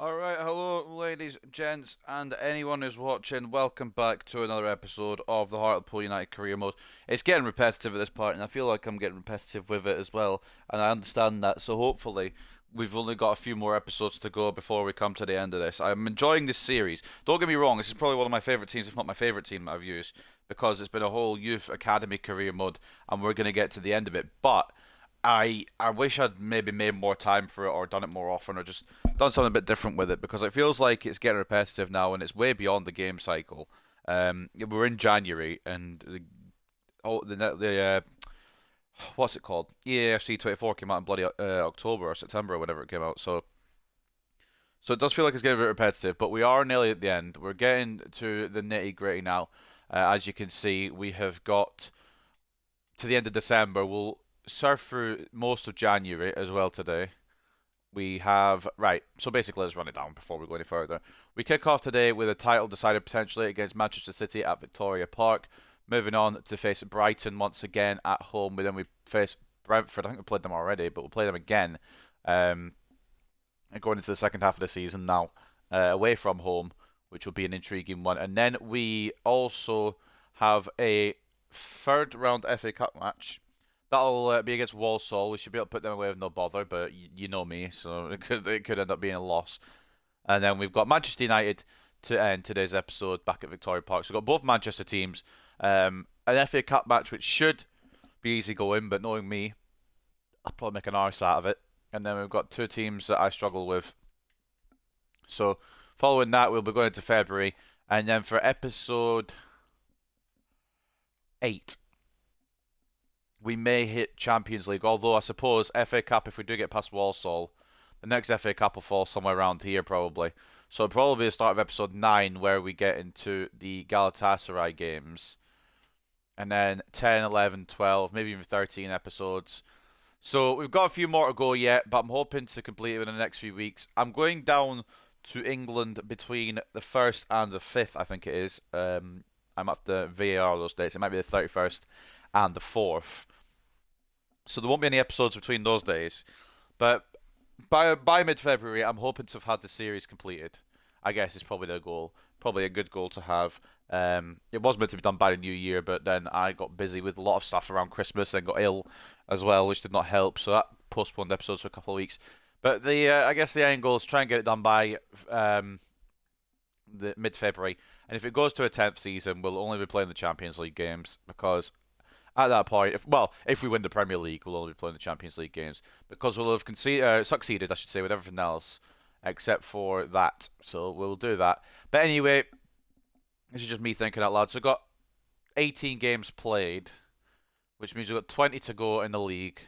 Alright, hello ladies, gents, and anyone who's watching, welcome back to another episode of the Hartlepool United Career Mode. It's getting repetitive at this point, and I feel like I'm getting repetitive with it as well, and I understand that, so hopefully we've only got a few more episodes to go before we come to the end of this. I'm enjoying this series. Don't get me wrong, this is probably one of my favourite teams, if not my favourite team that I've used, because it's been a whole youth academy career mode, and we're going to get to the end of it, but I wish I'd maybe made more time for it or done it more often or just done something a bit different with it because it feels like it's getting repetitive now and it's way beyond the game cycle. We're in January and the what's it called? EAFC 24 came out in bloody October or September or whenever it came out. So it does feel like it's getting a bit repetitive, but we are nearly at the end. We're getting to the nitty gritty now. As you can see, we have got to the end of December. We'll surf through most of January as well today. We have, right, so basically let's run it down before we go any further. We kick off today with a title decided potentially against Manchester City at Victoria Park. Moving on to face Brighton once again at home. Then we face Brentford. I think we played them already, but we'll play them again. Um, Going into the second half of the season now, away from home, which will be an intriguing one. And then we also have a third round FA Cup match. That'll be against Walsall. We should be able to put them away with no bother, but you know me, so it could end up being a loss. And then we've got Manchester United to end today's episode back at Victoria Park. So we've got both Manchester teams. An FA Cup match which should be easy going, but knowing me, I'll probably make an arse out of it. And then we've got two teams that I struggle with. So following that, we'll be going into February. And then for episode 8, we may hit Champions League. Although I suppose FA Cup, if we do get past Walsall, the next FA Cup will fall somewhere around here probably. So it'll probably be the start of episode 9 where we get into the Galatasaray games. And then 10, 11, 12, maybe even 13 episodes. So we've got a few more to go yet, but I'm hoping to complete it in the next few weeks. I'm going down to England between the 1st and the 5th, I think it is. I'm at the VAR those dates. It might be the 31st and the 4th. So there won't be any episodes between those days. But by mid-February, I'm hoping to have had the series completed. I guess is probably the goal. Probably a good goal to have. It was meant to be done by the new year, but then I got busy with a lot of stuff around Christmas and got ill as well, which did not help. So that postponed episodes for a couple of weeks. But the I guess the end goal is try and get it done by the mid-February. And if it goes to a 10th season, we'll only be playing the Champions League games because at that point, if we win the Premier League, we'll only be playing the Champions League games because we'll have succeeded, I should say, with everything else except for that. So we'll do that. But anyway, this is just me thinking out loud. So we've got 18 games played, which means we've got 20 to go in the league,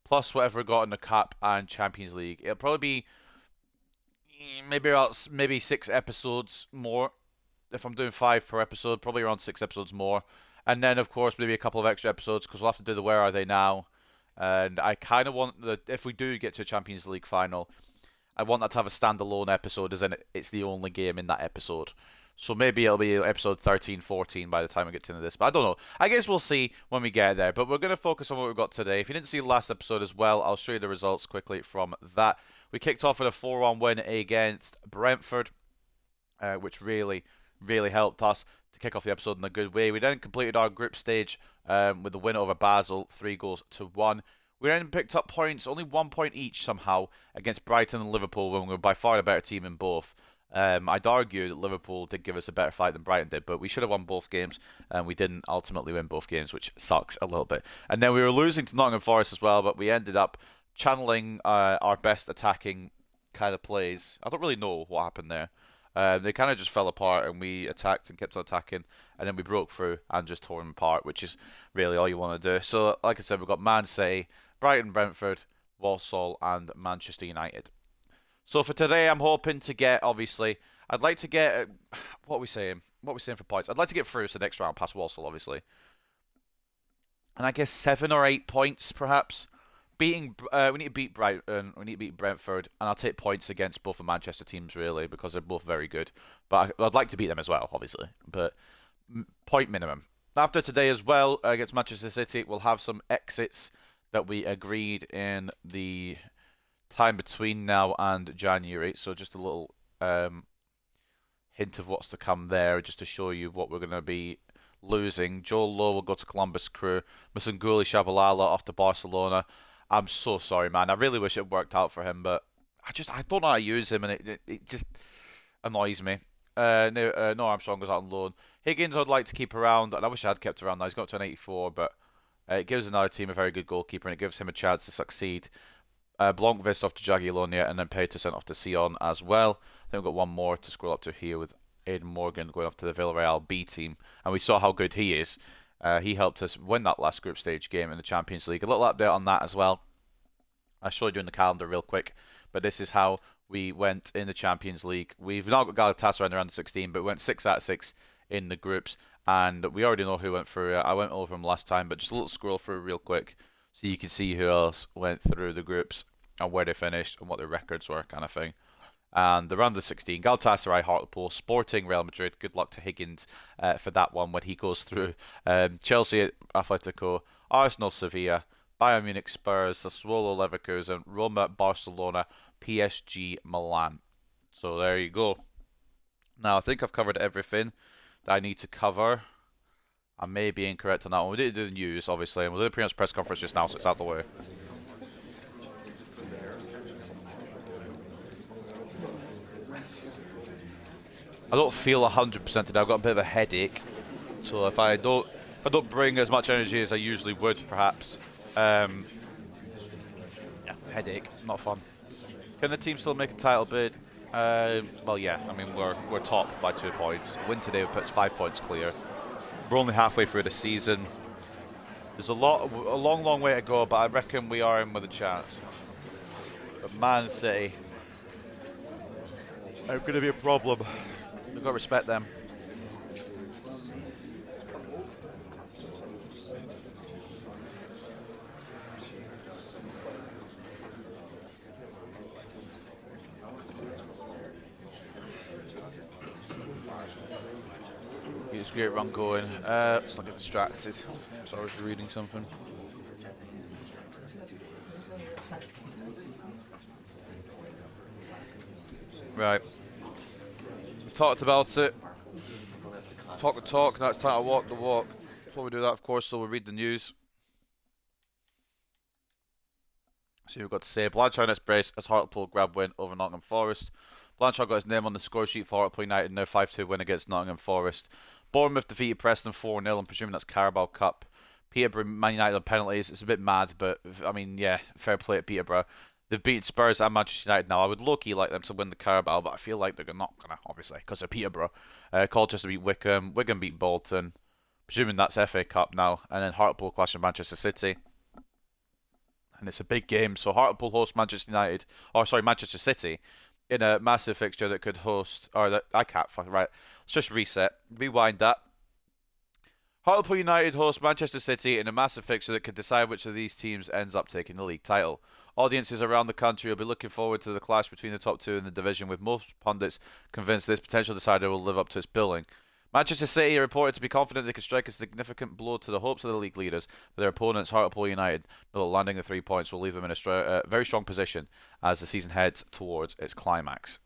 plus whatever we got in the Cup and Champions League. It'll probably be maybe 6 episodes more. If I'm doing 5 per episode, probably around 6 episodes more. And then, of course, maybe a couple of extra episodes because we'll have to do the Where Are They Now. And I kind of want if we do get to a Champions League final, I want that to have a standalone episode, as in it's the only game in that episode. So maybe it'll be episode 13, 14 by the time we get to this. But I don't know. I guess we'll see when we get there. But we're going to focus on what we've got today. If you didn't see the last episode as well, I'll show you the results quickly from that. We kicked off with a 4-1 win against Brentford, which really, really helped us to kick off the episode in a good way. We then completed our group stage with the win over Basel, 3-1. We then picked up points, only 1 point each somehow, against Brighton and Liverpool when we were by far the better team in both. I'd argue that Liverpool did give us a better fight than Brighton did, but we should have won both games, and we didn't ultimately win both games, which sucks a little bit. And then we were losing to Nottingham Forest as well, but we ended up channeling our best attacking kind of plays. I don't really know what happened there. They kind of just fell apart, and we attacked and kept on attacking, and then we broke through and just tore them apart, which is really all you want to do. So, like I said, we've got Man City, Brighton, Brentford, Walsall, and Manchester United. So for today, I'm hoping to get, obviously, I'd like to get, what are we saying? What are we saying for points? I'd like to get through to the next round past Walsall, obviously. And I guess 7 or 8 points, perhaps. We need to beat Brighton, we need to beat Brentford, and I'll take points against both the Manchester teams, really, because they're both very good. But I'd like to beat them as well, obviously. But point minimum. After today as well, against Manchester City, we'll have some exits that we agreed in the time between now and January, so just a little hint of what's to come there, just to show you what we're going to be losing. Joel Lowe will go to Columbus Crew. Musanguli Shabalala off to Barcelona. I'm so sorry, man. I really wish it worked out for him, but I don't know how to use him, and it just annoys me. No Armstrong goes out on loan. Higgins I'd like to keep around, and I wish I had kept around now. He's got to an 84, but it gives another team a very good goalkeeper, and it gives him a chance to succeed. Blomqvist off to Jagiellonia, and then Payton sent off to Sion as well. Then we've got one more to scroll up to here with Aidan Morgan going off to the Villarreal B team, and we saw how good he is. He helped us win that last group stage game in the Champions League. A little update on that as well. I showed you in the calendar real quick, but this is how we went in the Champions League. We've now got Galatasaray in the round of 16, but we went 6 out of 6 in the groups, and we already know who went through. I went over them last time, but just a little scroll through real quick so you can see who else went through the groups and where they finished and what their records were, kind of thing. And the round of 16, Galatasaray, Hartlepool, Sporting, Real Madrid. Good luck to Higgins for that one when he goes through. Chelsea, Atletico, Arsenal, Sevilla, Bayern Munich, Spurs, Sassuolo, Leverkusen, Roma, Barcelona, PSG, Milan. So there you go. Now I think I've covered everything that I need to cover. I may be incorrect on that one. We didn't do the news, obviously, and we'll do the pre-match press conference just now, so it's out the way. I don't feel 100% today. I've got a bit of a headache, so if I don't bring as much energy as I usually would, perhaps. Yeah, headache, not fun. Can the team still make a title bid? Well, yeah. I mean, we're top by 2 points. A win today would put us 5 points clear. We're only halfway through the season. There's a long way to go, but I reckon we are in with a chance. But Man City are going to be a problem. We've got to respect them. It's a great run going. Let's not get distracted. Sorry, I was reading something. Right. We've talked about it. Talk the talk, now it's time to walk the walk. Before we do that, of course, so we'll read the news. See what we've got to say. Blanchard next brace as Hartlepool grab win over Nottingham Forest. Blanchard got his name on the score sheet for Hartlepool United, now 5-2 win against Nottingham Forest. Bournemouth defeated Preston 4-0, I'm presuming that's Carabao Cup. Peterborough, Man United on penalties. It's a bit mad, but I mean, yeah, fair play at Peterborough. They've beaten Spurs and Manchester United now. I would low-key like them to win the Carabao, but I feel like they're not going to, obviously, because they're Peterborough. Colchester beat Wickham. Wigan beat Bolton. Presuming that's FA Cup now. And then Hartlepool clashing Manchester City. And it's a big game. So Hartlepool host Manchester City in a massive fixture that could host, or that I can't fucking, right. Let's just reset. Rewind that. Hartlepool United host Manchester City in a massive fixture that could decide which of these teams ends up taking the league title. Audiences around the country will be looking forward to the clash between the top two in the division, with most pundits convinced this potential decider will live up to its billing. Manchester City are reported to be confident they could strike a significant blow to the hopes of the league leaders, but their opponents, Hartlepool United, know that landing the 3 points will leave them in a very strong position as the season heads towards its climax.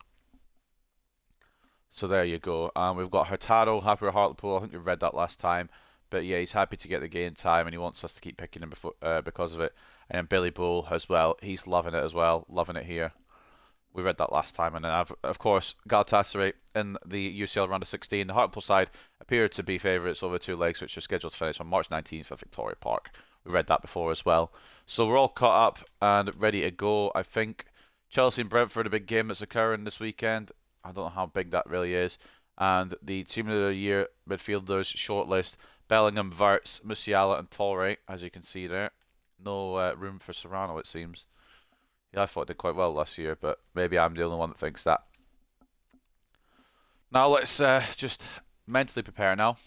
So there you go. We've got Hurtado happy with Hartlepool. I think we read that last time. But yeah, he's happy to get the game time, and he wants us to keep picking him because of it. And then Billy Bull as well. He's loving it as well. Loving it here. We read that last time. And then, of course, Galatasaray in the UCL round of 16. The Hartlepool side appeared to be favourites over 2 legs, which are scheduled to finish on March 19th at Victoria Park. We read that before as well. So we're all caught up and ready to go. I think Chelsea and Brentford, a big game that's occurring this weekend. I don't know how big that really is. And the Team of the Year midfielders shortlist: Bellingham, Wirtz, Musiala and Torre, as you can see there. No room for Serrano, it seems. Yeah, I thought it did quite well last year, but maybe I'm the only one that thinks that. Now let's just mentally prepare now.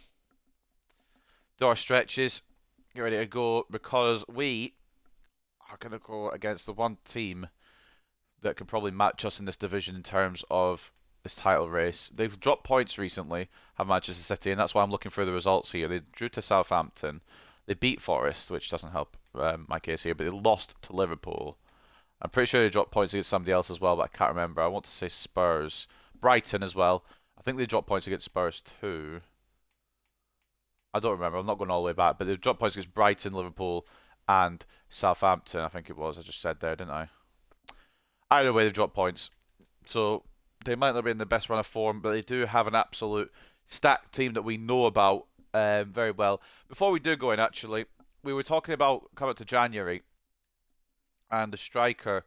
Do our stretches. Get ready to go, because we are going to go against the one team that can probably match us in this division in terms of this title race. They've dropped points recently, have Manchester City, and that's why I'm looking for the results here. They drew to Southampton. They beat Forest, which doesn't help my case here, but they lost to Liverpool. I'm pretty sure they dropped points against somebody else as well, but I can't remember. I want to say Spurs. Brighton as well. I think they dropped points against Spurs too. I don't remember. I'm not going all the way back, but they dropped points against Brighton, Liverpool, and Southampton. I think it was. I just said there, didn't I? Either way, they've dropped points. So they might not be in the best run of form, but they do have an absolute stacked team that we know about very well. Before we do go in, actually, we were talking about coming to January and the striker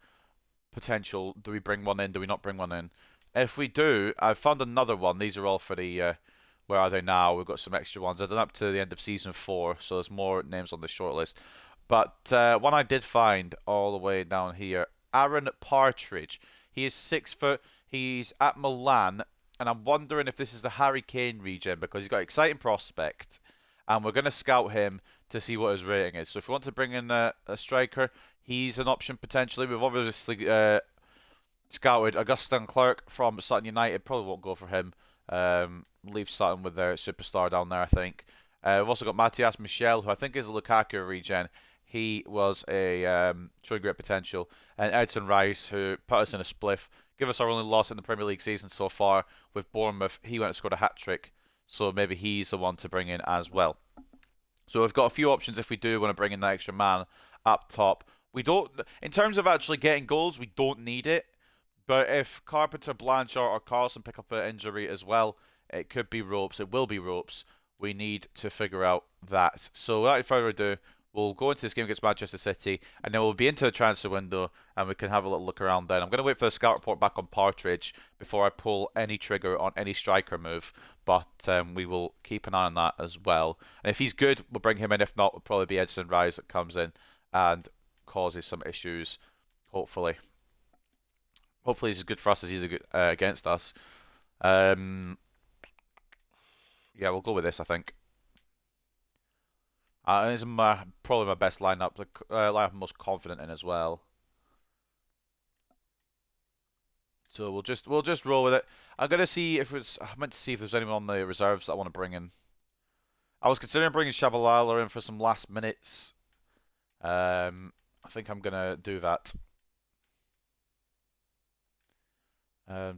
potential. Do we bring one in? Do we not bring one in? If we do, I've found another one. These are all for the where are they now? We've got some extra ones. I've done up to the end of season 4, so there's more names on the shortlist. But one I did find all the way down here, Aaron Partridge. He is 6 foot. He's at Milan, and I'm wondering if this is the Harry Kane region because he's got exciting prospect, and we're going to scout him to see what his rating is. So if we want to bring in a striker, he's an option potentially. We've obviously scouted Augustin Clerk from Sutton United. Probably won't go for him. Leave Sutton with their superstar down there, I think. We've also got Matthias Michel, who I think is a Lukaku regen. He was showing great potential. And Edson Rice, who put us in a spliff. Give us our only loss in the Premier League season so far with Bournemouth. He went and scored a hat-trick. So maybe he's the one to bring in as well. So we've got a few options if we do want to bring in that extra man up top. We don't, in terms of actually getting goals, we don't need it. But if Carpenter, Blanchard, or Carlson pick up an injury as well, it could be ropes. It will be ropes. We need to figure out that. So without further ado, we'll go into this game against Manchester City, and then we'll be into the transfer window, and we can have a little look around then. I'm going to wait for the scout report back on Partridge before I pull any trigger on any striker move, but we will keep an eye on that as well. And if he's good, we'll bring him in. If not, it'll probably be Edson Rice that comes in and causes some issues, hopefully. Hopefully he's as good for us as he's against us. Yeah, we'll go with this, I think. This is probably my best lineup, the lineup I'm most confident in as well. So we'll just roll with it. I'm gonna see if it's. I meant to see if there's anyone on the reserves that I want to bring in. I was considering bringing Shabalala in for some last minutes. I think I'm gonna do that.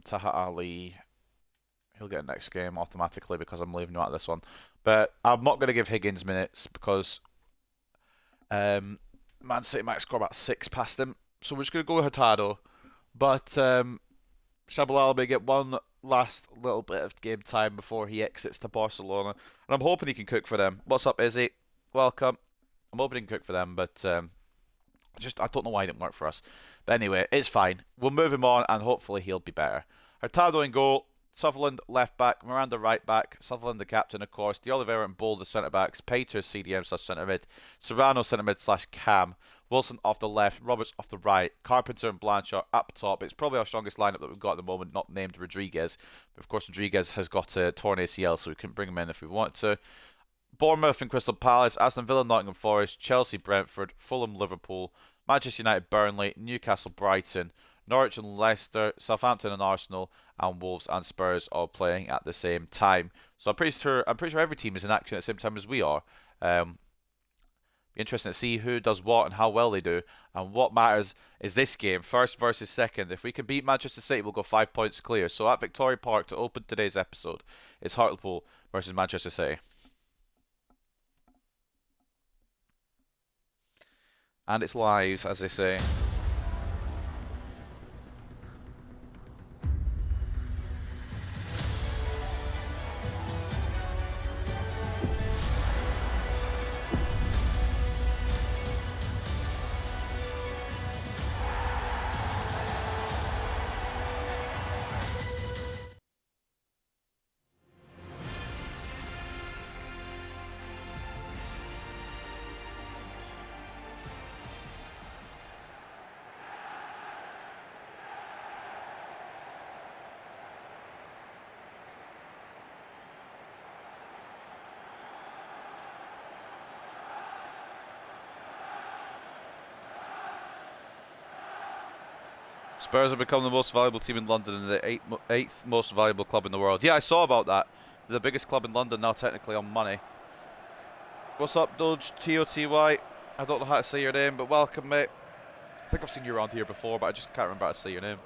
Taha Ali, he'll get next game automatically because I'm leaving him out of this one. But I'm not going to give Higgins minutes because Man City might score about 6 past him. So we're just going to go with Hurtado. But Shabalala may get one last little bit of game time before he exits to Barcelona. And I'm hoping he can cook for them. What's up, Izzy? Welcome. I'm hoping he can cook for them, but I don't know why he didn't work for us. But anyway, it's fine. We'll move him on, and hopefully he'll be better. Hurtado in goal. Sutherland left back. Miranda right back. Sutherland the captain, of course. De Oliveira and Bull the centre backs. Pater CDM / centre mid. Serrano centre mid / cam. Wilson off the left. Roberts off the right. Carpenter and Blanchard up top. It's probably our strongest lineup that we've got at the moment, not named Rodriguez. But of course, Rodriguez has got a torn ACL, so we couldn't bring him in if we wanted to. Bournemouth and Crystal Palace. Aston Villa, Nottingham Forest. Chelsea, Brentford. Fulham, Liverpool. Manchester United, Burnley, Newcastle, Brighton, Norwich and Leicester, Southampton and Arsenal, and Wolves and Spurs all playing at the same time. So I'm pretty sure every team is in action at the same time as we are. Be interesting to see who does what and how well they do. And what matters is this game, first versus second. If we can beat Manchester City, we'll go 5 points clear. So at Victoria Park to open today's episode, it's Hartlepool versus Manchester City. And it's live, as they say. Spurs have become the most valuable team in London and the eighth most valuable club in the world. Yeah, I saw about that. They're the biggest club in London now, technically, on money. What's up, Doge? T-O-T-Y. I don't know how to say your name, but welcome, mate. think I've seen you around here before, but I just can't remember how to say your name.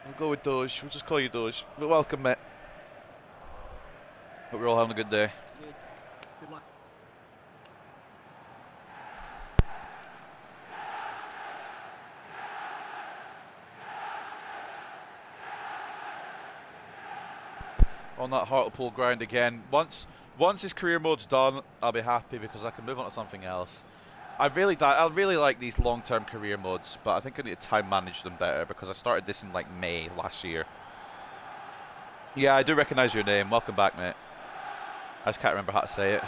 We'll go with Doge. We'll just call you Doge. But welcome, mate. Hope we're all having a good day. Cheers. Good luck. On that Hartlepool ground again. Once his career mode's done, I'll be happy because I can move on to something else. I really like these long-term career modes, but I think I need to time manage them better because I started this in like May last year. Yeah, I do recognise your name. Welcome back, mate. I just can't remember how to say it.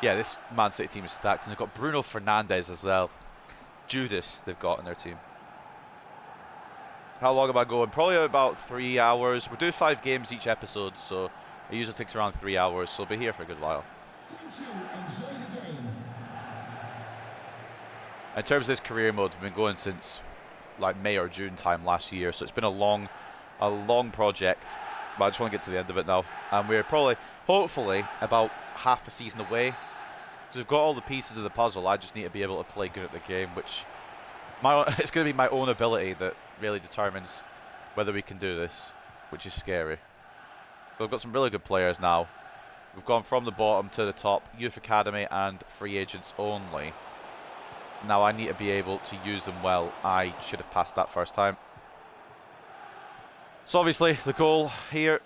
Yeah, this Man City team is stacked, and they've got Bruno Fernandes as well. Judas they've got in their team. How long am I going? Probably about 3 hours. We're doing 5 games each episode, so it usually takes around 3 hours, so I'll be here for a good while. Thank you. Enjoy the game. In terms of this career mode, we've been going since like May or June time last year, so it's been a long project, but I just want to get to the end of it now. And we're probably, hopefully, about half a season away. Because we've got all the pieces of the puzzle, I just need to be able to play good at the game, which it's going to be my own ability that really determines whether we can do this, which is scary. So we've got some really good players now. We've gone from the bottom to the top, youth academy and free agents only. Now I need to be able to use them well. I should have passed that first time. So obviously the goal here,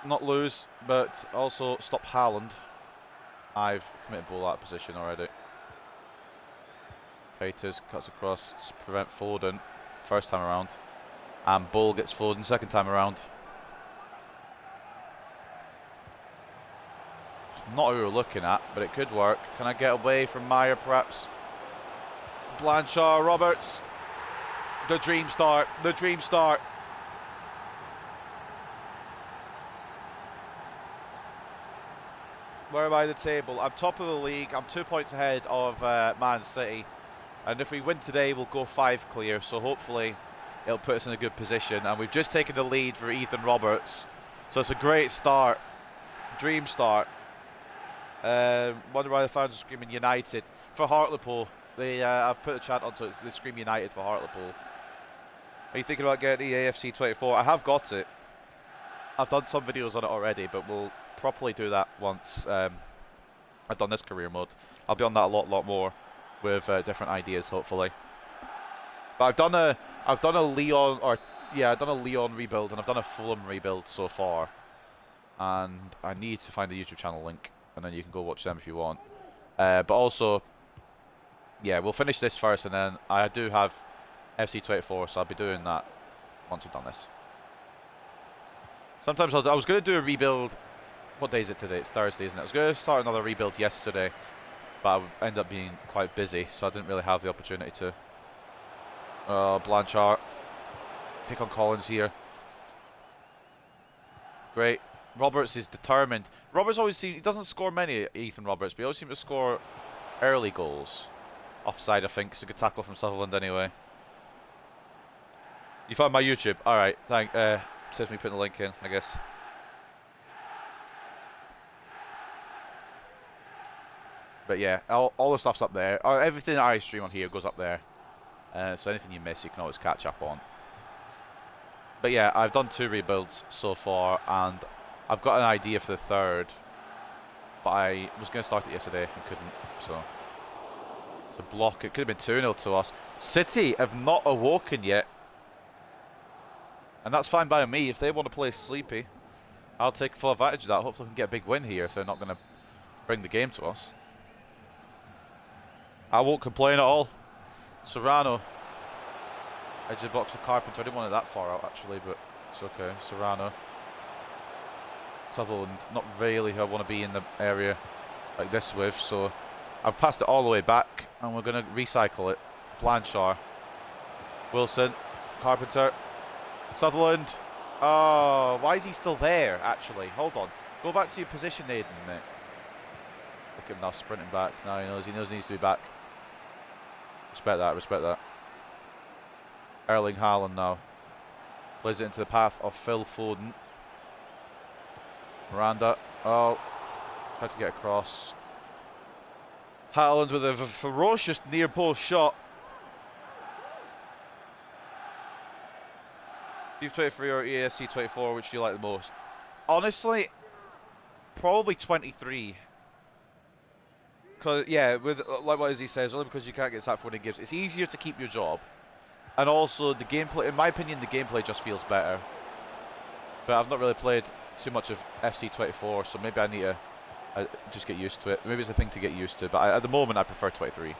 not lose, but also stop Haaland. I've committed ball out of position already. Peters cuts across to prevent Foden first time around. And Bull gets Foden second time around. It's not who we're looking at, but it could work. Can I get away from Meyer perhaps? Blanchard, Roberts. The dream start. The dream start. Where am I at the table? I'm top of the league. I'm 2 points ahead of Man City. And if we win today, we'll go 5 clear. So hopefully it'll put us in a good position. And we've just taken the lead for Ethan Roberts. So it's a great start. Dream start. Wonder why the fans are screaming United. For Hartlepool. I've put the chat onto it. They scream United for Hartlepool. Are you thinking about getting the AFC 24? I have got it. I've done some videos on it already, but we'll properly do that once I've done this career mode. I'll be on that a lot more with different ideas, hopefully. But I've done a Leon rebuild and I've done a Fulham rebuild so far, and I need to find the YouTube channel link, and then you can go watch them if you want. But also, yeah, we'll finish this first, and then I do have FC 24, so I'll be doing that once we've done this. Sometimes I was going to do a rebuild. What day is it today? It's Thursday, isn't it? I was going to start another rebuild yesterday, but I ended up being quite busy, so I didn't really have the opportunity to. Blanchard. Take on Collins here. Great. Roberts is determined. Roberts always seems, he doesn't score many, Ethan Roberts, but he always seems to score early goals. Offside, I think. It's a good tackle from Sutherland anyway. You found my YouTube? Alright, saves me putting the link in, I guess. But yeah, all the stuff's up there. Everything that I stream on here goes up there. So anything you miss, you can always catch up on. But yeah, I've done 2 rebuilds so far, and I've got an idea for the third. But I was going to start it yesterday and couldn't, so. It's a block. It could have been 2-0 to us. City have not awoken yet. And that's fine by me. If they want to play sleepy, I'll take full advantage of that. Hopefully we can get a big win here if they're not going to bring the game to us. I won't complain at all. Serrano. Edge of the box with Carpenter. I didn't want it that far out actually, but it's okay. Serrano. Sutherland. Not really who I want to be in the area like this with, so I've passed it all the way back and we're going to recycle it. Blanchard. Wilson. Carpenter. Sutherland. Oh, why is he still there, actually? Hold on. Go back to your position, Aiden, mate. Look at him now sprinting back. Now he knows he needs to be back. Respect that, respect that. Erling Haaland now. Plays it into the path of Phil Foden. Miranda. Oh. Tried to get across. Haaland with a ferocious near post shot. FIFA 23 or EFC 24, which do you like the most? Honestly, probably 23. Cause yeah, with like what he says, only because you can't get sacked for winning games. It's easier to keep your job, and also the gameplay. In my opinion, the gameplay just feels better. But I've not really played too much of FC 24, so maybe I need to just get used to it. Maybe it's a thing to get used to. But at the moment, I prefer 23.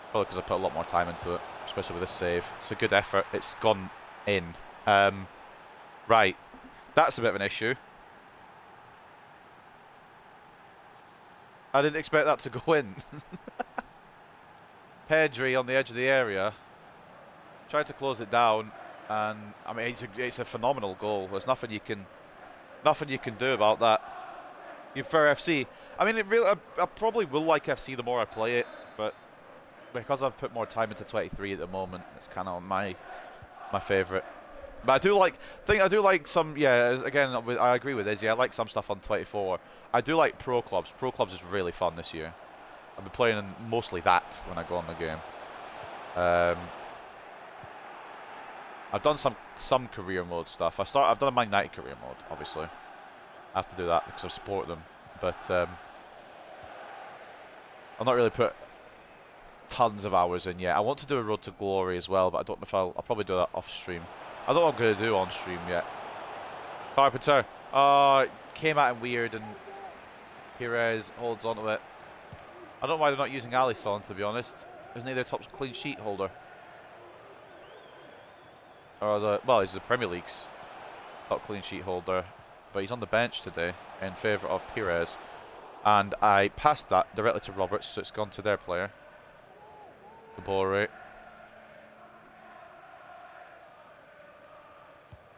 Probably because I put a lot more time into it, especially with this save. It's a good effort. It's gone in. Right, that's a bit of an issue. I didn't expect that to go in. Pedri on the edge of the area. Tried to close it down, and I mean it's a phenomenal goal. There's nothing you can do about that. You prefer FC? I mean, I probably will like FC the more I play it, but because I've put more time into 23 at the moment, it's kind of my favourite. But I do like some. Yeah, again, I agree with Izzy. I like some stuff on 24. I do like Pro Clubs. Pro Clubs is really fun this year. I've been playing mostly that when I go on the game. I've done some career mode stuff. I've done a Man United career mode, obviously. I have to do that because I support them. But I've not really put tons of hours in yet. I want to do a Road to Glory as well, but I don't know if I'll probably do that off stream. I don't know what I'm going to do on stream yet. Carpenter. Came at him weird and Perez holds onto it. I don't know why they're not using Alisson, to be honest. Isn't he their top clean sheet holder? Well, he's the Premier League's top clean sheet holder. But he's on the bench today in favour of Perez. And I passed that directly to Roberts, so it's gone to their player. Kabore.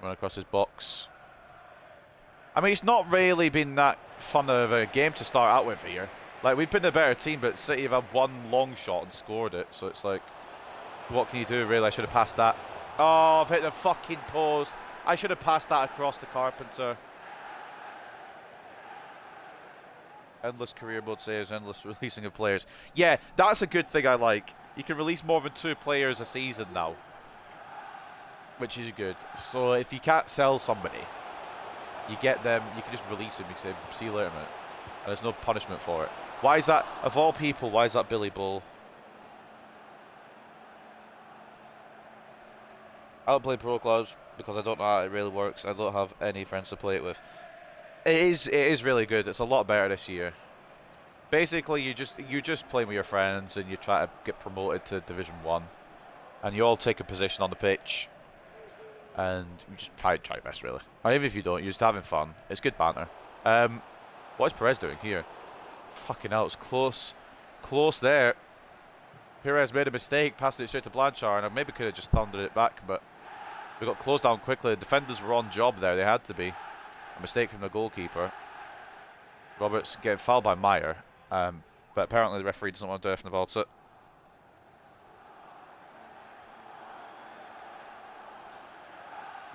Run across his box. I mean, it's not really been that fun of a game to start out with here. Like, we've been a better team, but City have had one long shot and scored it. So it's like, what can you do, really? I should have passed that. Oh, I've hit the fucking post. I should have passed that across to Carpenter. Endless career mode saves, endless releasing of players. Yeah, that's a good thing I like. You can release more than 2 players a season now, which is good. So if you can't sell somebody, you get them, you can just release them. You can say, see you later, mate. And there's no punishment for it. Why is that, of all people, why is that Billy Bull? I don't play Pro Clubs because I don't know how it really works. I don't have any friends to play it with. It is really good. It's a lot better this year. Basically, you just play with your friends and you try to get promoted to Division 1. And you all take a position on the pitch. And you just try your best, really. Or even if you don't, you're just having fun. It's good banter. What is Perez doing here? Fucking hell, it's close. Close there. Perez made a mistake, passed it straight to Blanchard, and I maybe could have just thundered it back, but we got closed down quickly. The defenders were on job there. They had to be. A mistake from the goalkeeper. Roberts getting fouled by Meyer, but apparently the referee doesn't want to do anything about it.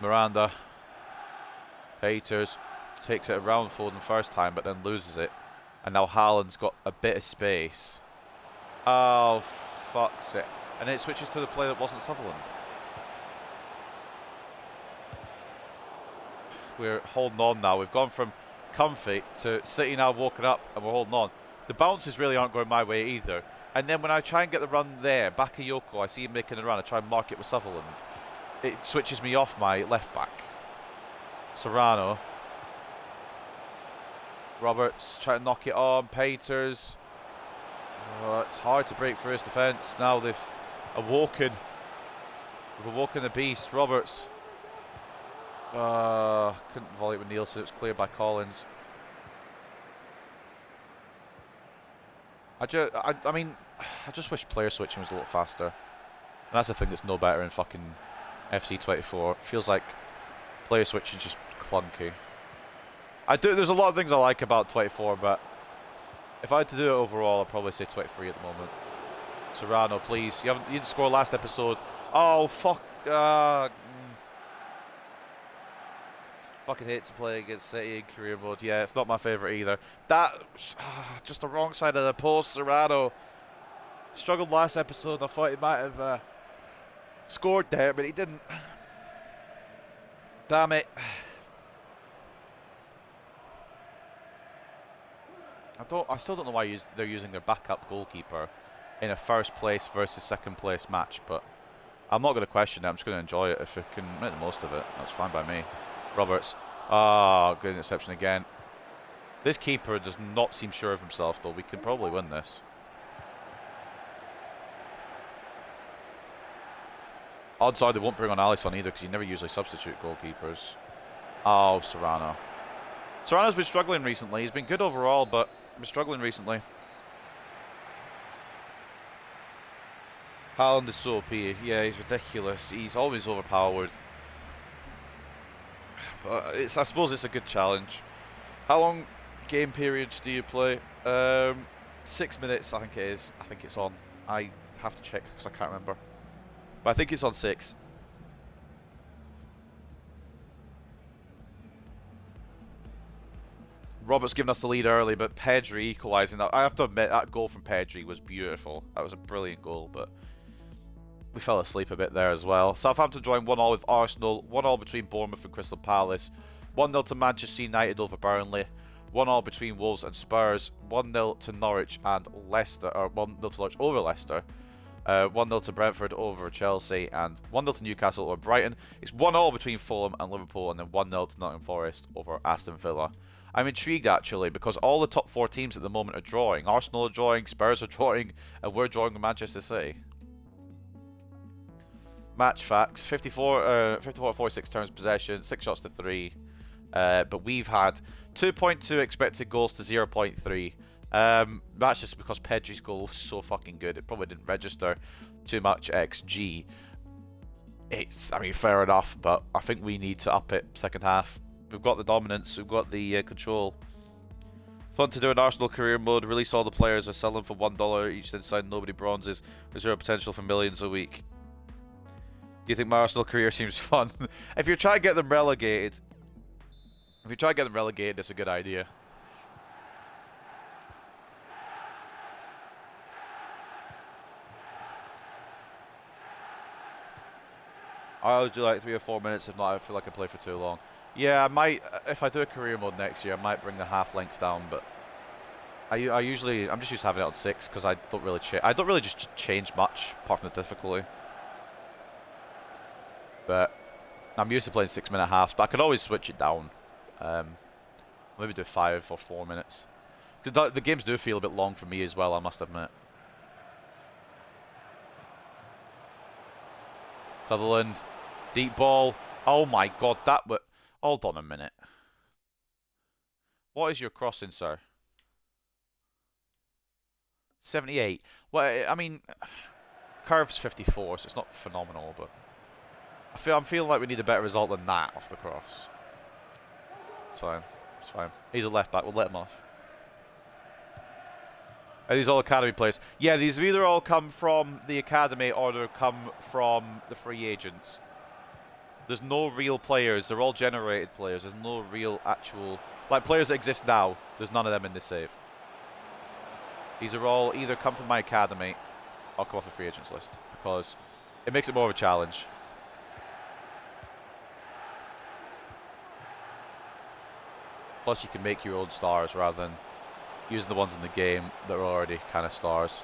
Miranda. Peters takes it around Foden first time, but then loses it. And now Haaland's got a bit of space. Oh, fuck's it. And it switches to the play that wasn't Sutherland. We're holding on now. We've gone from comfy to City now walking up and we're holding on. The bounces really aren't going my way either. And then when I try and get the run there, Bakayoko, I see him making the run. I try and mark it with Sutherland. It switches me off my left back. Serrano. Roberts trying to knock it on. Peters. Oh, it's hard to break through his defence. Now they've awoken. We've awoken the beast. Roberts. Couldn't volley it with Nielsen. It was cleared by Collins. I mean, I just wish player switching was a little faster. And that's the thing that's no better in fucking FC 24. It feels like player switching is just clunky. There's a lot of things I like about 24, but if I had to do it overall, I'd probably say 23 at the moment. Serrano, please. You didn't score last episode. Oh, fuck. Fucking hate to play against City in career mode. Yeah, it's not my favourite either. That, just the wrong side of the post. Serrano struggled last episode. I thought he might have scored there, but he didn't. Damn it. I still don't know why they're using their backup goalkeeper in a first place versus second place match, but I'm not going to question it. I'm just going to enjoy it if I can make the most of it. That's fine by me. Roberts. Ah, good interception again. This keeper does not seem sure of himself, though. We can probably win this. Odds are they won't bring on Alisson either, because you never usually substitute goalkeepers. Oh, Serrano. Serrano's been struggling recently. He's been good overall, but been struggling recently. Haaland is so OP. Yeah, he's ridiculous. He's always overpowered. But I suppose it's a good challenge. How long game periods do you play? 6 minutes, I think it is. I think it's on. I have to check because I can't remember. But I think it's on 6. Robert's given us the lead early, but Pedri equalising. I have to admit, that goal from Pedri was beautiful. That was a brilliant goal, but we fell asleep a bit there as well. Southampton joined 1-1 with Arsenal. 1-1 between Bournemouth and Crystal Palace. 1-0 to Manchester United over Burnley. 1-1 between Wolves and Spurs. 1-0 to Norwich and Leicester, or 1-0 to Norwich over Leicester. 1-0 to Brentford over Chelsea, and 1-0 to Newcastle over Brighton. It's 1-1 between Fulham and Liverpool, and then 1-0 to Nottingham Forest over Aston Villa. I'm intrigued actually, because all the top 4 teams at the moment are drawing. Arsenal are drawing, Spurs are drawing, and we're drawing with Manchester City. Match facts: 54-46 turns possession, 6 shots to 3. But we've had 2.2 expected goals to 0.3. That's just because Pedri's goal was so fucking good. It probably didn't register too much XG. I mean, fair enough, but I think we need to up it second half. We've got the dominance, we've got the control. Fun to do in Arsenal career mode. Release all the players or sell them for $1 each, then sign nobody bronzes. Reserve potential for millions a week. Do you think my Arsenal career seems fun? If you're trying to get them relegated, it's a good idea. I always do like 3 or 4 minutes. If not, I feel like I play for too long. Yeah, I might. If I do a career mode next year, I might bring the half length down. But I'm just used to having it on 6 because I don't really just change much apart from the difficulty. But I'm used to playing 6-minute halves. But I could always switch it down. Maybe do 5 or 4 minutes. The games do feel a bit long for me as well, I must admit. Sutherland, deep ball. Oh my god, that was... Hold on a minute. What is your crossing, sir? 78. Well, I mean, curve's 54, so it's not phenomenal, but I'm feeling like we need a better result than that off the cross. It's fine. It's fine. He's a left back. We'll let him off. Are these all academy players? Yeah, these have either all come from the academy or they come from the free agents. There's no real players. They're all generated players. There's no real actual... Like, players that exist now, there's none of them in this save. These are all either come from my academy or come off the free agents list, because it makes it more of a challenge. Plus, you can make your own stars rather than using the ones in the game that are already kind of stars.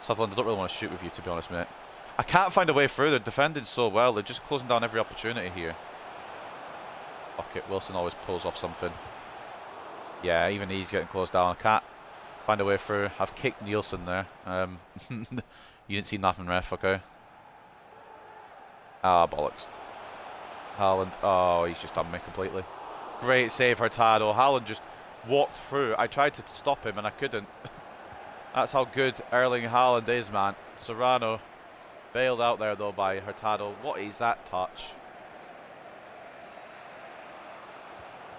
Sutherland, I don't really want to shoot with you, to be honest, mate. I can't find a way through. They're defending so well. They're just closing down every opportunity here. Fuck it. Wilson always pulls off something. Yeah, even he's getting closed down. I can't find a way through. I've kicked Nielsen there. You didn't see nothing, ref, okay? Ah, bollocks. Haaland. Oh, he's just done me completely. Great save, Hurtado. Haaland just walked through. I tried to stop him and I couldn't. That's how good Erling Haaland is, man. Serrano bailed out there, though, by Hurtado. What is that touch?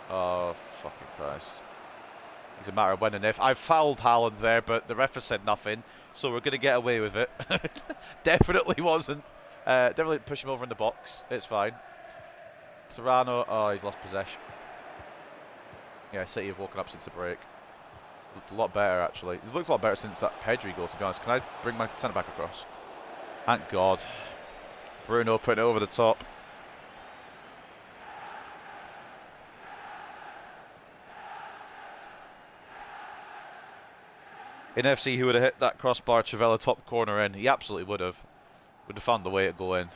Oh, fucking Christ. It's a matter of when and if. I fouled Haaland there, but the ref has said nothing, so we're going to get away with it. Definitely wasn't. Definitely push him over in the box. It's fine. Serrano, oh, he's lost possession. Yeah, City have woken up since the break. Looked a lot better, actually. It's looked a lot better since that Pedri goal, to be honest. Can I bring my centre-back across? Thank God. Bruno putting it over the top. In FC, who would have hit that crossbar Trivella top corner in? He absolutely would have. Would have found the way to go in.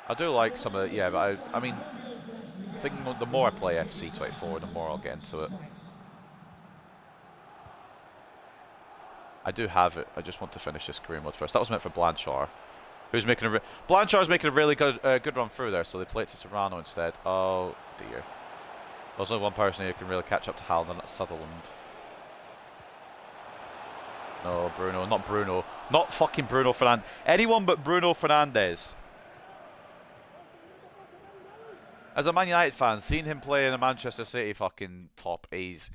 I do like some of it, yeah, but I mean, I think the more I play FC 24, the more I'll get into it. I do have it. I just want to finish this career mode first. That was meant for Blanchard, who's making a Blanchard's making a really good run through there. So they play it to Serrano instead. Oh dear. There's only one person here who can really catch up to Haaland, and that's Sutherland. No, Bruno, not Bruno, not fucking Bruno Fernandes. Anyone but Bruno Fernandes. As a Man United fan, seeing him play in a Manchester City fucking top, he's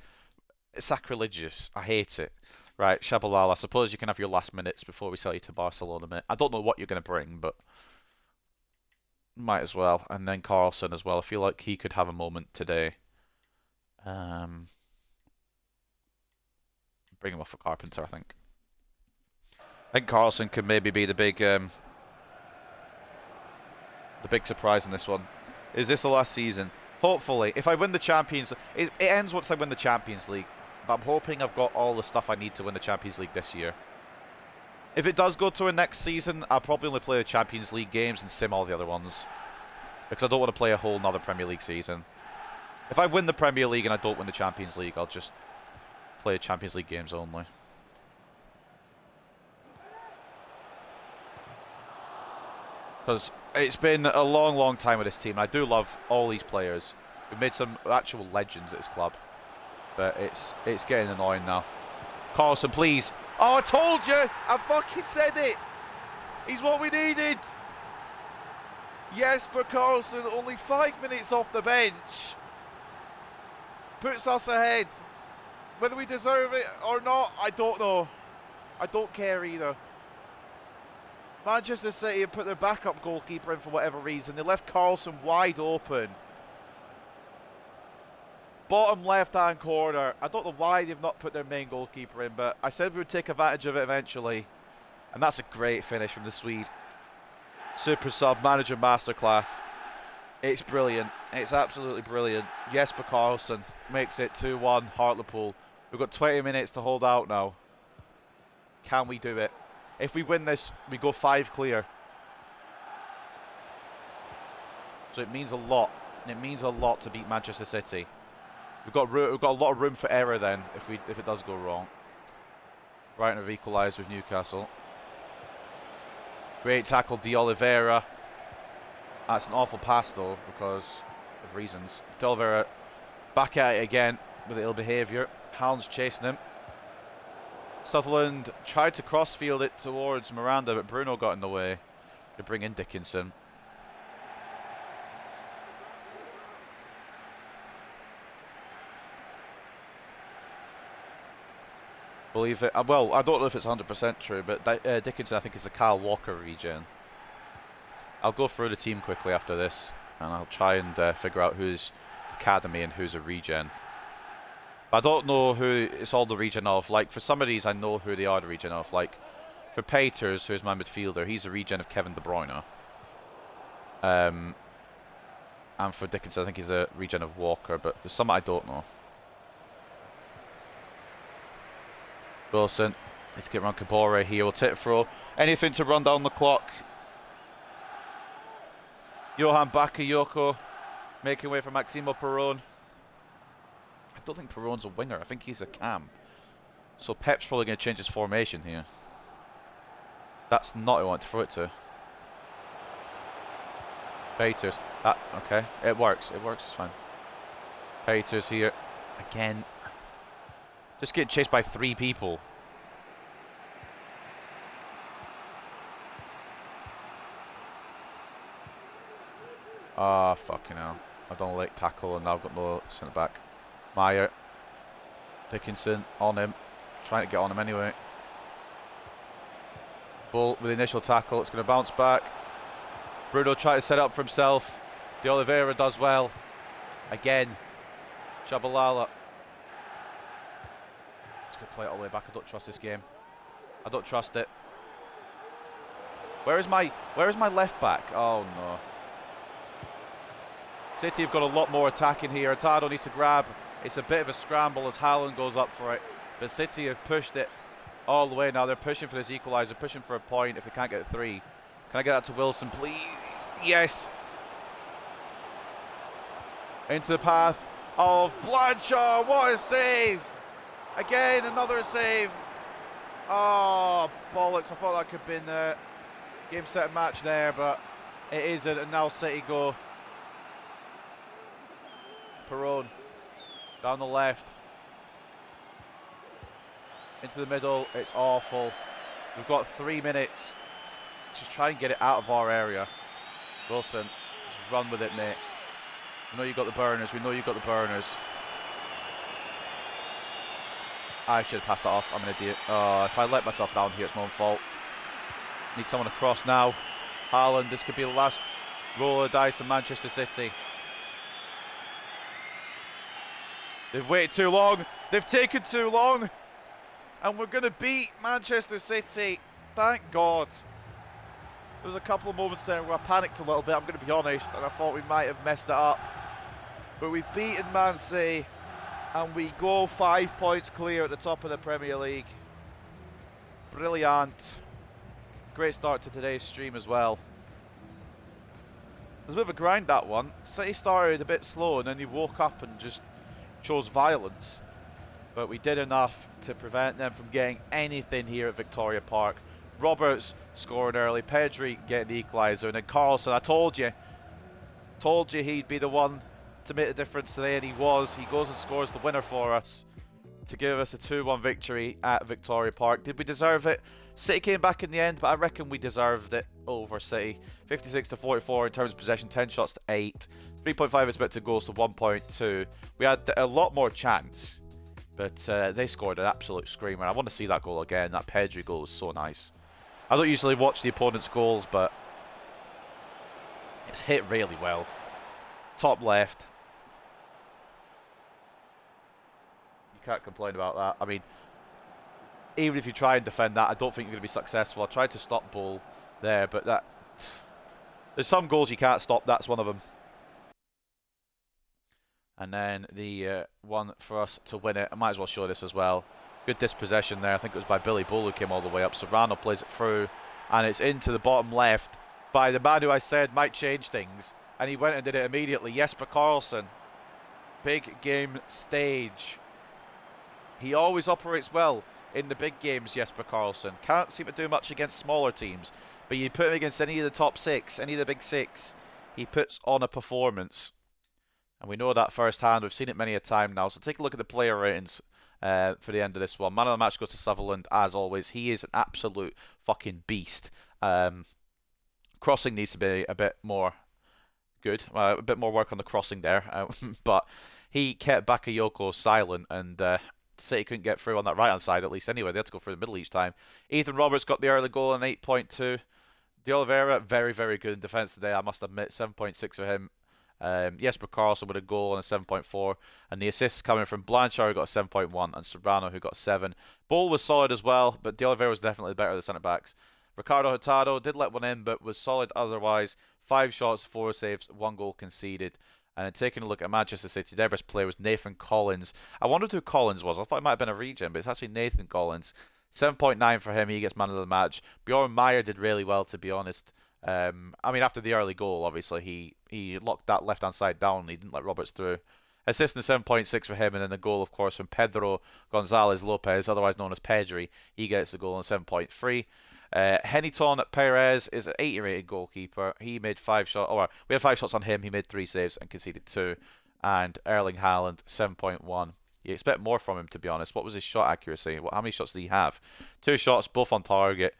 sacrilegious. I hate it. Right, Shabalala, I suppose you can have your last minutes before we sell you to Barcelona, mate. I don't know what you're going to bring, but might as well. And then Carlson as well. I feel like he could have a moment today. Bring him off for Carpenter, I think. I think Carlson could maybe be the big surprise in this one. Is this the last season? Hopefully. If I win the Champions... It ends once I win the Champions League. But I'm hoping I've got all the stuff I need to win the Champions League this year. If it does go to a next season, I'll probably only play the Champions League games and sim all the other ones. Because I don't want to play a whole nother Premier League season. If I win the Premier League and I don't win the Champions League, I'll just play Champions League games only. Because it's been a long, long time with this team. I do love all these players. We've made some actual legends at this club. But it's getting annoying now. Carlson, please. Oh, I told you! I fucking said it! He's what we needed! Yes, for Carlson, only 5 minutes off the bench. Puts us ahead. Whether we deserve it or not, I don't know. I don't care either. Manchester City have put their backup goalkeeper in for whatever reason. They left Carlson wide open. Bottom left-hand corner. I don't know why they've not put their main goalkeeper in, but I said we would take advantage of it eventually. And that's a great finish from the Swede. Super sub, manager masterclass. It's brilliant. It's absolutely brilliant. Jesper Karlsson makes it 2-1 Hartlepool. We've got 20 minutes to hold out now. Can we do it? If we win this, we go 5 clear. So it means a lot. It means a lot to beat Manchester City. We've got a lot of room for error then if it does go wrong. Brighton have equalised with Newcastle. Great tackle, De Oliveira. That's an awful pass though because of reasons. De Oliveira back at it again with ill behaviour. Hound's chasing him. Sutherland tried to crossfield it towards Miranda, but Bruno got in the way to bring in Dickinson. Believe it. Well, I don't know if it's 100% true, but Dickinson, I think, is a Kyle Walker regen. I'll go through the team quickly after this, and I'll try and figure out who's academy and who's a regen. But I don't know who it's all the regen of. Like, for some of these, I know who they are the regen of. Like, for Peters, who's my midfielder, he's a regen of Kevin De Bruyne. And for Dickinson, I think he's a regen of Walker, but there's some I don't know. Wilson, need to get around Kabore here. We'll take throw. Anything to run down the clock. Johan Bakayoko making way for Maximo Perron. I don't think Perron's a winger. I think he's a cam. So Pep's probably going to change his formation here. That's not who I want to throw it to. Peters. Okay. It works. It works. It's fine. Peters here. Again. Just getting chased by 3 people. Ah, fucking hell. I've done a late tackle and now I've got no centre back. Meyer. Dickinson on him. Trying to get on him anyway. Bull with the initial tackle. It's going to bounce back. Bruno trying to set up for himself. De Oliveira does well. Again. Chabalala. It's going to play it all the way back. I don't trust this game. I don't trust it. Where is my left back? Oh no. City have got a lot more attacking here. Hurtado needs to grab. It's a bit of a scramble as Haaland goes up for it. But City have pushed it all the way now. They're pushing for this equaliser, pushing for a point if they can't get 3. Can I get that to Wilson, please? Yes. Into the path of Blanchard. What a save. Again, another save. Oh, bollocks. I thought that could have been a game, set, and match there, but it isn't. And now City go. Perron down the left. Into the middle. It's awful. We've got 3 minutes. Let's just try and get it out of our area. Wilson, just run with it, mate. We know you got the burners. We know you got the burners. I should have passed that off. I'm an idiot. Oh, if I let myself down here, it's my own fault. Need someone across now. Haaland, this could be the last roll of dice in Manchester City. They've waited too long. They've taken too long. And we're going to beat Manchester City. Thank God. There was a couple of moments there where I panicked a little bit, I'm going to be honest, and I thought we might have messed it up. But we've beaten Man City, and we go 5 points clear at the top of the Premier League. Brilliant. Great start to today's stream as well. It was a bit of a grind, that one. City started a bit slow, and then he woke up and just chose violence. But we did enough to prevent them from getting anything here at Victoria Park. Roberts scored early, Pedri getting the equaliser, and then Carlson, I told you he'd be the one to make the difference today, and he was. He goes and scores the winner for us to give us a 2-1 victory at Victoria Park. Did we deserve it? City came back in the end, but I reckon we deserved it over City. 56-44 in terms of possession, 10 shots to 8. 3.5 expected goals to 1.2. We had a lot more chance, but they scored an absolute screamer. I want to see that goal again. That Pedri goal was so nice. I don't usually watch the opponent's goals, but it's hit really well. Top left. You can't complain about that. I mean, even if you try and defend that, I don't think you're going to be successful. I tried to stop Bull there, but that... There's some goals you can't stop. That's one of them. And then the one for us to win it. I might as well show this as well. Good dispossession there. I think it was by Billy Bull who came all the way up. Serrano plays it through, and it's into the bottom left by the man who I said might change things. And he went and did it immediately. Jesper Karlsson. Big game stage. He always operates well in the big games, Jesper Karlsson. Can't seem to do much against smaller teams. But you put him against any of the top 6, any of the big 6, he puts on a performance. And we know that firsthand. We've seen it many a time now. So take a look at the player ratings for the end of this one. Man of the match goes to Sutherland, as always. He is an absolute fucking beast. Crossing needs to be a bit more good. A bit more work on the crossing there. But he kept Bakayoko silent, and City couldn't get through on that right-hand side, at least anyway. They had to go through the middle each time. Ethan Roberts got the early goal, an 8.2. De Oliveira, very, very good in defence today, I must admit. 7.6 for him. Jesper Karlsson with a goal and a 7.4, and the assists coming from Blanchard, who got a 7.1, and Serrano, who got 7. Bull was solid as well, but De Oliveira was definitely better of the centre backs. Ricardo Hurtado did let one in, but was solid otherwise. 5 shots, 4 saves, 1 goal conceded. And then taking a look at Manchester City, their best player was Nathan Collins. I wondered who Collins was. I thought it might have been a regen, but it's actually Nathan Collins. 7.9 for him. He gets man of the match. Bjorn Meyer did really well, to be honest. I mean, after the early goal, obviously, he locked that left-hand side down. He didn't let Roberts through. Assist in 7.6 for him, and then the goal, of course, from Pedro Gonzalez Lopez, otherwise known as Pedri. He gets the goal on 7.3. Henniton Perez is an 80 rated goalkeeper. He made 5 shots. Or we had 5 shots on him. He made 3 saves and conceded 2. And Erling Haaland 7.1. You expect more from him, to be honest. What was his shot accuracy? How many shots did he have? 2 shots, both on target.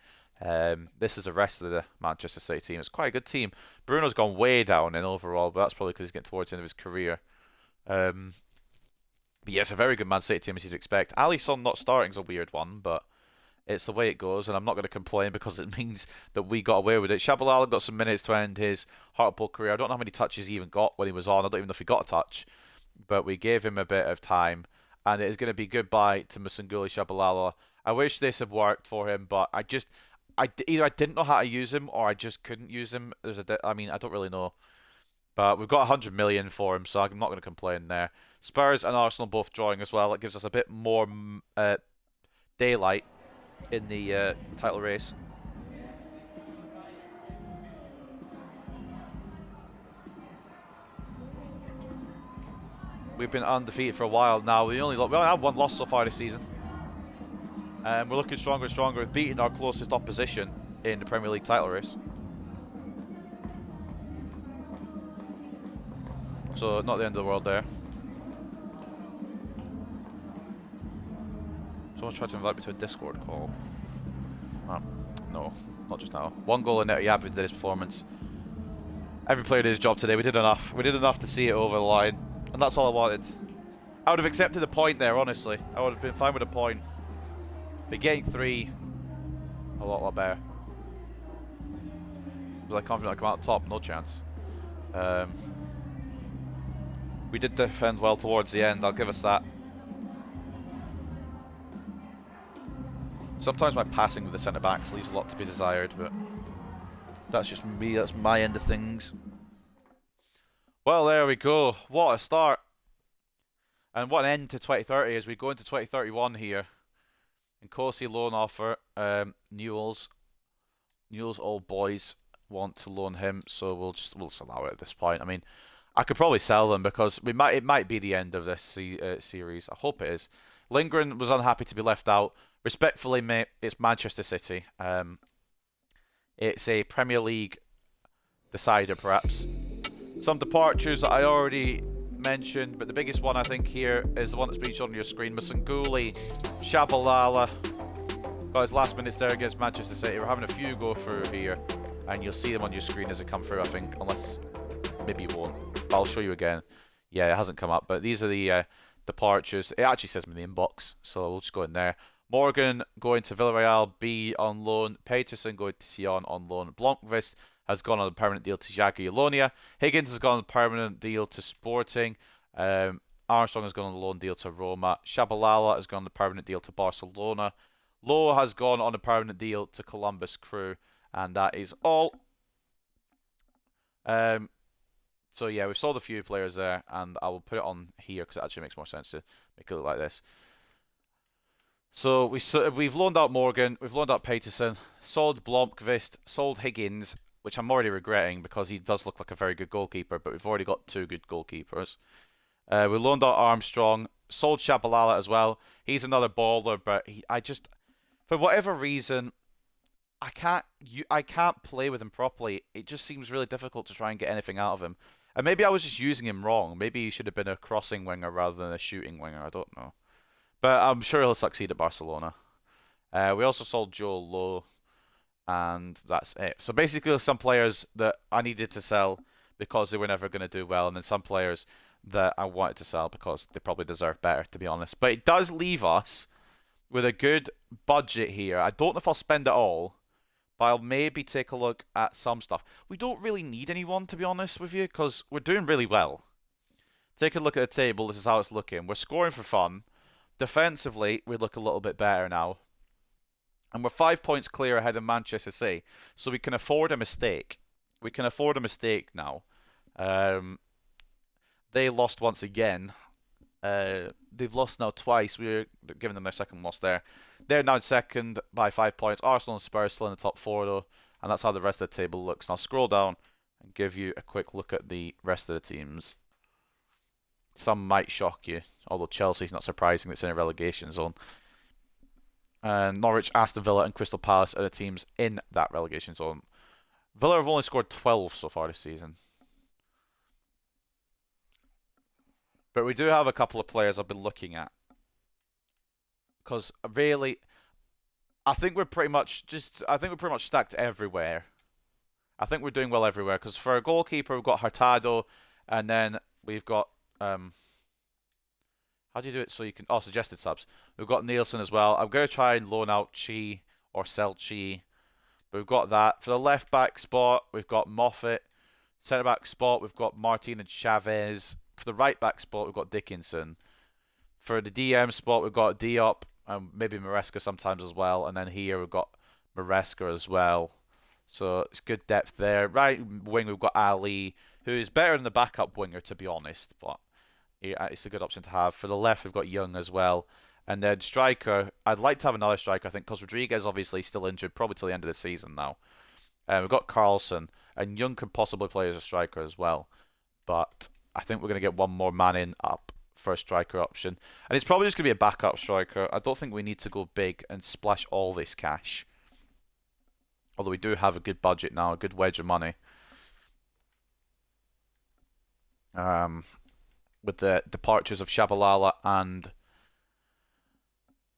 This is the rest of the Manchester City team. It's quite a good team. Bruno's gone way down in overall, but that's probably because he's getting towards the end of his career. But yeah, it's a very good Man City team, as you'd expect. Alisson not starting is a weird one, but It's the way it goes, and I'm not going to complain because it means that we got away with it. Shabalala got some minutes to end his Hartlepool career. I don't know how many touches he even got when he was on. I don't even know if he got a touch, but we gave him a bit of time, and it is going to be goodbye to Musanguli Shabalala. I wish this had worked for him, but either I didn't know how to use him or I just couldn't use him. I mean, I don't really know. But we've got 100 million for him, so I'm not going to complain there. Spurs and Arsenal both drawing as well. It gives us a bit more daylight in the title race. We've been undefeated for a while now. We only have one loss so far this season. We're looking stronger and stronger. We've beaten our closest opposition in the Premier League title race. So, not the end of the world there. Someone's tried to invite me to a Discord call. No, not just now. One goal in it, yeah, we did his performance. Every player did his job today. We did enough. We did enough to see it over the line. And that's all I wanted. I would have accepted a point there, honestly. I would have been fine with a point. But getting 3, a lot better. Was I confident I'd come out top? No chance. We did defend well towards the end, I'll give us that. Sometimes my passing with the centre-backs leaves a lot to be desired, but that's just me, that's my end of things. Well, there we go. What a start. And what an end to 2030 as we go into 2031 here. Nkosi loan offer. Newell's old boys want to loan him, so we'll just allow it at this point. I mean, I could probably sell them because it might be the end of this series. I hope it is. Lindgren was unhappy to be left out. Respectfully, mate, it's Manchester City. It's a Premier League decider, perhaps. Some departures that I already mentioned, but the biggest one I think here is the one that's been shown on your screen. Musanguli Shabalala got his last minutes there against Manchester City. We're having a few go through here, and you'll see them on your screen as they come through, I think, unless maybe you won't. But I'll show you again. Yeah, it hasn't come up, but these are the departures. It actually says them in the inbox, so we'll just go in there. Morgan going to Villarreal B on loan. Peterson going to Sion on loan. Blomqvist has gone on a permanent deal to Jagiellonia. Higgins has gone on a permanent deal to Sporting. Armstrong has gone on a loan deal to Roma. Shabalala has gone on a permanent deal to Barcelona. Lowe has gone on a permanent deal to Columbus Crew. And that is all. So yeah, we've sold a few players there, and I will put it on here because it actually makes more sense to make it look like this. So we've loaned out Morgan, we've loaned out Peterson, sold Blomqvist, sold Higgins, which I'm already regretting because he does look like a very good goalkeeper, but we've already got 2 good goalkeepers. We loaned out Armstrong, sold Shabalala as well. He's another baller, but for whatever reason, I can't play with him properly. It just seems really difficult to try and get anything out of him. And maybe I was just using him wrong. Maybe he should have been a crossing winger rather than a shooting winger. I don't know. But I'm sure he'll succeed at Barcelona. We also sold Joe Lowe, and that's it. So basically, some players that I needed to sell because they were never going to do well, and then some players that I wanted to sell because they probably deserve better, to be honest. But it does leave us with a good budget here. I don't know if I'll spend it all, but I'll maybe take a look at some stuff. We don't really need anyone, to be honest with you, because we're doing really well. Take a look at the table. This is how it's looking. We're scoring for fun. Defensively, we look a little bit better now. And we're 5 points clear ahead of Manchester City. So we can afford a mistake. We can afford a mistake now. They lost once again. They've lost now twice. We're giving them their second loss there. They're now second by 5 points. Arsenal and Spurs still in the top 4 though. And that's how the rest of the table looks. And I'll scroll down and give you a quick look at the rest of the teams. Some might shock you, although Chelsea's not surprising, it's in a relegation zone. Norwich, Aston Villa and Crystal Palace are the teams in that relegation zone. Villa have only scored 12 so far this season. But we do have a couple of players I've been looking at. Because really, I think we're pretty much stacked everywhere. I think we're doing well everywhere. Because for a goalkeeper, we've got Hurtado, and then we've got How do you do it so you can... Oh, suggested subs. We've got Nielsen as well. I'm going to try and loan out Chi or sell Chi. But we've got that. For the left back spot, we've got Moffat. Centre back spot, we've got Martin and Chavez. For the right back spot, we've got Dickinson. For the DM spot, we've got Diop and maybe Maresca sometimes as well. And then here we've got Maresca as well. So it's good depth there. Right wing, we've got Ali, who is better than the backup winger, to be honest. But yeah, it's a good option to have. For the left, we've got Young as well. And then striker, I'd like to have another striker, I think, because Rodriguez obviously still injured, probably till the end of the season now. We've got Carlson, and Young could possibly play as a striker as well. But I think we're going to get one more man in up for a striker option. And it's probably just going to be a backup striker. I don't think we need to go big and splash all this cash. Although we do have a good budget now, a good wedge of money. With the departures of Shabalala and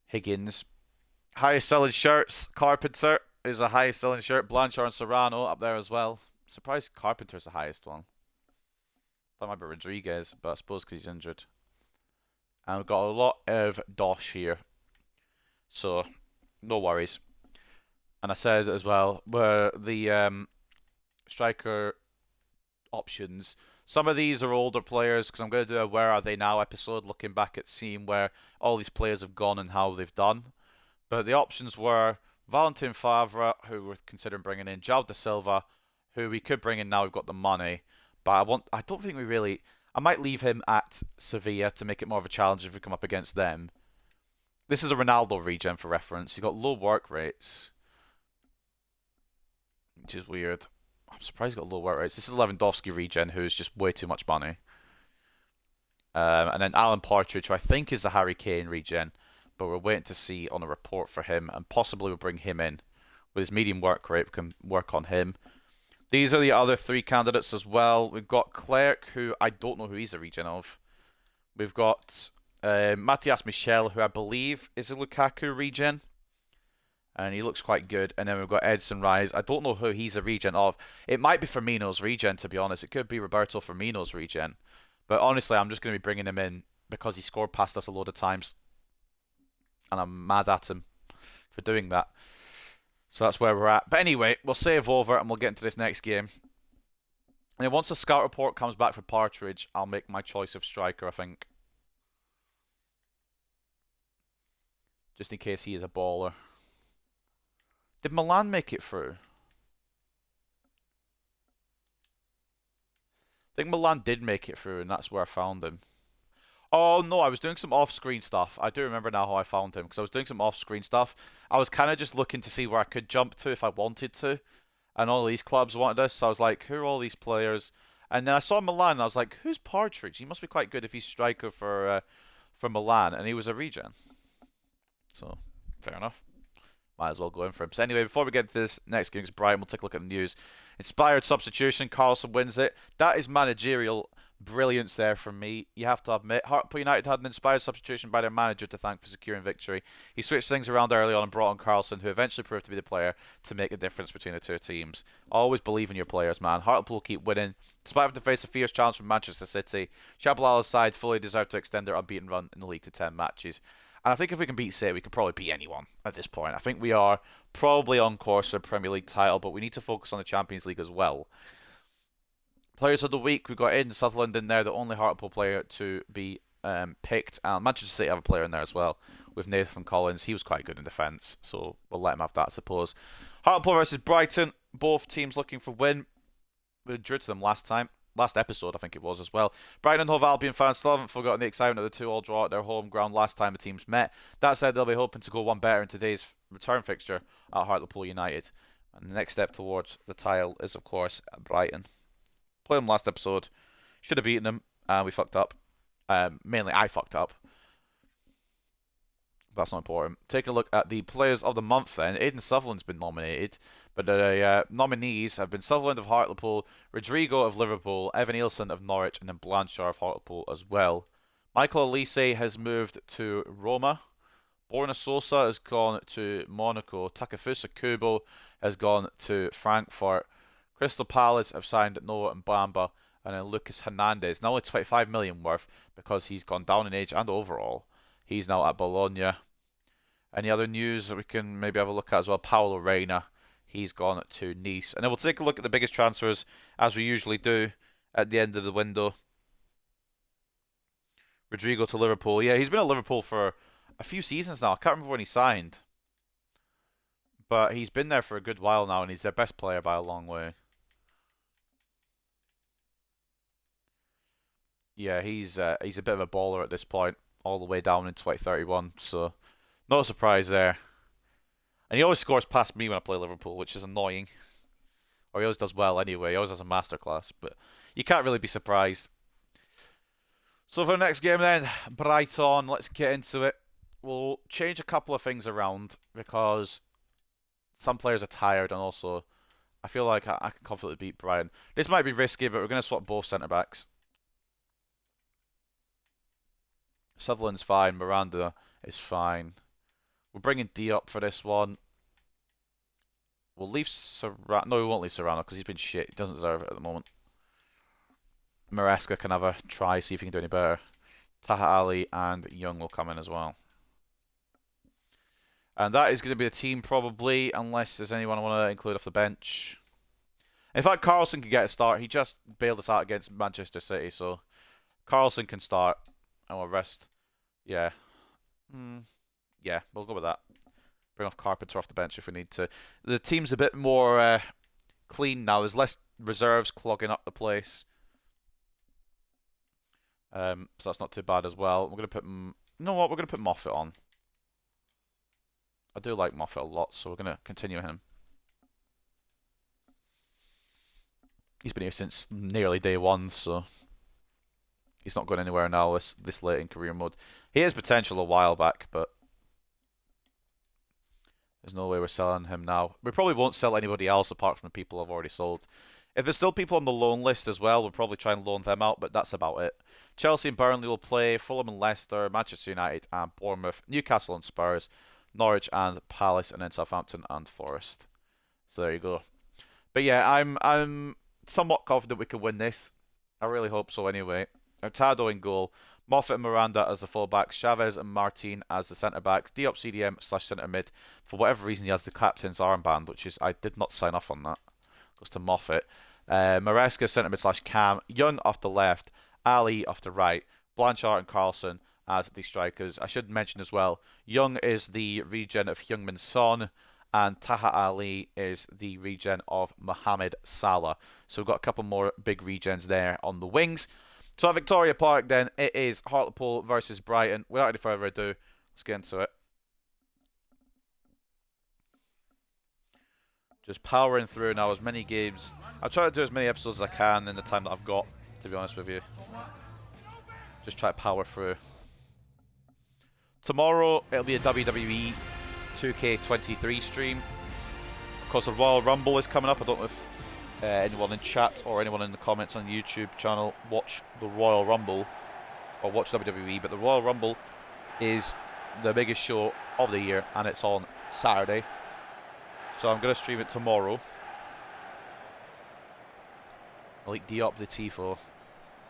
Higgins. Highest selling shirts, Carpenter is the highest selling shirt. Blanchard and Serrano up there as well. Surprised Carpenter's the highest one. That might be Rodriguez, but I suppose because he's injured. And we've got a lot of Dosh here. So, no worries. And I said as well, where the striker options, some of these are older players, because I'm going to do a Where Are They Now episode, looking back at seeing where all these players have gone and how they've done. But the options were Valentin Favre, who we're considering bringing in, João da Silva, who we could bring in now we've got the money. But I don't think we really... I might leave him at Sevilla to make it more of a challenge if we come up against them. This is a Ronaldo regen for reference. He's got low work rates, which is weird. I'm surprised he's got low work rates. This is Lewandowski regen, who's just way too much money. And then Alan Partridge, who I think is the Harry Kane regen, but we're waiting to see on a report for him, and possibly we'll bring him in. With his medium work rate, we can work on him. These are the other three candidates as well. We've got Clerc, who I don't know who he's a regen of. We've got Matthias Michel, who I believe is a Lukaku regen. And he looks quite good. And then we've got Edson Rise. I don't know who he's a regen of. It might be Firmino's regen, to be honest. It could be Roberto Firmino's regen. But honestly, I'm just going to be bringing him in because he scored past us a load of times. And I'm mad at him for doing that. So that's where we're at. But anyway, we'll save over and we'll get into this next game. And then once the scout report comes back for Partridge, I'll make my choice of striker, I think. Just in case he is a baller. Did Milan make it through? I think Milan did make it through, and that's where I found him. Oh no, I was doing some off-screen stuff. I do remember now how I found him, because I was doing some off-screen stuff. I was kind of just looking to see where I could jump to if I wanted to. And all these clubs wanted us, so I was like, who are all these players? And then I saw Milan, and I was like, who's Partridge? He must be quite good if he's striker for Milan, and he was a regen. So, fair enough. Might as well go in for him. So anyway, before we get to this next game against Brighton, we'll take a look at the news. Inspired substitution, Carlson wins it. That is managerial brilliance there from me, you have to admit. Hartlepool United had an inspired substitution by their manager to thank for securing victory. He switched things around early on and brought on Carlson, who eventually proved to be the player to make a difference between the two teams. Always believe in your players, man. Hartlepool keep winning. Despite having to face a fierce challenge from Manchester City, Shabalala's side fully deserve to extend their unbeaten run in the league to 10 matches. And I think if we can beat City, we can probably beat anyone at this point. I think we are probably on course for a Premier League title, but we need to focus on the Champions League as well. Players of the week, we've got Aiden Sutherland in there, the only Hartlepool player to be picked. And Manchester City have a player in there as well, with Nathan Collins. He was quite good in defence, so we'll let him have that, I suppose. Hartlepool versus Brighton, both teams looking for win. We drew to them last episode, I think it was as well. Brighton and Hove Albion fans still haven't forgotten the excitement of the 2-all draw at their home ground last time the teams met. That said, they'll be hoping to go one better in today's return fixture at Hartlepool United. And the next step towards the title is, of course, Brighton. Played them last episode. Should have beaten them. We fucked up. Mainly I fucked up. That's not important. Taking a look at the players of the month then. Aiden Sutherland's been nominated. But the nominees have been Sutherland of Hartlepool, Rodrigo of Liverpool, Evan Nielsen of Norwich, and then Blanchard of Hartlepool as well. Michael Elise has moved to Roma. Borna Sosa has gone to Monaco. Takefusa Kubo has gone to Frankfurt. Crystal Palace have signed Noah and Bamba. And then Lucas Hernandez, not only 25 million worth because he's gone down in age and overall. He's now at Bologna. Any other news that we can maybe have a look at as well? Paulo Reina, he's gone to Nice. And then we'll take a look at the biggest transfers as we usually do at the end of the window. Rodrigo to Liverpool. Yeah, he's been at Liverpool for a few seasons now. I can't remember when he signed. But he's been there for a good while now, and he's their best player by a long way. Yeah, he's a bit of a baller at this point, all the way down in 2031. So, not a surprise there. And he always scores past me when I play Liverpool, which is annoying. Or he always does well anyway. He always has a masterclass, but you can't really be surprised. So for the next game then, Brighton, let's get into it. We'll change a couple of things around because some players are tired and also I feel like I can confidently beat Brighton. This might be risky, but we're going to swap both centre-backs. Sutherland's fine, Miranda is fine. We're bringing D up for this one. We'll leave Serrano. No, we won't leave Serrano because he's been shit. He doesn't deserve it at the moment. Maresca can have a try, see if he can do any better. Taha Ali and Young will come in as well. And that is going to be the team probably, unless there's anyone I want to include off the bench. In fact, Carlson can get a start. He just bailed us out against Manchester City, so Carlson can start. And we'll rest. Yeah. Yeah, we'll go with that. Bring off Carpenter off the bench if we need to. The team's a bit more clean now. There's less reserves clogging up the place. So that's not too bad as well. We're going to put... You know what? We're going to put Moffat on. I do like Moffat a lot, so we're going to continue him. He's been here since nearly day one, so... He's not going anywhere now this late in career mode. He has potential a while back, but... There's no way we're selling him now. We probably won't sell anybody else apart from the people I've already sold. If there's still people on the loan list as well, we'll probably try and loan them out, but that's about it. Chelsea and Burnley will play, Fulham and Leicester, Manchester United and Bournemouth, Newcastle and Spurs, Norwich and Palace, and then Southampton and Forest. So there you go. But yeah, I'm somewhat confident we can win this. I really hope so anyway. Hurtado in goal, Moffat and Miranda as the fullbacks, Chavez and Martin as the centre-backs, Diop CDM/centre-mid. For whatever reason, he has the captain's armband, which is, I did not sign off on that. Goes to Moffat. Maresca centre-mid/cam, Young off the left, Ali off the right, Blanchard and Carlson as the strikers. I should mention as well, Young is the regen of Heung-min Son, and Taha Ali is the regen of Mohamed Salah. So we've got a couple more big regens there on the wings. So at Victoria Park then, it is Hartlepool versus Brighton. Without any further ado, let's get into it. Just powering through now as many games. I'll try to do as many episodes as I can in the time that I've got, to be honest with you. Just try to power through. Tomorrow, it'll be a WWE 2K23 stream. Of course, the Royal Rumble is coming up. I don't know if anyone in chat or anyone in the comments on the YouTube channel watch the Royal Rumble or watch WWE, but the Royal Rumble is the biggest show of the year and it's on Saturday. So I'm going to stream it tomorrow. I'll like Diop the Tifo.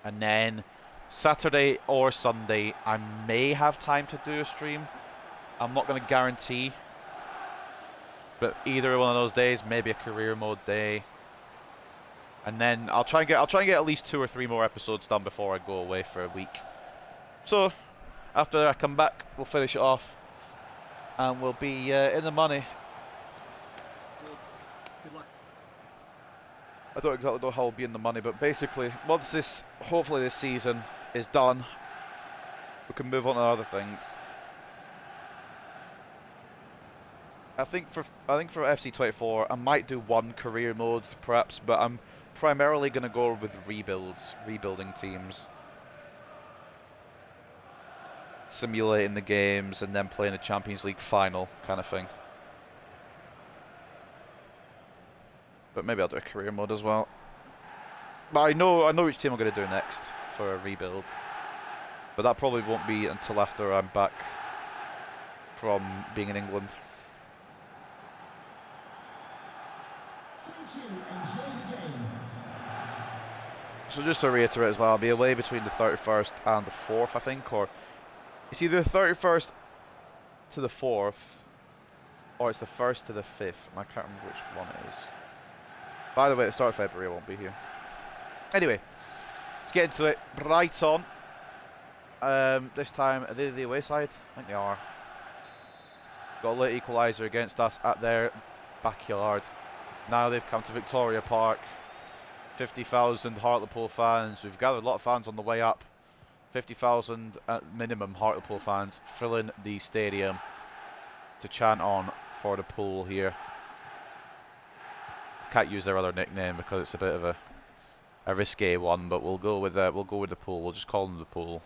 And then Saturday or Sunday, I may have time to do a stream. I'm not going to guarantee. But either one of those days, maybe a career mode day. And then I'll try and get at least 2 or 3 more episodes done before I go away for a week. So after I come back, we'll finish it off, and we'll be in the money. Good luck. I don't exactly know how we'll be in the money, but basically, once this, hopefully this season is done, we can move on to other things. I think for FC24, I might do 1 career mode perhaps, but I'm primarily going to go with rebuilding teams. Simulating the games and then playing a Champions League final kind of thing. But maybe I'll do a career mode as well. But I know which team I'm going to do next for a rebuild. But that probably won't be until after I'm back from being in England. Thank you. Enjoy the game. So just to reiterate as well, I'll be away between the 31st and the 4th, I think, or it's either the 31st to the 4th, or it's the 1st to the 5th, and I can't remember which one it is. By the way, at the start of February I won't be here. Anyway, let's get into it. Brighton. This time, are they the away side? I think they are. Got a late equaliser against us at their backyard. Now they've come to Victoria Park. 50,000 Hartlepool fans. We've gathered a lot of fans on the way up. 50,000 at minimum Hartlepool fans filling the stadium to chant on for the pool here. Can't use their other nickname because it's a bit of a risque one, but we'll go with the pool. We'll just call them the pool.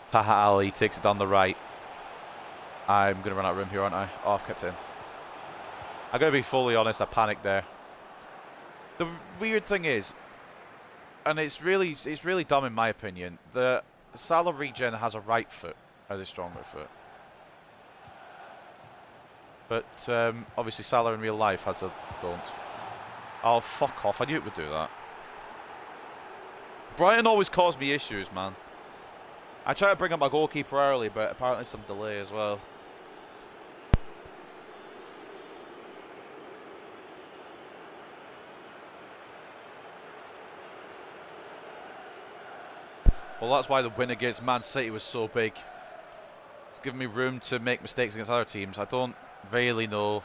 Taha Ali takes it down the right. I'm going to run out of room here, aren't I? Oh, I've kept in. I'm going to be fully honest, I panicked there. The weird thing is, and it's really dumb in my opinion, the Salah regen has a right foot as a stronger foot. But obviously Salah in real life has a don't. Oh, fuck off. I knew it would do that. Brighton always cause me issues, man. I try to bring up my goalkeeper early, but apparently some delay as well. Well, that's why the win against Man City was so big. It's given me room to make mistakes against other teams. I don't really know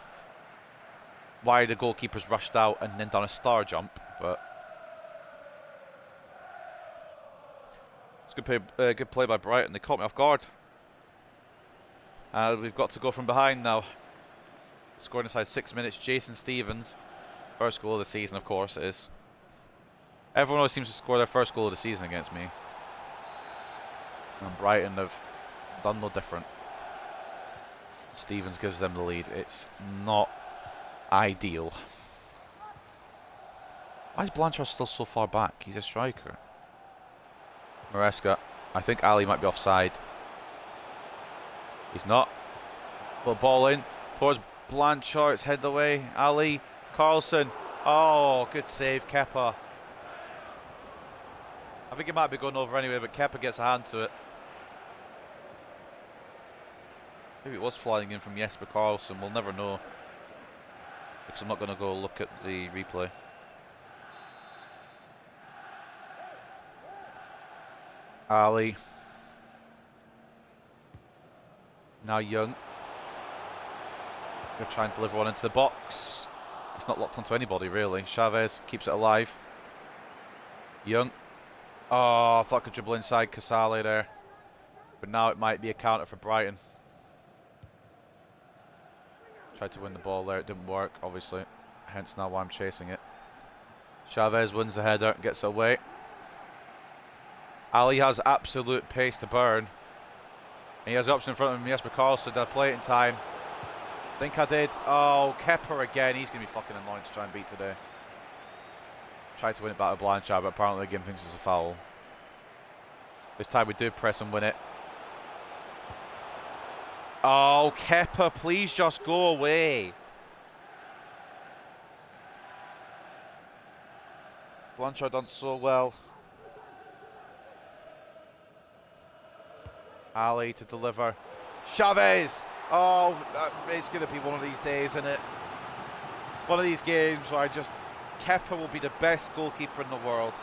why the goalkeeper's rushed out and then done a star jump, but it's good play by Brighton. They caught me off guard. We've got to go from behind now. Scoring inside 6 minutes. Jason Stevens, first goal of the season, of course it is. Everyone always seems to score their first goal of the season against me. And Brighton have done no different. Stevens gives them the lead. It's not ideal. Why is Blanchard still so far back? He's a striker. Maresca. I think Ali might be offside. He's not. But ball in towards Blanchard. It's headed away. Ali. Carlson. Oh, good save, Kepa. I think it might be going over anyway, but Kepa gets a hand to it. Maybe it was flying in from Jesper Carlson. We'll never know, because I'm not going to go look at the replay. Ali. Now Young. They're trying to deliver one into the box. It's not locked onto anybody, really. Chavez keeps it alive. Young. Oh, I thought I could dribble inside Casale there. But now it might be a counter for Brighton. Tried to win the ball there. It didn't work, obviously. Hence now why I'm chasing it. Chavez wins the header and gets it away. Ali has absolute pace to burn. And he has the option in front of him. Jesper Karlsson. Did I play it in time? I think I did. Oh, Kepa again. He's going to be fucking annoying to try and beat today. Tried to win it back to Blanchard, but apparently the game thinks it's a foul. This time we do press and win it. Oh, Kepa, please just go away. Blanchard done so well. Ali to deliver. Chavez! Oh, it's going to be one of these days, isn't it? One of these games where Kepa will be the best goalkeeper in the world.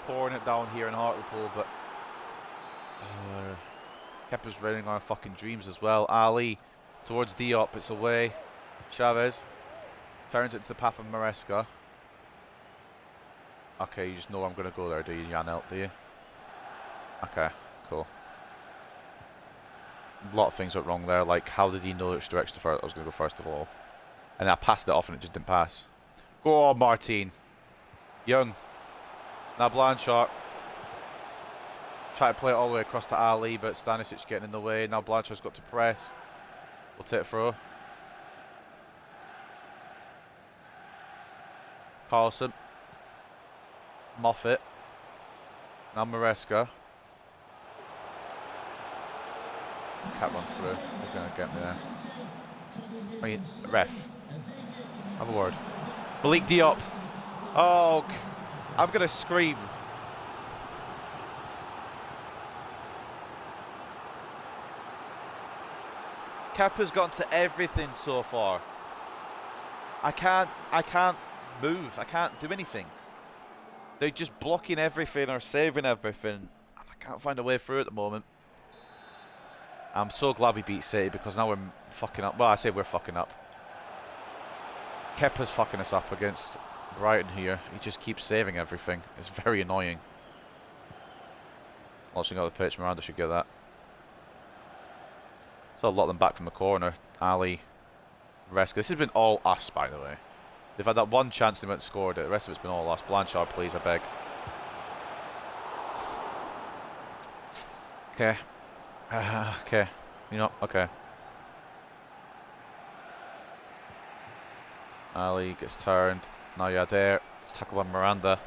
Pouring it down here in Hartlepool, but Kepa's running on fucking dreams as well. Ali towards Diop, it's away. Chavez turns it to the path of Maresca. Okay, you just know I'm going to go there, do you, Janelt, do you? Okay, cool. A lot of things went wrong there, like how did he know which direction I was going to go first of all? And I passed it off and it just didn't pass. Go on, Martin. Young. Now Blanchard. Try to play it all the way across to Ali, but Stanisic getting in the way. Now Blanchard's got to press. We'll take it through. Carlson. Moffat. Now Maresca. Can't run through. They're going to get me there. I mean, ref. Have a word. Malik Diop. Oh, I'm going to scream. Kepa's gotten to everything so far. I can't move. I can't do anything. They're just blocking everything or saving everything. I can't find a way through at the moment. I'm so glad we beat City because now we're fucking up. Well, I say we're fucking up. Kepa's fucking us up against Brighton here. He just keeps saving everything. It's very annoying. Launching out the pitch, Miranda should get that. So a lot of them back from the corner. Ali, Reska. This has been all us, by the way. They've had that one chance they went and scored it. The rest of it's been all us. Blanchard, please, I beg. Okay. Okay. You know, okay. Ali gets turned. Now you're there. It's tackled by Miranda.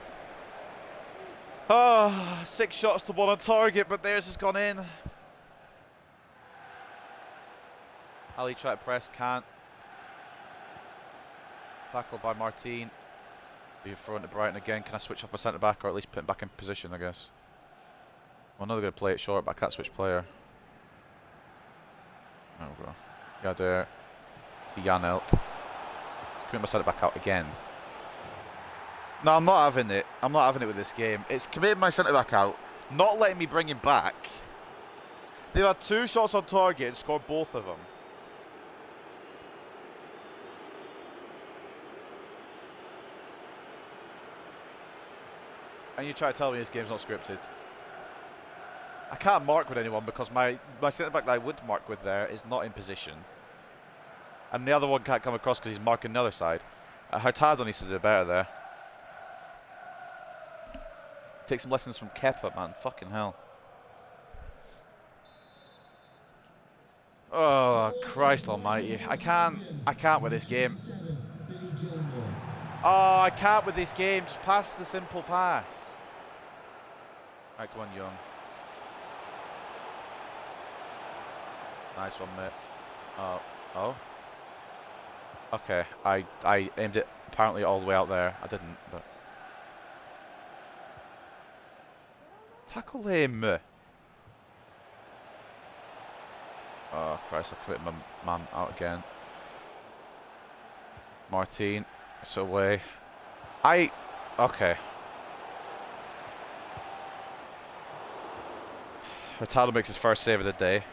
Oh, 6 shots to 1 on target, but theirs has gone in. Ali try to press, can't. Tackled by Martin. Be thrown to Brighton again. Can I switch off my centre back or at least put him back in position, I guess? Well, I know they're going to play it short, but I can't switch player. There we go. Yeah, there. To Janelt. Commit my centre back out again. No, I'm not having it. I'm not having it with this game. It's committing my centre back out, not letting me bring him back. They've had 2 shots on target and scored both of them. And you try to tell me this game's not scripted. I can't mark with anyone because my centre-back that I would mark with there is not in position. And the other one can't come across because he's marking the other side. Hurtado needs to do better there. Take some lessons from Kepa, man. Fucking hell. Oh, Christ almighty. I can't with this game. Oh, I can't with this game. Just pass the simple pass. Right, come on, Young. Nice one, mate. Oh. Okay, I aimed it apparently all the way out there. I didn't, but... Tackle him! Oh, Christ, I committed my man out again. Martin. It's away. Okay. Hurtado makes his first save of the day.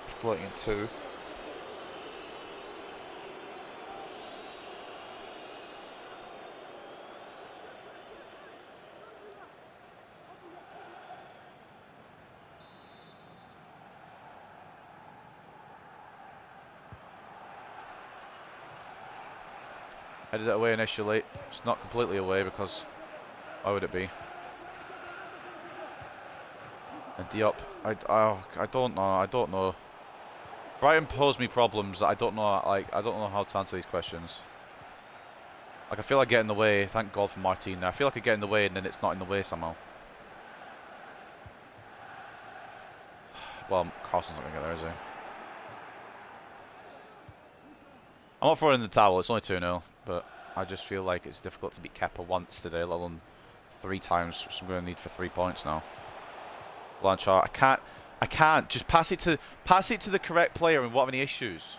Just blocking in 2. Headed it away initially. It's not completely away because why would it be? And Diop, I don't know. Brighton posed me problems that I don't know. I don't know how to answer these questions. Like I feel like I get in the way. Thank God for Martin there. I feel like I get in the way and then it's not in the way somehow. Well, Carlson's not gonna get there, is he? I'm not throwing in the towel. It's only 2-0. But I just feel like it's difficult to beat Kepa once today, let alone 3 times, which I'm going to need for 3 points now. Blanchard, I can't. Just pass it to the correct player and won't have any issues.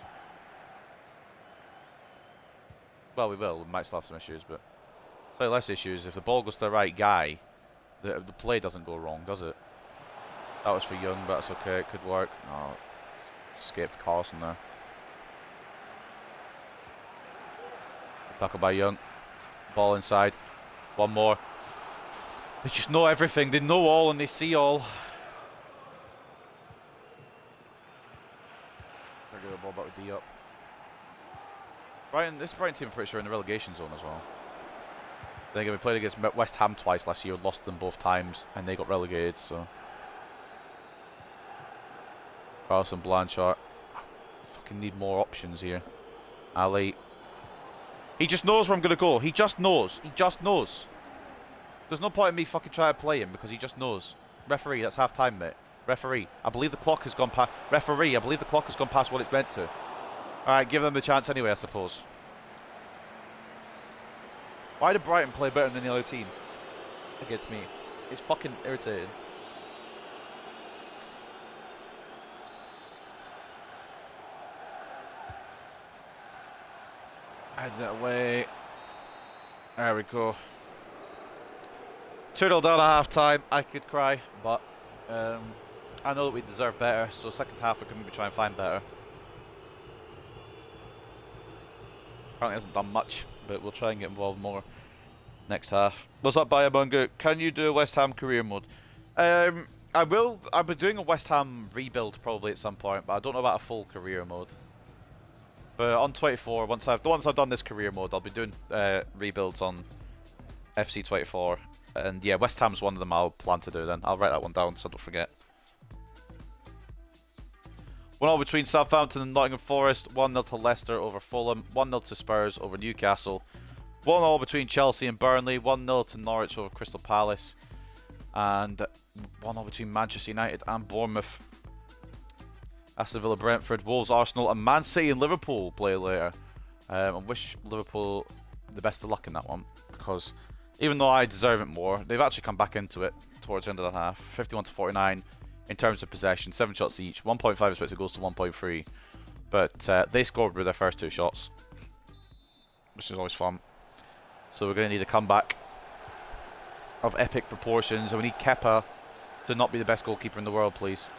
Well, we will. We might still have some issues, but slightly less issues. If the ball goes to the right guy, the play doesn't go wrong, does it? That was for Young, but that's okay. It could work. Oh, escaped Carlson there. Tackle by Young. Ball inside. One more. They just know everything. They know all and they see all. They're going to ball back with Diop. This Brighton team, I'm pretty sure, in the relegation zone as well. Then again, we played against West Ham twice last year, lost them both times, and they got relegated, so. Carlson, Blanchard. I fucking need more options here. Ali. He just knows where I'm going to go. He just knows. He just knows. There's no point in me fucking trying to play him because he just knows. Referee, that's half time, mate. Referee, I believe the clock has gone past. Referee, I believe the clock has gone past what it's meant to. Alright, give them the chance anyway, I suppose. Why did Brighton play better than the other team against me? It's fucking irritating. Heading it away. There we go. 2-0 down at half time. I could cry, but I know that we deserve better, so second half we can maybe try and find better. Apparently hasn't done much, but we'll try and get involved more next half. What's up, Bayabunga? Can you do a West Ham career mode? I will. I'll be doing a West Ham rebuild probably at some point, but I don't know about a full career mode. But on 24, once I've done this career mode, I'll be doing rebuilds on FC 24. And yeah, West Ham's one of them I'll plan to do then. I'll write that one down so I don't forget. 1-0 between Southampton and Nottingham Forest. 1-0 to Leicester over Fulham. 1-0 to Spurs over Newcastle. 1-0 between Chelsea and Burnley. 1-0 to Norwich over Crystal Palace. And 1-0 between Manchester United and Bournemouth. Aston Villa, Brentford, Wolves, Arsenal, and Man City and Liverpool play later. I wish Liverpool the best of luck in that one, because even though I deserve it more, they've actually come back into it towards the end of the half. 51 to 49 in terms of possession, 7 shots each, 1.5 expected goals to 1.3. But they scored with their first 2 shots, which is always fun. So we're going to need a comeback of epic proportions, and we need Kepa to not be the best goalkeeper in the world, please.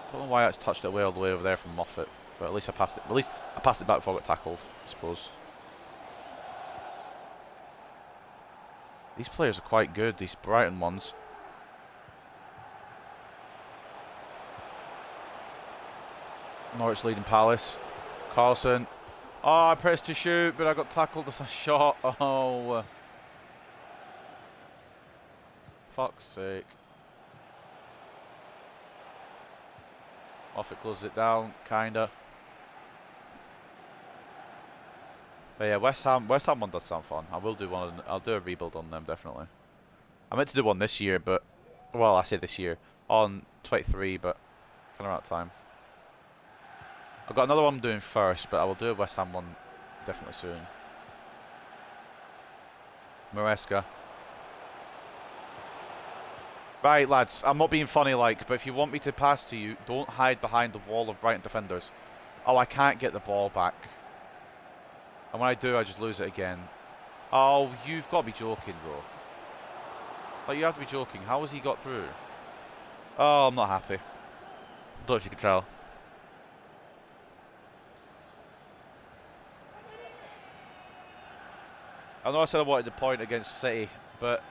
I don't know why that's touched it away all the way over there from Moffat, but at least I passed it. At least I passed it back before I got tackled, I suppose. These players are quite good, these Brighton ones. Norwich leading Palace. Carlson. Oh, I pressed to shoot, but I got tackled as a shot. Oh. Fuck's sake. Moffat closes it down, kinda. But yeah, West Ham one does sound fun. I will do one. I'll do a rebuild on them definitely. I meant to do one this year, but well, I say this year on 23, but kind of out of time. I've got another one I'm doing first, but I will do a West Ham one definitely soon. Maresca. Right, lads, I'm not being funny like, but if you want me to pass to you, don't hide behind the wall of Brighton defenders. Oh, I can't get the ball back. And when I do, I just lose it again. Oh, you've got to be joking, bro. Like, you have to be joking. How has he got through? Oh, I'm not happy. Don't know if you can tell. I know I said I wanted to point against City, but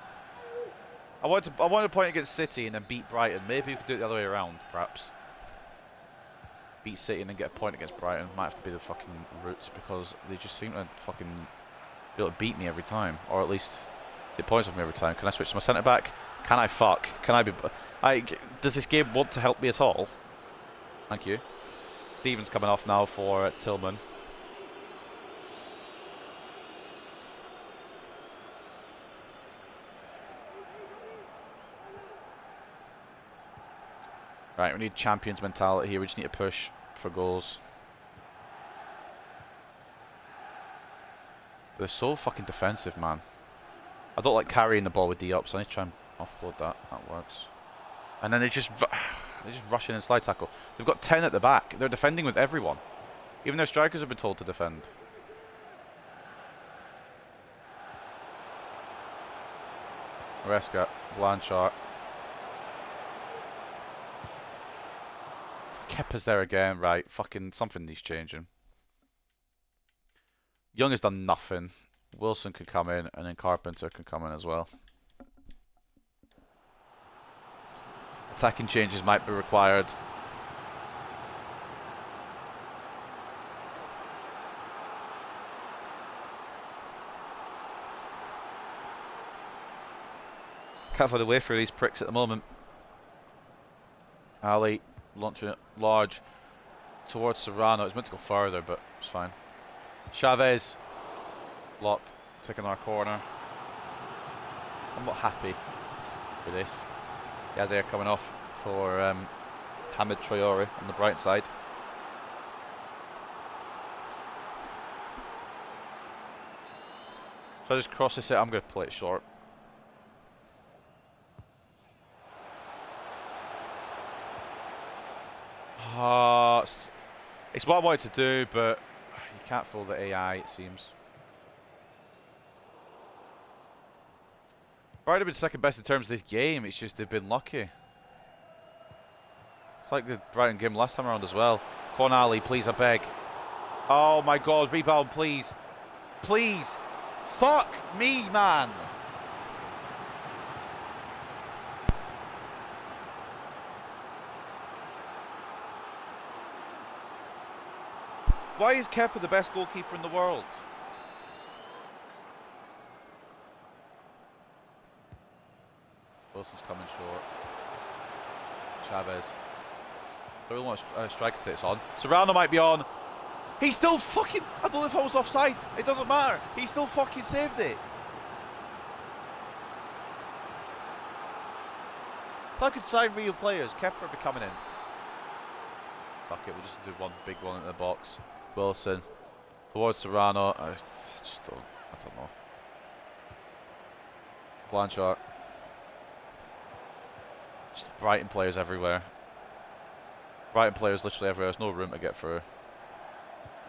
I wanted to point against City and then beat Brighton. Maybe we could do it the other way around, perhaps. Beat City and then get a point against Brighton. Might have to be the fucking roots, because they just seem to fucking be able to beat me every time, or at least take points off me every time. Can I switch to my centre back? Can I fuck? Can I be? Does this game want to help me at all? Thank you. Stevens coming off now for Tillman. Right, we need champions mentality here. We just need to push for goals. They're so fucking defensive, man. I don't like carrying the ball with D up, so I need to try and offload that. That works. And then they just rush in and slide tackle. They've got 10 at the back. They're defending with everyone. Even their strikers have been told to defend. Maresca, Blanchard. Kepa's there again, right? Fucking something needs changing. Young has done nothing. Wilson could come in, and then Carpenter can come in as well. Attacking changes might be required. Can't find a way through these pricks at the moment. Ali launching it large towards Serrano. It's meant to go further, but it's fine. Chavez blocked, taking our corner. I'm not happy with this. Yeah, they're coming off for Hamid Traore on the bright side. If I just cross this, I'm going to play it short. It's what I wanted to do, but you can't fool the AI, it seems. Brighton have been second best in terms of this game, it's just they've been lucky. It's like the Brighton game last time around as well. Come on, Ali, please, I beg. Oh my god, rebound, please. Please. Fuck me, man. Why is Kepa the best goalkeeper in the world? Wilson's coming short. Chavez. I really want a striker to this on. Serrano might be on. He's still fucking... I don't know if I was offside. It doesn't matter. He still fucking saved it. If I could sign real players, Kepa would be coming in. Fuck it, we'll just do one big one in the box. Wilson. Towards Serrano. I just don't... I don't know. Blanchard. Just Brighton players everywhere. Brighton players literally everywhere. There's no room to get through.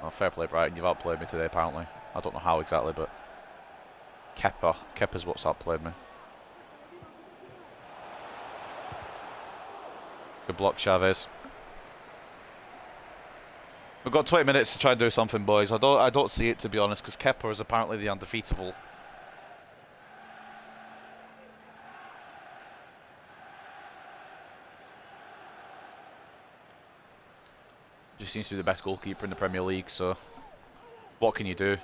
Oh, fair play, Brighton. You've outplayed me today, apparently. I don't know how exactly, but... Kepa's what's outplayed me. Good block, Chavez. We've got 20 minutes to try and do something, boys. I don't see it, to be honest, because Kepa is apparently the undefeatable. Just seems to be the best goalkeeper in the Premier League, so what can you do?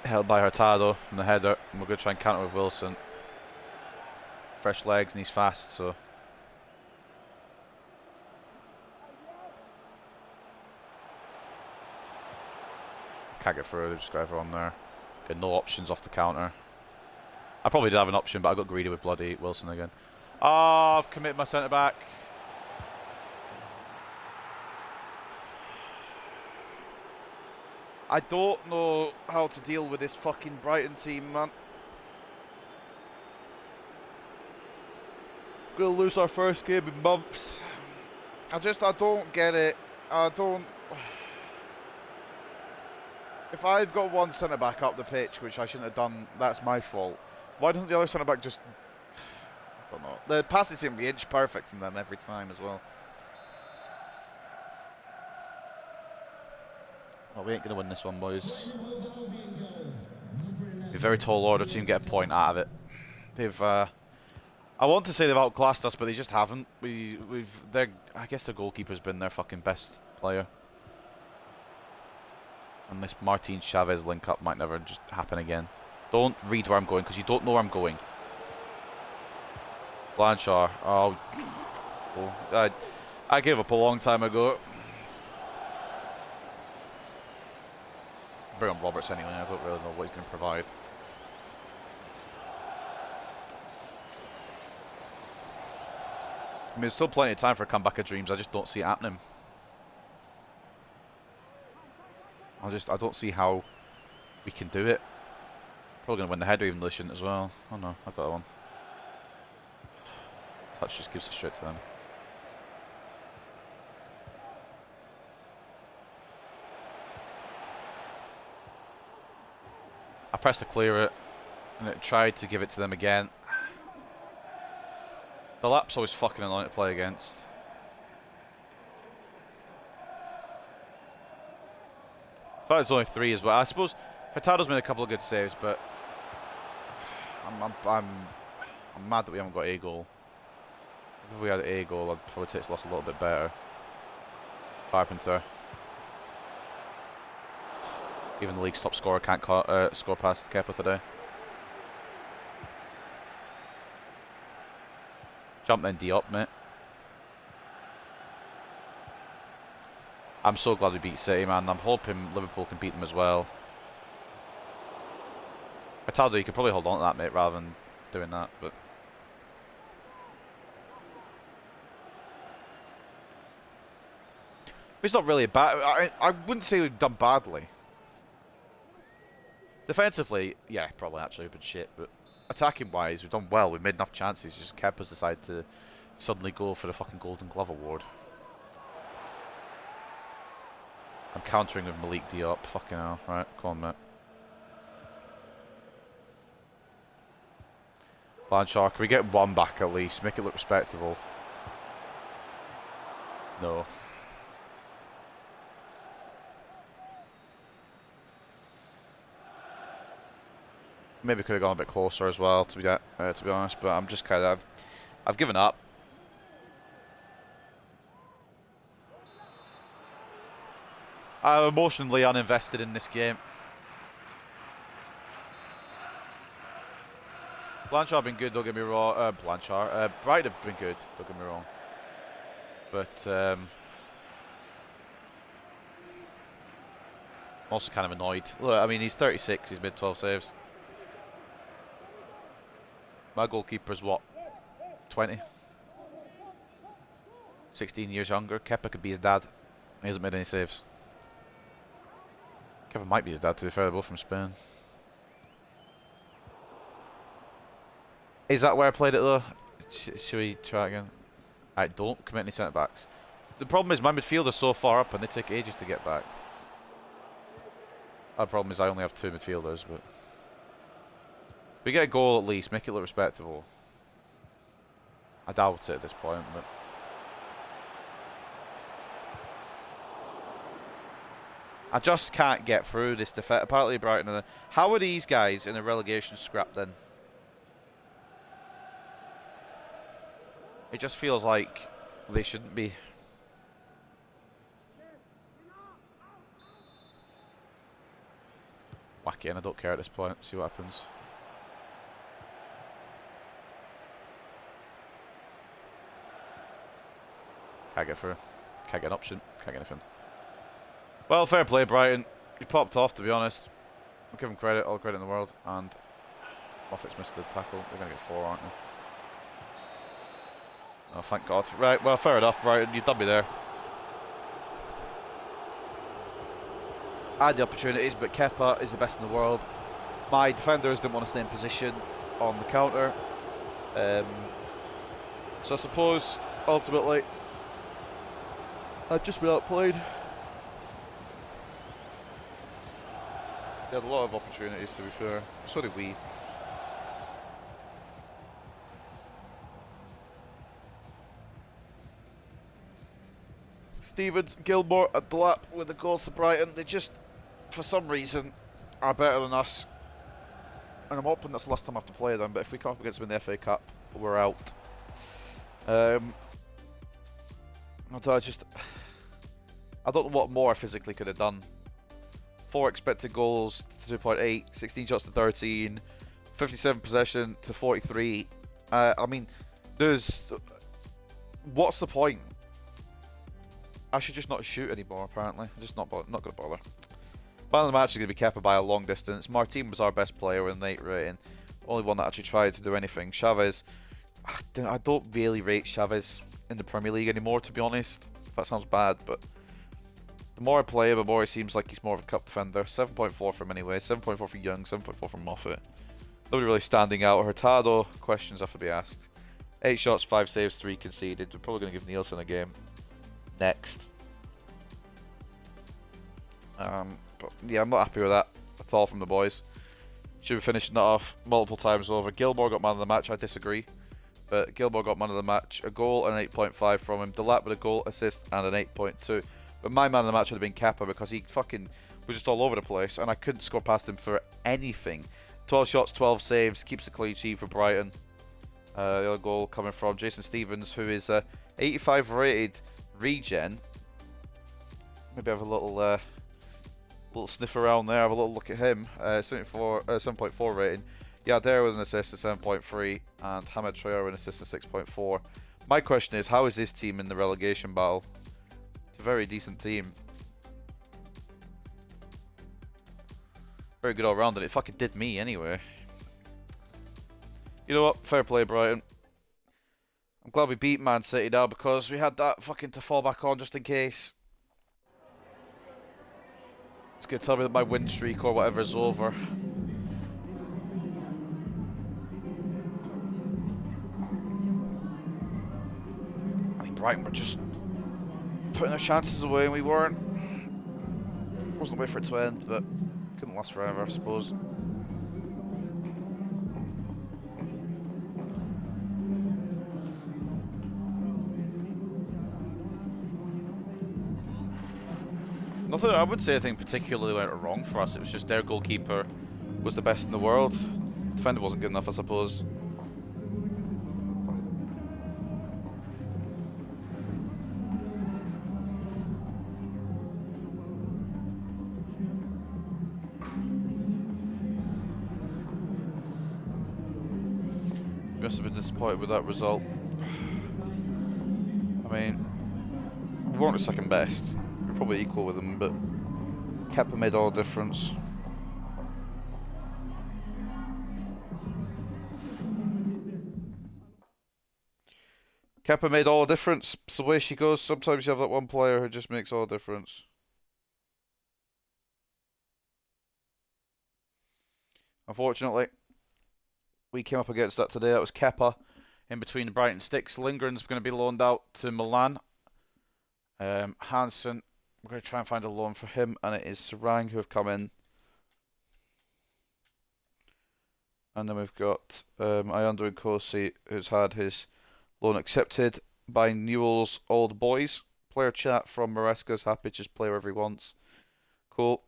Held by Hurtado in the header, and we're going to try and counter with Wilson. Fresh legs, and he's fast, so... Can't get through, they just got everyone there. Get no options off the counter. I probably did have an option, but I got greedy with bloody Wilson again. Oh, I've committed my centre-back. I don't know how to deal with this fucking Brighton team, man. We're going to lose our first game in months. I don't get it. I don't... If I've got one centre-back up the pitch, which I shouldn't have done, that's my fault. Why doesn't the other centre-back just... I don't know. The passes seem to be inch perfect from them every time as well. Well, we ain't going to win this one, boys. A very tall order team get a point out of it. They've... I want to say they've outclassed us, but they just haven't. I guess their goalkeeper's been their fucking best player. And this Martin Chavez link-up might never just happen again. Don't read where I'm going, because you don't know where I'm going. Blanchard. Oh. I gave up a long time ago. Bring on Roberts anyway. I don't really know what he's going to provide. I mean, there's still plenty of time for a comeback of dreams. I just don't see it happening. I don't see how we can do it. Probably going to win the header even though they shouldn't as well. Oh no, I've got that one. Touch just gives it straight to them. I pressed to clear it, and it tried to give it to them again. The lap's always fucking annoying to play against. I thought it's only 3 as well. I suppose Hurtado's made a couple of good saves, but I'm mad that we haven't got a goal. If we had a goal, I'd probably take this loss a little bit better. Carpenter. Even the league's top scorer can't score past Kepa today. Jump in D up, mate. I'm so glad we beat City, man. I'm hoping Liverpool can beat them as well. Hurtado, you could probably hold on to that, mate, rather than doing that, but... It's not really bad. I wouldn't say we've done badly. Defensively, yeah, probably actually been shit, but attacking wise, we've done well. We've made enough chances. Just kept us decide to suddenly go for the fucking Golden Glove award. I'm countering with Malik Diop. Fucking hell. Right, come on, mate. Blanchard, can we get one back at least? Make it look respectable. No. Maybe could have gone a bit closer as well, to be honest. But I'm just kind of, I've given up. I'm emotionally uninvested in this game. Blanchard been good, don't get me wrong. Bright have been good, don't get me wrong. But I'm also kind of annoyed. Look, I mean, he's 36, he's made 12 saves. My goalkeeper's what? 20? 16 years younger. Kepa could be his dad. He hasn't made any saves. Kepa might be his dad, to be fair. They're both from Spain. Is that where I played it, though? Should we try again? Alright, don't commit any centre-backs. The problem is my midfield is so far up and they take ages to get back. The problem is I only have 2 midfielders, but... we get a goal at least, make it look respectable. I doubt it at this point, but... I just can't get through this defense. Apparently Brighton... How are these guys in a relegation scrap then? It just feels like they shouldn't be. Whack it in, I don't care at this point. See what happens. Can't get through. Can't get an option. Can't get anything. Well, fair play, Brighton. You popped off, to be honest. I'll give him credit, all the credit in the world. And Moffat's missed the tackle. They're going to get 4, aren't they? Oh, thank God. Right, well, fair enough, Brighton. You've done me there. I had the opportunities, but Kepa is the best in the world. My defenders didn't want to stay in position on the counter. So I suppose, ultimately, I've just been outplayed. They had a lot of opportunities, to be fair. So did we. Stevens, Gilmore and Delap with the goals to Brighton. They just, for some reason, are better than us. And I'm hoping that's the last time I have to play them, but if we come up against them in the FA Cup, we're out. I don't know what more I physically could have done. 4 expected goals to 2.8, 16 shots to 13, 57 possession to 43. I mean, what's the point? I should just not shoot anymore, apparently. I'm just not going to bother. Final match is going to be Kepa by a long distance. Martin was our best player with an 8 rating. Only one that actually tried to do anything. Chavez, I don't really rate Chavez in the Premier League anymore, to be honest. That sounds bad, but the more I play him, the more it seems like he's more of a cup defender. 7.4 from him anyway. 7.4 for Young, 7.4 from Moffat. Nobody really standing out. Hurtado, questions have to be asked. 8 shots, 5 saves, 3 conceded. We're probably going to give Nielsen a game next. But yeah, I'm not happy with that at all from the boys. Should be finishing that off multiple times over. Gilmore got man of the match. I disagree, but Gilmore got man of the match. A goal and an 8.5 from him. Delap with a goal, assist, and an 8.2. But my man of the match would have been Kepa because he fucking was just all over the place, and I couldn't score past him for anything. 12 shots, 12 saves, keeps the clean sheet for Brighton. The other goal coming from Jason Stevens, who is 85 rated regen. Maybe have a little sniff around there, have a little look at him. 7.4 rating. Yadera with an assist of 7.3, and Hamed Traore with an assist of 6.4. My question is, how is this team in the relegation battle? It's a very decent team. Very good all round, and it fucking did me anyway. You know what? Fair play, Brighton. I'm glad we beat Man City now because we had that fucking to fall back on just in case. It's gonna tell me that my win streak or whatever is over. I mean, Brighton were just putting their chances away and we weren't. Wasn't the way for it to end, but couldn't last forever, I suppose. Nothing, I wouldn't say anything particularly went wrong for us. It was just their goalkeeper was the best in the world. Defender wasn't good enough, I suppose. Must have been disappointed with that result. I mean, we weren't the second best. We were probably equal with them, but Kepa made all the difference. Kepa made all the difference. It's the way she goes. Sometimes you have that one player who just makes all the difference. Unfortunately, we came up against that today. That was Kepa in between the Brighton sticks. Lindgren's going to be loaned out to Milan. Hansen, we're going to try and find a loan for him, and it is Sarang who have come in. And then we've got Ayando Nkosi, who's had his loan accepted by Newell's Old Boys. Player chat from Maresca's happy to just play wherever he wants. Cool.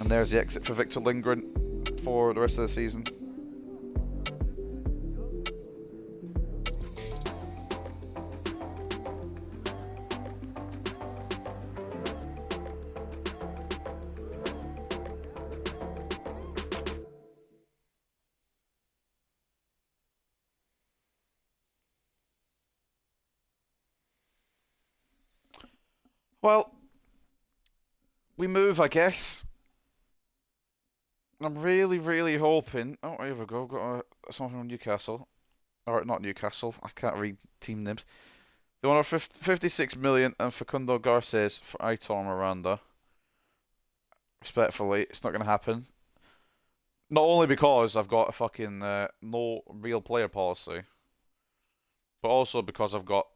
And there's the exit for Victor Lindgren for the rest of the season. Well, we move, I guess. I'm really, really hoping. Oh, here we go. Got something from Newcastle. Or not Newcastle. I can't read team names. They want 56 million and Facundo Garces for Aitor Miranda. Respectfully, it's not going to happen. Not only because I've got a fucking no real player policy, but also because I've got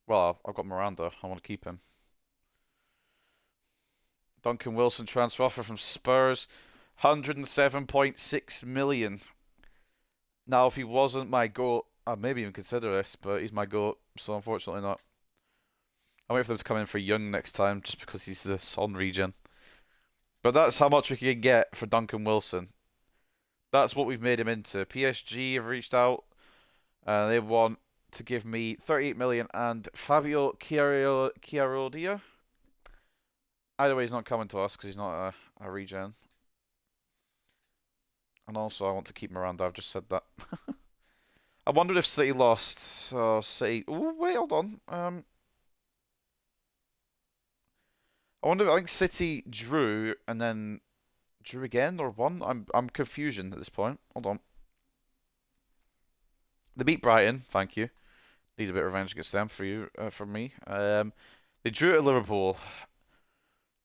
well, I've got Miranda. I want to keep him. Duncan Wilson transfer offer from Spurs, 107.6 million. Now, if he wasn't my GOAT, I'd maybe even consider this, but he's my GOAT, so unfortunately not. I'll wait for them to come in for Young next time, just because he's the Son regen. But that's how much we can get for Duncan Wilson. That's what we've made him into. PSG have reached out, and they want to give me 38 million and Fabio Chiarodia. Either way, he's not coming to us because he's not a regen. And also, I want to keep Miranda. I've just said that. I wondered if City lost. So City. Oh wait, hold on. I wonder if I think City drew and then drew again or won. I'm confusion at this point. Hold on. They beat Brighton. Thank you. Need a bit of revenge against them for you, from me. They drew at Liverpool.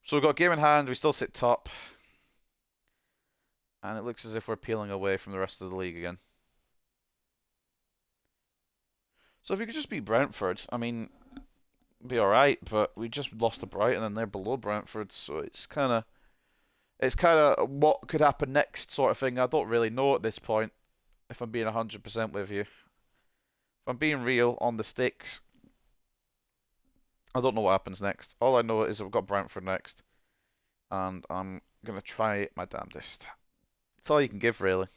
So we've got a game in hand. We still sit top. And it looks as if we're peeling away from the rest of the league again. So if you could just beat Brentford, I mean, be alright, but we just lost to Brighton and they're below Brentford, so it's kind of what could happen next sort of thing. I don't really know at this point, if I'm being 100% with you. If I'm being real on the sticks, I don't know what happens next. All I know is I've got Brentford next, and I'm going to try my damnedest. That's all you can give, really.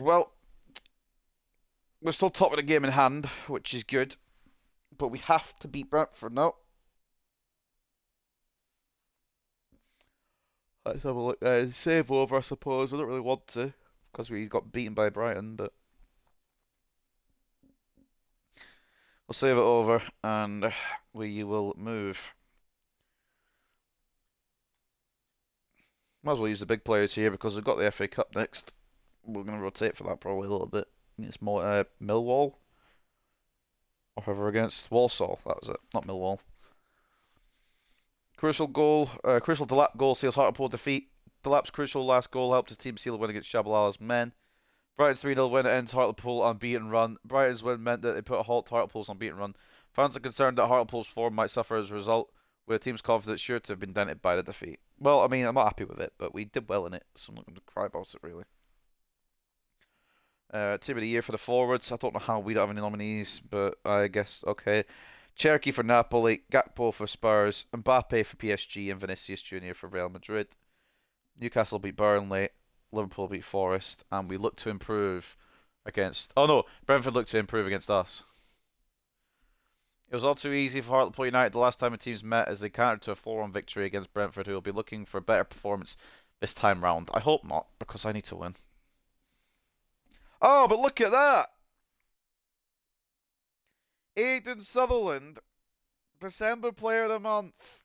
Well, we're still top of the game in hand, which is good, but we have to beat Brentford now. Let's have a look. Save over, I suppose. I don't really want to, because we got beaten by Brighton, but we'll save it over, and we will move. Might as well use the big players here, because we've got the FA Cup next. We're going to rotate for that probably a little bit. It's more Millwall. or whoever against Walsall. That was it, not Millwall. Crucial goal, crucial Delap goal seals Hartlepool defeat. Delap's crucial last goal helped his team seal a win against Shabalala's men. Brighton's 3-0 win ends Hartlepool unbeaten run. Brighton's win meant that they put a halt to Hartlepool's unbeaten run. Fans are concerned that Hartlepool's form might suffer as a result, with the team's confidence sure to have been dented by the defeat. Well, I mean, I'm not happy with it, but we did well in it, so I'm not going to cry about it, really. Team of the year for the forwards. I don't know how we don't have any nominees, but I guess, okay. Cherky for Napoli, Gakpo for Spurs, Mbappe for PSG, and Vinicius Jr. for Real Madrid. Newcastle beat Burnley, Liverpool beat Forest, and we look to improve against... Oh no, Brentford looked to improve against us. It was all too easy for Hartlepool United the last time the teams met as they countered to a 4-1 victory against Brentford, who will be looking for a better performance this time round. I hope not, because I need to win. Oh, but look at that! Aidan Sutherland, December Player of the Month.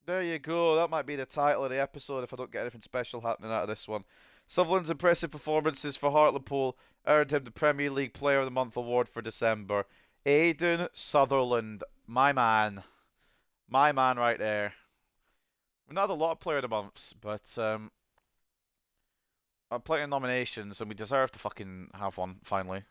There you go. That might be the title of the episode if I don't get anything special happening out of this one. Sutherland's impressive performances for Hartlepool earned him the Premier League Player of the Month award for December. Aidan Sutherland, my man. My man right there. We've not had a lot of Player of the Months, but plenty of nominations, and we deserve to fucking have one, finally.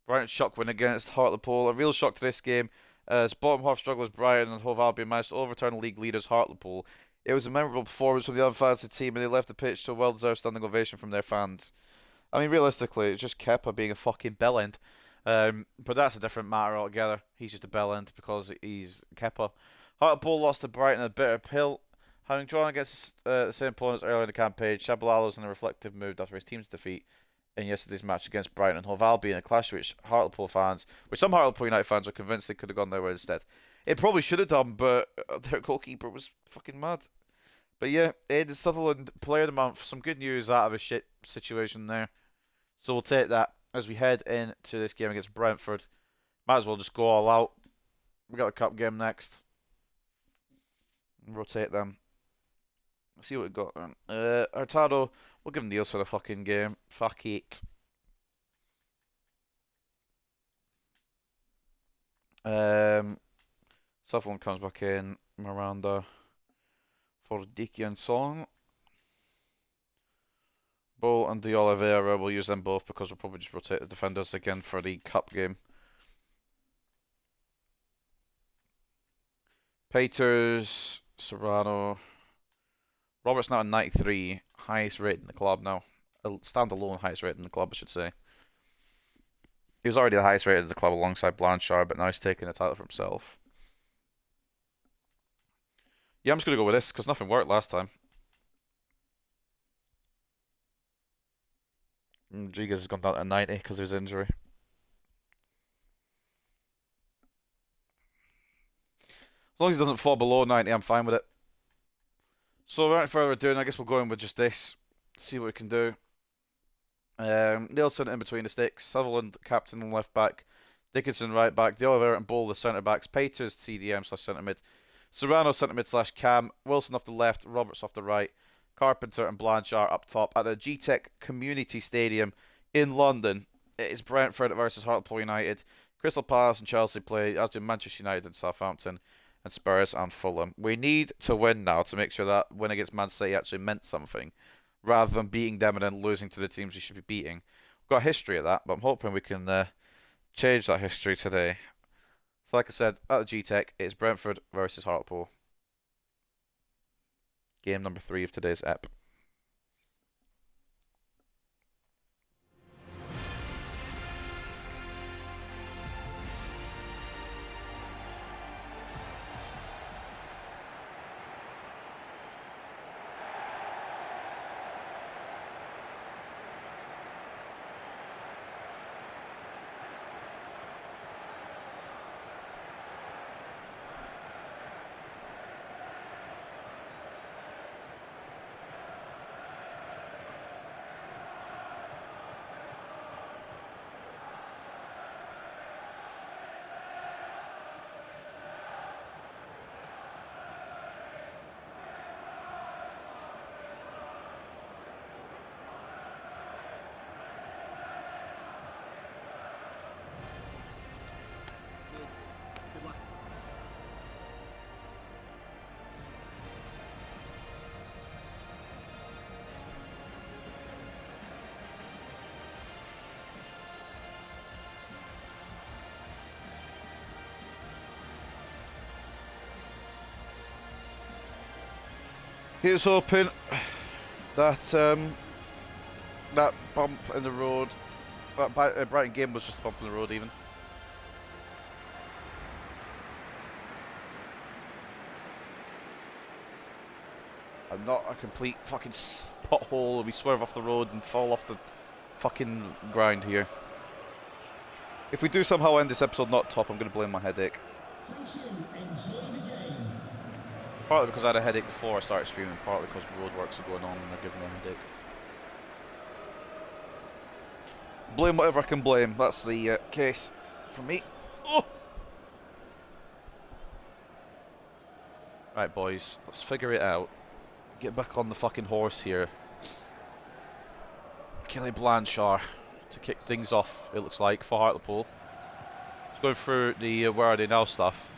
Brighton's shock win against Hartlepool. A real shock to this game, as bottom half strugglers Brighton and Hove Albion managed to overturn league leaders Hartlepool. It was a memorable performance from the unfancy team, and they left the pitch to a well-deserved standing ovation from their fans. I mean, realistically, it's just Kepa being a fucking bellend. But that's a different matter altogether. He's just a bellend because he's Kepa. Hartlepool lost to Brighton at a bitter pill. Having drawn against the same opponents earlier in the campaign, Shabalala was in a reflective mood after his team's defeat in yesterday's match against Brighton and Hove Albion, a clash which some Hartlepool United fans are convinced they could have gone their way instead. It probably should have done, but their goalkeeper was fucking mad. But yeah, Aidan Sutherland, Player of the Month. Some good news out of a shit situation there. So we'll take that as we head into this game against Brentford. Might as well just go all out. We got a cup game next. Rotate them. Let's see what we got. Hurtado, we'll give Nielsen a fucking game. Fuck it. Sutherland comes back in. Miranda for Dickey and Song. Bull and De Oliveira, we'll use them both because we'll probably just rotate the defenders again for the cup game. Peters, Serrano. Robert's now a 93, highest rated in the club now. A standalone highest rated in the club, I should say. He was already the highest rated in the club alongside Blanchard, but now he's taking the title for himself. Yeah, I'm just going to go with this because nothing worked last time. Rodriguez has gone down to 90 because of his injury. As long as he doesn't fall below 90, I'm fine with it. So without further ado, I guess we'll go in with just this. See what we can do. Nielsen in between the sticks. Sutherland, captain and left back. Dickinson, right back. De Oliveira and Bull, the centre backs. Peters, CDM/centre mid. Serrano, centre mid/cam. Wilson off the left. Roberts off the right. Carpenter and Blanchard up top. At the G-Tech Community Stadium in London, it is Brentford versus Hartlepool United. Crystal Palace and Chelsea play, as do Manchester United and Southampton, and Spurs and Fulham. We need to win now to make sure that win against Man City actually meant something, rather than beating them and then losing to the teams we should be beating. We've got a history of that, but I'm hoping we can change that history today. So like I said, at the G-Tech, it's Brentford versus Hartlepool. Game number 3 of today's ep. Here's hoping that that bump in the road, that Brighton game was just a bump in the road even. And not a complete fucking pothole and we swerve off the road and fall off the fucking ground here. If we do somehow end this episode not top, I'm going to blame my headache. Thank you. Enjoy the game. Partly because I had a headache before I started streaming, partly because roadworks are going on and they're giving me a headache. Blame whatever I can blame, that's the case for me. Oh! Right boys, let's figure it out. Get back on the fucking horse here. Kelly Blanchard to kick things off, it looks like, for Hartlepool. Just going through the where are they now stuff.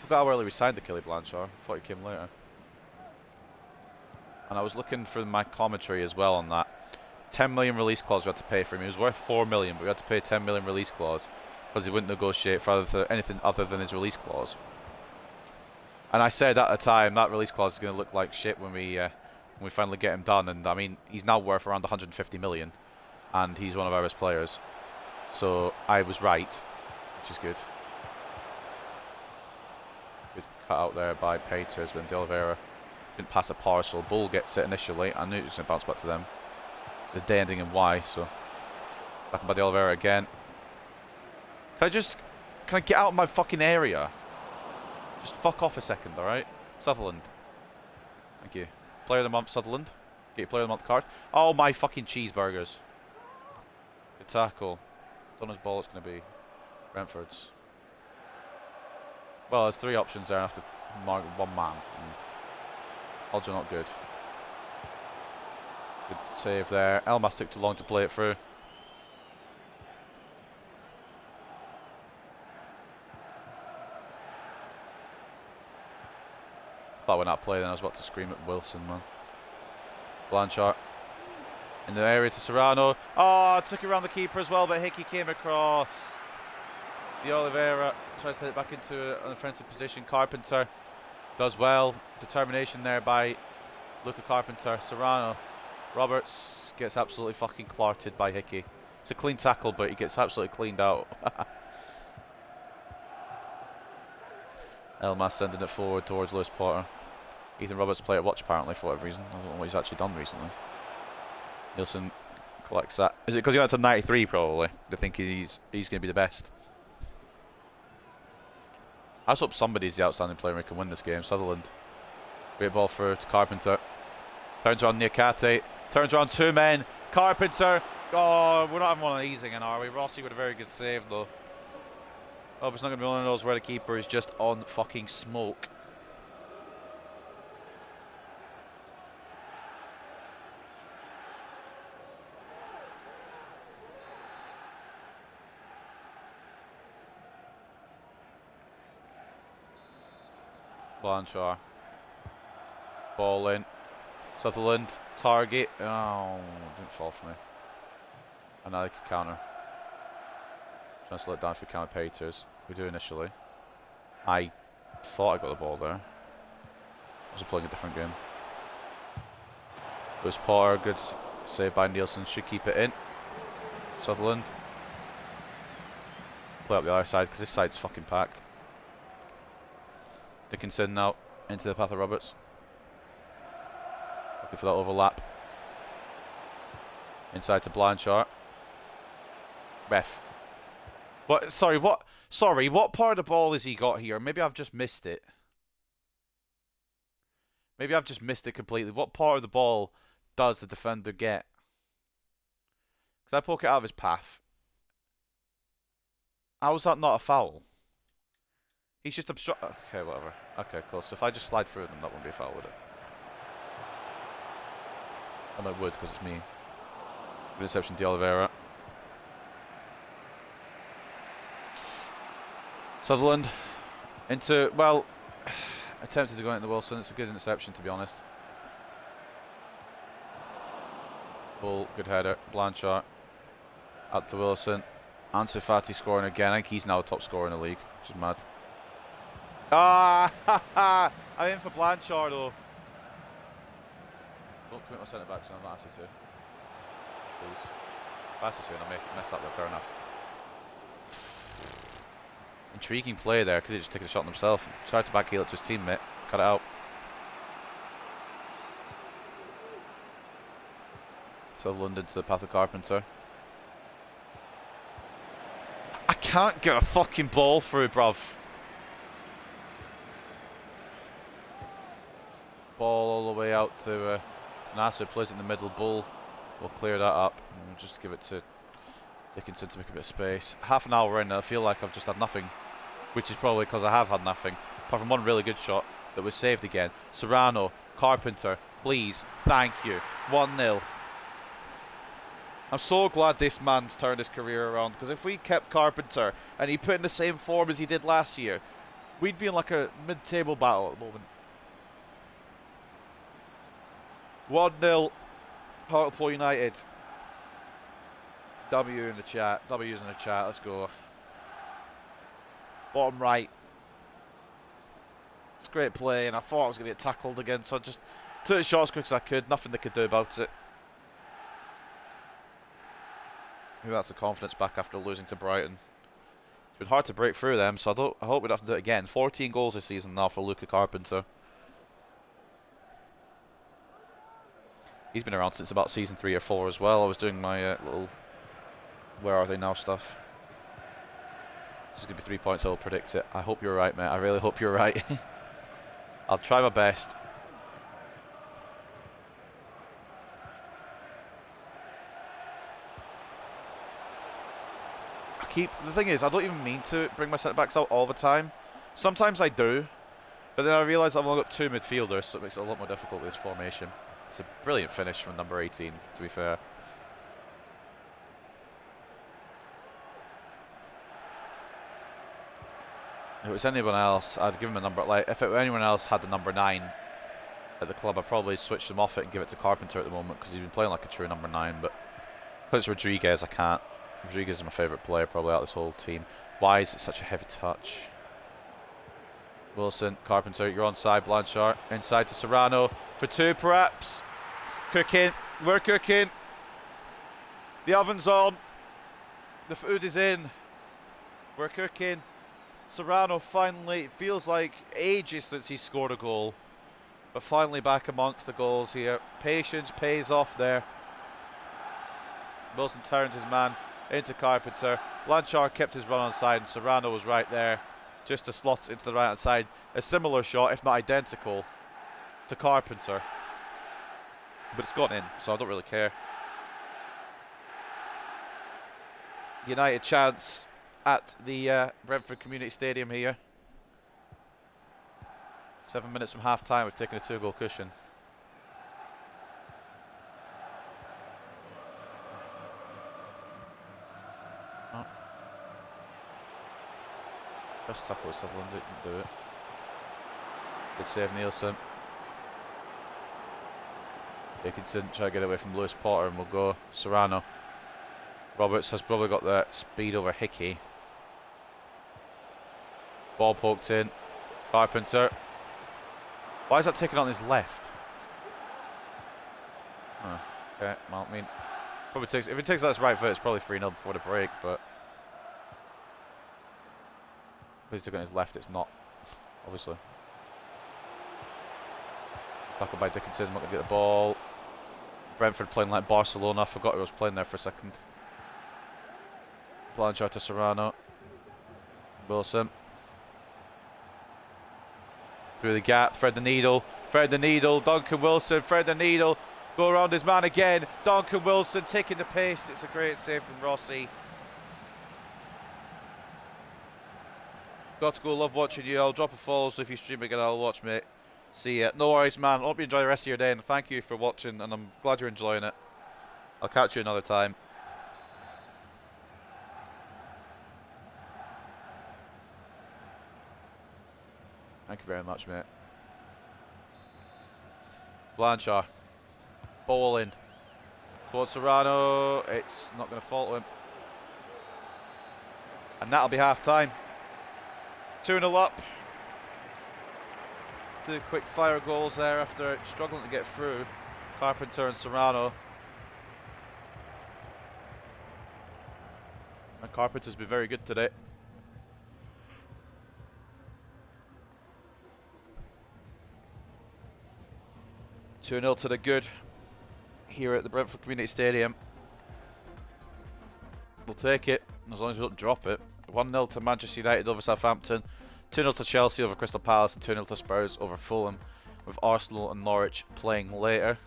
Forgot how early we signed the Kelly Blanchard. Thought he came later. And I was looking for my commentary as well on that. 10 million release clause we had to pay for him. He was worth 4 million, but we had to pay 10 million release clause because he wouldn't negotiate for anything other than his release clause. And I said at the time that release clause is going to look like shit when we finally get him done. And I mean, he's now worth around 150 million, and he's one of our best players. So I was right, which is good. Good cut out there by Peters when De Oliveira didn't pass a parcel. Bull gets it initially. I knew it was going to bounce back to them. It's a day ending in Y, so back by De Oliveira again. Can I get out of my fucking area? Just fuck off a second, alright? Sutherland. Thank you. Player of the month, Sutherland. Get your player of the month card. Oh my fucking cheeseburgers. Good tackle. Don't know whose ball it's going to be. Brentford's. Well, there's 3 options there after one man. Odds are not good. Good save there. Elmas took too long to play it through. Thought I went out play then. I was about to scream at Wilson, man. Blanchard. In the area to Serrano. Oh, took it around the keeper as well, but Hickey came across. De Oliveira tries to hit it back into an offensive position. Carpenter does well. Determination there by Luca Carpenter. Serrano. Roberts gets absolutely fucking clarted by Hickey. It's a clean tackle, but he gets absolutely cleaned out. Elmas sending it forward towards Lewis Potter. Ethan Roberts play at watch apparently for whatever reason. I don't know what he's actually done recently. Nielsen collects that. Is it because he went to 93 probably? They think he's going to be the best. I just hope somebody's the outstanding player who can win this game. Sutherland. Great ball through to Carpenter. Turns around Niakate. Turns around 2 men. Carpenter. Oh, we're not having one of these again, are we? Rossi with a very good save though. Oh, it's not going to be one of those where the keeper is just on fucking smoke. Blanchard. Ball in. Sutherland. Target. Oh, didn't fall for me. And now they can counter. Trying to slow it down for counter Peters. We do initially. I thought I got the ball there. I was playing a different game. Lewis Potter, good save by Nielsen. Should keep it in. Sutherland. Play up the other side because this side's fucking packed. Dickinson now into the path of Roberts. Looking for that overlap. Inside to Blanchard. Ref. What? Sorry, what? Sorry, what part of the ball has he got here? Maybe I've just missed it. Maybe I've just missed it completely. What part of the ball does the defender get? Because I poke it out of his path. How is that not a foul? He's just obstruct. Okay, whatever. Okay, cool. So if I just slide through them, that wouldn't be a foul, would it? Oh, no, it would, because it's me. Good interception, De Oliveira. Sutherland into, well, attempted to go into Wilson. It's a good interception, to be honest. Bull, good header. Blanchard out to Wilson. Ansu Fati scoring again. I think he's now top scorer in the league, which is mad. Ah, I'm in for Blanchard though. Don't commit my centre back to Massey too. Please. Massey's going to mess up there, fair enough. Intriguing play there. Could have just taken a shot on himself. Tried to backheel it to his teammate. Cut it out. Sutherland into the path of Carpenter. I can't get a fucking ball through, bruv. Ball all the way out to Nasser. Plays it in the middle. Bull will clear that up and just give it to Dickinson to make a bit of space. Half an hour in, I feel like I've just had nothing, which is probably because I have had nothing, apart from one really good shot that was saved again. Serrano, Carpenter, please, thank you. 1-0. I'm so glad this man's turned his career around, because if we kept Carpenter and he put in the same form as he did last year, we'd be in like a mid-table battle at the moment. 1-0, Hartlepool United. W in the chat. W's in the chat. Let's go. Bottom right. It's great play, and I thought I was going to get tackled again, so I just took the shot as quick as I could. Nothing they could do about it. Maybe that's the confidence back after losing to Brighton. It's been hard to break through them, so I hope we don't have to do it again. 14 goals this season now for Luca Carpenter. He's been around since about season 3 or 4 as well. I was doing my little where are they now stuff. This is going to be 3 points, I'll predict it. I hope you're right, mate. I really hope you're right. I'll try my best. The thing is, I don't even mean to bring my centre-backs out all the time. Sometimes I do, but then I realise I've only got 2 midfielders, so it makes it a lot more difficult with this formation. It's a brilliant finish from number 18, to be fair. If it was anyone else, I'd give him a number. Like, if anyone else had the number 9 at the club, I'd probably switch them off it and give it to Carpenter at the moment, because he's been playing like a true number 9. But because it's Rodriguez, I can't. Rodriguez is my favourite player probably out of this whole team. Why is it such a heavy touch? Wilson, Carpenter, you're onside. Blanchard, inside to Serrano for 2 perhaps. Cooking, we're cooking. The oven's on. The food is in. We're cooking. Serrano finally, it feels like ages since he scored a goal. But finally back amongst the goals here. Patience pays off there. Wilson turns his man into Carpenter. Blanchard kept his run on side and Serrano was right there just to slot into the right hand side. A similar shot, if not identical, to Carpenter. But it's gone in, so I don't really care. United chance at the Brentford Community Stadium here. 7 minutes from half time, we've taken a 2-goal cushion. Oh. First tackle with Sutherland, didn't do it. Good save, Nielsen. Dickinson try to get away from Lewis Potter and we'll go Serrano. Roberts has probably got the speed over Hickey. Ball poked in. Carpenter. Why is that taken on his left? Oh, okay, well, I mean, probably takes. If it takes that as right foot, it's probably 3-0 before the break, but if he's taking on his left, it's not, obviously. Tackle by Dickinson, not going to get the ball. Brentford playing like Barcelona. I forgot who was playing there for a second. Blanchard to Serrano. Wilson. Through the gap, thread the needle. Duncan Wilson, thread the needle. Go around his man again. Duncan Wilson taking the pace. It's a great save from Rossi. Got to go, love watching you. I'll drop a follow, so if you stream again, I'll watch, mate. See ya. No worries, man. I hope you enjoy the rest of your day, and thank you for watching, and I'm glad you're enjoying it. I'll catch you another time. Thank you very much, mate. Blanchard. Ball in. Towards Serrano. It's not going to fall to him. And that'll be half time. 2-0 up. 2 quick fire goals there after struggling to get through. Carpenter and Serrano. And Carpenter's been very good today. Two 0 to the good here at the Brentford Community Stadium. We'll take it as long as we don't drop it. 1-0 to Manchester United over Southampton, 2-0 to Chelsea over Crystal Palace, and 2-0 to Spurs over Fulham, with Arsenal and Norwich playing later.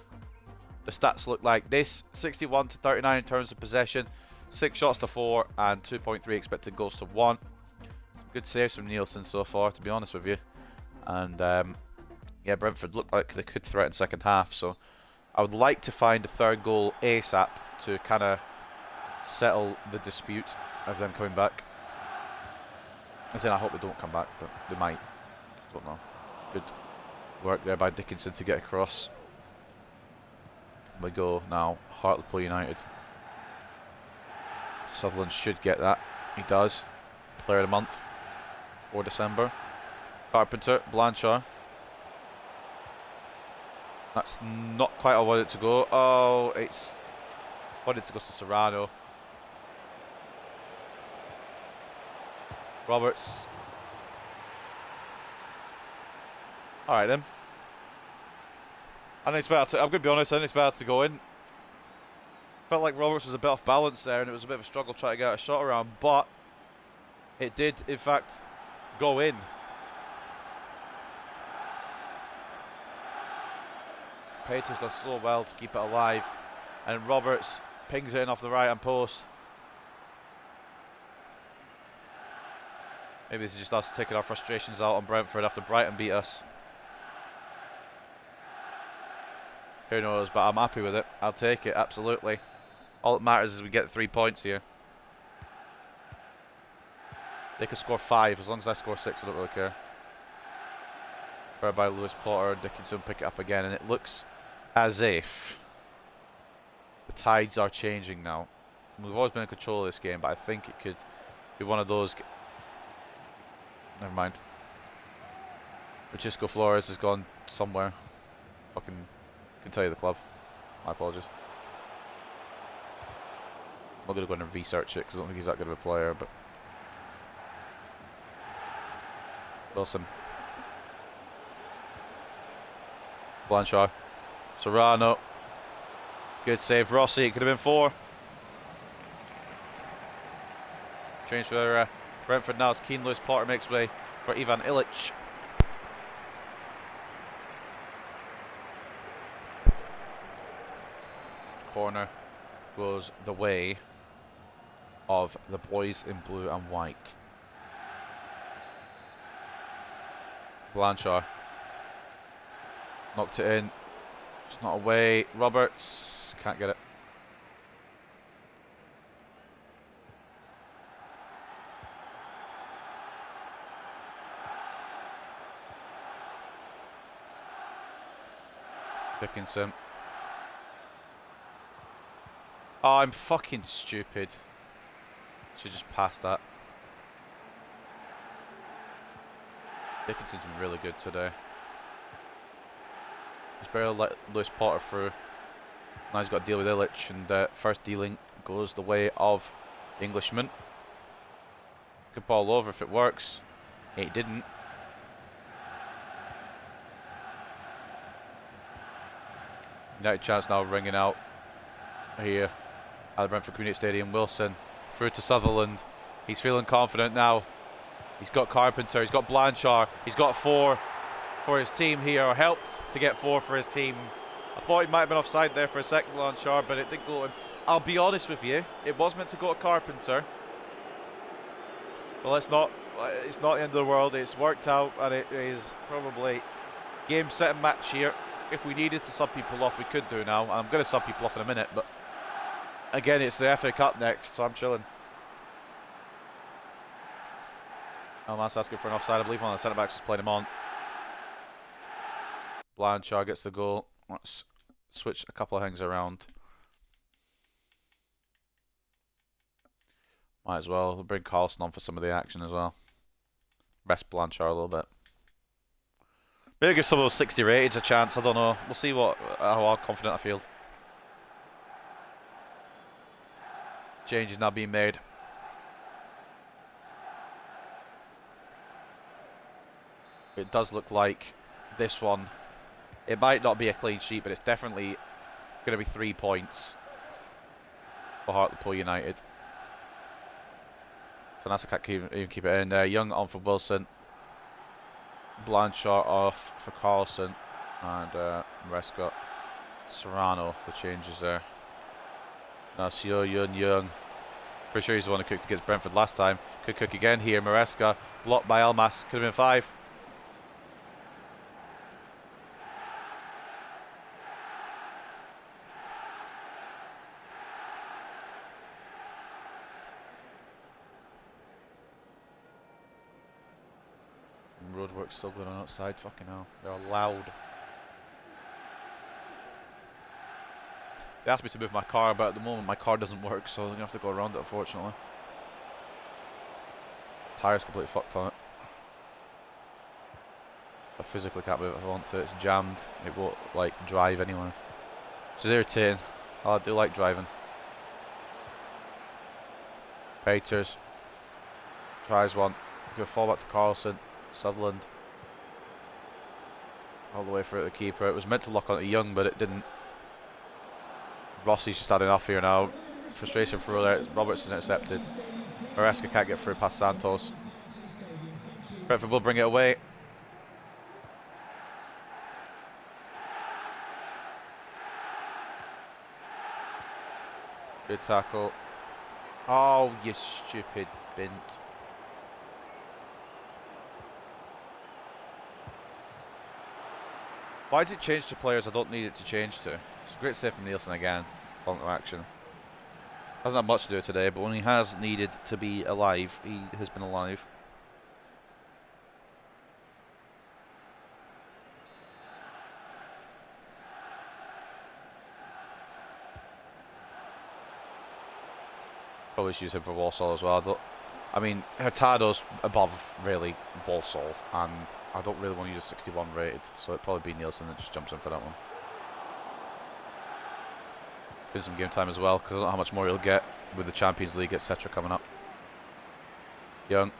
The stats look like this: 61 to 39 in terms of possession, 6 shots to 4, and 2.3 expected goals to 1. Some good saves from Nielsen so far, to be honest with you. And yeah, Brentford looked like they could threaten second half, so I would like to find a third goal ASAP to kind of settle the dispute of them coming back. As in, I hope they don't come back, but they might. Don't know. Good work there by Dickinson to get across. We go now, Hartlepool United. Sutherland should get that. He does. Player of the month for December. Carpenter, Blanchard. That's not quite how I wanted it to go. Oh, it's wanted to go to Serrano. Roberts. Alright then. I think it's better to, I'm going to be honest, I think it's better to go in. Felt like Roberts was a bit off balance there and it was a bit of a struggle trying to get a shot around, but it did in fact go in. Peters does so well to keep it alive, and Roberts pings it in off the right hand post. Maybe this is just us taking our frustrations out on Brentford after Brighton beat us. Who knows, but I'm happy with it. I'll take it, absolutely. All that matters is we get 3 points here. They could score 5, as long as I score 6, I don't really care. Whereby Lewis Potter, Dickinson pick it up again, and it looks as if the tides are changing now. We've always been in control of this game, but I think it could be one of those. Never mind. Francisco Flores has gone somewhere. Fucking can tell you the club. My apologies. I'm not going to go in and research it because I don't think he's that good of a player, but Wilson. Blanchard. Serrano. Good save. Rossi. It could have been 4. Change for Brentford now as Keane Lewis Potter makes way for Ivan Ilic. Corner goes the way of the boys in blue and white. Blanchard. Knocked it in. It's not away. Roberts. Can't get it. Dickinson. Oh, I'm fucking stupid. Should just pass that. Dickinson's been really good today. He's barely let Lewis Potter through. Now he's got to deal with Illich, and first dealing goes the way of the Englishman. Good ball over if it works. It didn't. United chance now ringing out here at the Brentford Community Stadium. Wilson through to Sutherland. He's feeling confident now. He's got Carpenter, he's got Blanchard, he's got 4 for his team here, or helped to get 4 for his team. I thought he might have been offside there for a second, Blanchard, but it didn't go to him. I'll be honest with you, it was meant to go to Carpenter. Well, it's not the end of the world. It's worked out, and it is probably game, set, and match here. If we needed to sub people off, we could do now. I'm going to sub people off in a minute, but again, it's the FA Cup next, so I'm chilling. Oh, man's asking for an offside. I believe one of the centre-backs is playing him on. Blanchard gets the goal. Let's switch a couple of things around. Might as well. We'll bring Carlson on for some of the action as well. Rest Blanchard a little bit. Maybe give some of those 60 rateds a chance. I don't know. We'll see how confident I feel. Change is now being made. It does look like this one, it might not be a clean sheet, but it's definitely going to be 3 points for Hartlepool United. So Nasa can't even keep it in there. Young on for Wilson. Blanchard off for Carlson. And Maresca. Serrano, the changes there. Nasio, Young. Pretty sure he's the one who cooked against Brentford last time. Could cook again here. Maresca blocked by Elmas. Could have been 5. Roadwork's still going on outside. Fucking hell. They're loud. They asked me to move my car, but at the moment my car doesn't work, so I'm going to have to go around it, unfortunately. The tyre's completely fucked on it. So I physically can't move it if I want to. It's jammed. It won't, like, drive anywhere. Which is irritating. Oh, I do like driving. Peters. Tries one. Going to fall back to Carlson. Sutherland. All the way through to the keeper. It was meant to lock onto Young, but it didn't. Rossi's just had enough here now. Frustration through there. Roberts is intercepted. Maresca can't get through past Santos. Brentford will bring it away. Good tackle. Oh, you stupid bint. Why does it change to players I don't need it to change to? It's a great save from Nielsen again. On to action. Hasn't had much to do today, but when he has needed to be alive, he has been alive. Probably should use him for Walsall as well. I mean, Hurtado's above, really, Walsall, and I don't really want to use 61 rated, so it'd probably be Nielsen that just jumps in for that one. Gives him game time as well, because I don't know how much more he'll get with the Champions League, etc. coming up. Young.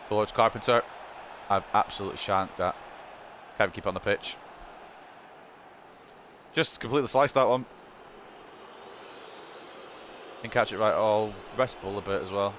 Towards Carpenter. I've absolutely shanked that. Can't keep it on the pitch. Just completely sliced that one. Didn't catch it right. Oh, rest Bull a bit as well.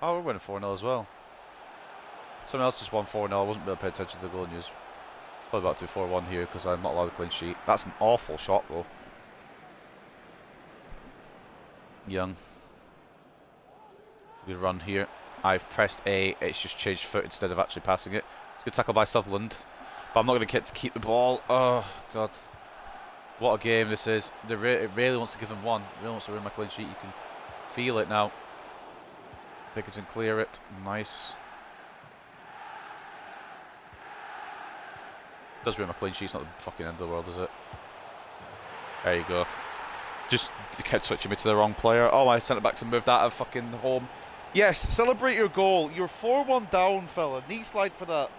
Oh, we're winning 4-0 as well. Someone else just won 4-0. I wasn't really paying attention to the goal news. Probably about to 4-1 here because I'm not allowed a clean sheet. That's an awful shot though. Young. Good run here. I've pressed A. It's just changed foot instead of actually passing it. It's a good tackle by Sutherland. But I'm not going to get to keep the ball. Oh, God. What a game this is. It really wants to give him one. It really wants to win my clean sheet. You can feel it now. Dickinson clear it. Nice. Does ruin my clean sheet. It's not the fucking end of the world, is it? There you go. Just kept switching me to the wrong player. Oh, I sent it back to move that at fucking home. Yes, celebrate your goal. You're 4-1 down, fella. Knee slide for that.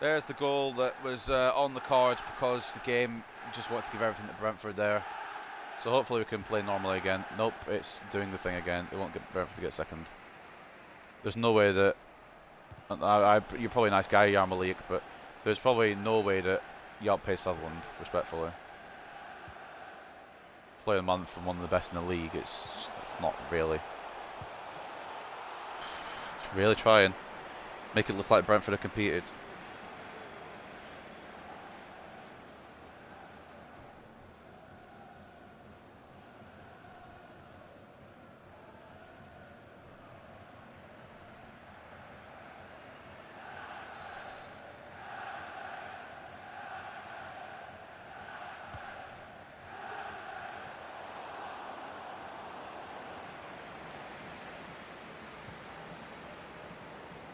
There's the goal that was on the cards because the game just want to give everything to Brentford there. So hopefully we can play normally again. Nope, it's doing the thing again. It won't get Brentford to get second. There's no way that... you're probably a nice guy, Yarmalik, but there's probably no way that you outpace Sutherland, respectfully. Play a month from one of the best in the league, it's not really. It's really trying. Make it look like Brentford have competed.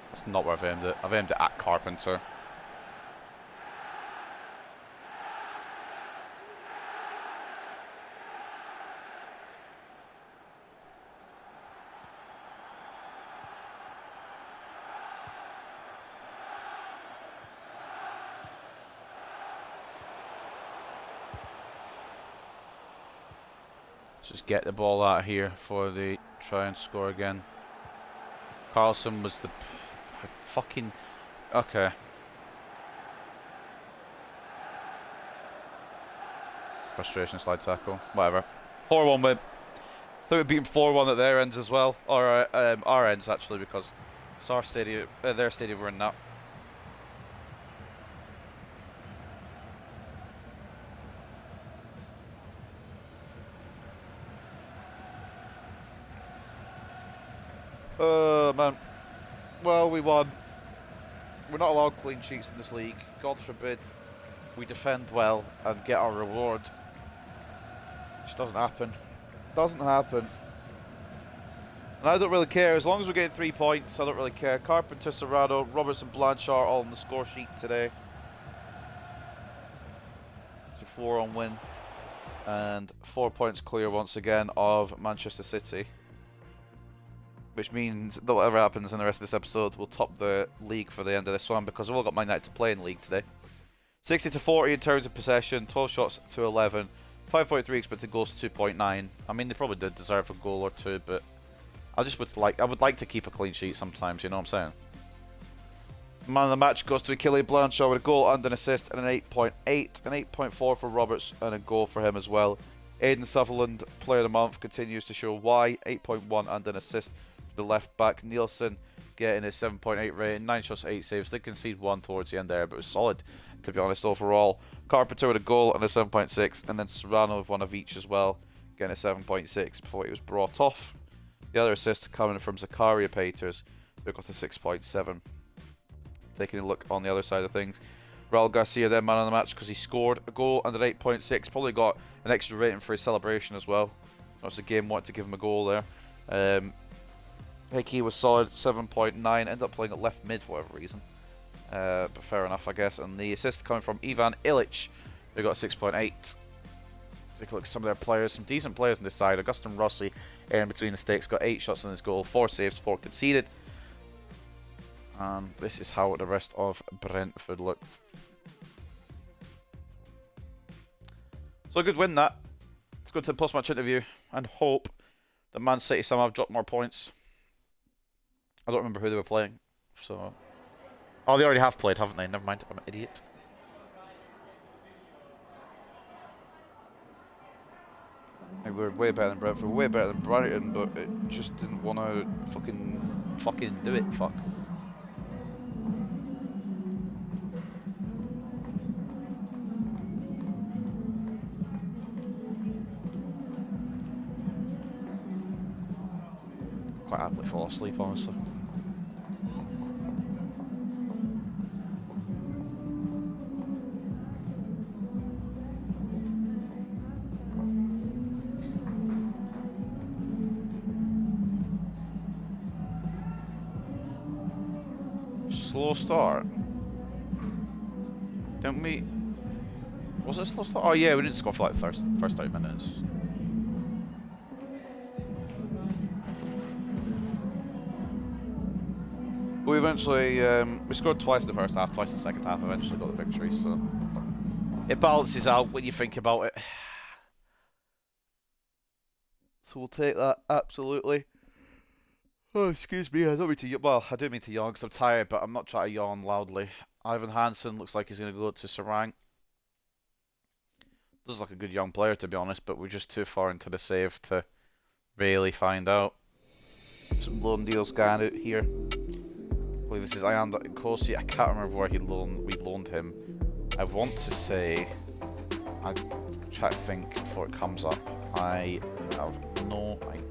That's not where I've aimed it. I've aimed it at Carpenter. Let's just get the ball out of here for the try and score again. Carlson was the fucking... Okay. Frustration slide tackle. Whatever. 4-1 win. I think we beat them 4-1 at their ends as well. Or our ends, actually, because it's our stadium, their stadium we're in now. Oh, man. Well, we won. We're not allowed clean sheets in this league. God forbid we defend well and get our reward. It just doesn't happen. Doesn't happen. And I don't really care. As long as we're getting 3 points, I don't really care. Carpenter, Serrano, Robertson, Blanchard all on the score sheet today. It's a 4-on win. And 4 points clear once again of Manchester City. Which means that whatever happens in the rest of this episode, we'll top the league for the end of this one because we've all got Man United to play in league today. 60-40 in terms of possession, 12 shots to 11, 5.3 expected goals to 2.9. I mean, they probably did deserve a goal or two, but I would like to keep a clean sheet sometimes. You know what I'm saying? Man of the match goes to Achille Blanchard with a goal and an assist and an 8.8, an 8.4 for Roberts and a goal for him as well. Aidan Sutherland, player of the month, continues to show why. 8.1 and an assist. The left back Nielsen getting a 7.8 rating, 9 shots, 8 saves. They conceded 1 towards the end there, but it was solid to be honest overall. Carpenter with a goal and a 7.6, and then Serrano with one of each as well, getting a 7.6 before he was brought off. The other assist coming from Zakaria Peters, who got a 6.7. Taking a look on the other side of things, Raul Garcia then man of the match because he scored a goal and an 8.6. Probably got an extra rating for his celebration as well. So the game wanted to give him a goal there. Hickey was solid, 7.9, ended up playing at left mid for whatever reason. But fair enough, I guess. And the assist coming from Ivan Ilic, who got 6.8. Take a look at some of their players, some decent players on this side. Augustin Rossi in between the sticks, got 8 shots on his goal, 4 saves, 4 conceded. And this is how the rest of Brentford looked. So a good win that. Let's go to the post-match interview and hope that Man City somehow have dropped more points. I don't remember who they were playing, so... Oh, they already have played, haven't they? Never mind, I'm an idiot. Hey, we're way better than Brentford, way better than Brighton, but it just didn't want to fucking do it, fuck. Quite happily fall asleep, honestly. Slow start. Didn't we? Was it a slow start? Oh yeah, we didn't score for like the first 30 minutes. But we eventually we scored twice in the first half, twice in the second half. Eventually got the victory. So It balances out when you think about it. So we'll take that, absolutely. Oh, excuse me, I don't mean to. Well, I do mean to yawn because I'm tired, but I'm not trying to yawn loudly. Ivan Hansen looks like he's going to go to Sarang. Looks like a good young player, to be honest, but we're just too far into the save to really find out. Some loan deals going out here. I believe this is Ayanda Nkosi. I can't remember where we loaned him. I want to say. I try to think before it comes up. I have no idea.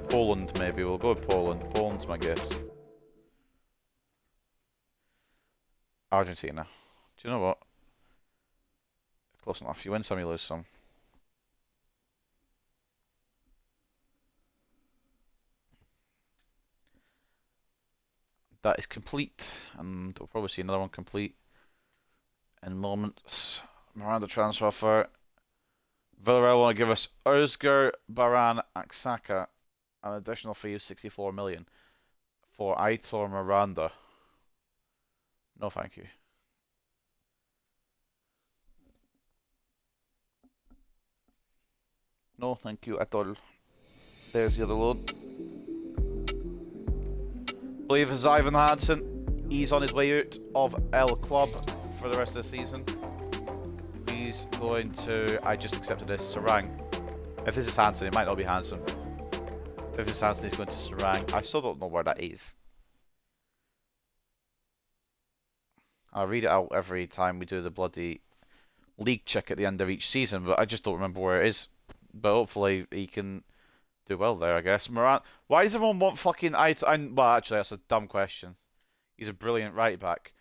Poland, maybe. We'll go with Poland. Poland's my guess. Argentina. Do you know what? Close enough. You win some, you lose some. That is complete, and we'll probably see another one complete in moments. Miranda transfer offer. Villarreal want to give us Özgür Baran Aksaka, an additional fee of 64 million for Aitor Miranda. No, thank you. No, thank you at all. There's the other loan. I believe it's Ivan Hansen. He's on his way out of El Club for the rest of the season. He's going to. I just accepted this. Sarang. If this is Hansen, it might not be Hansen. If this is Hansen, he's going to Sarang. I still don't know where that is. I'll read it out every time we do the bloody league check at the end of each season, but I just don't remember where it is. But hopefully he can do well there, I guess. Moran, why does everyone want fucking well, actually, that's a dumb question. He's a brilliant right back.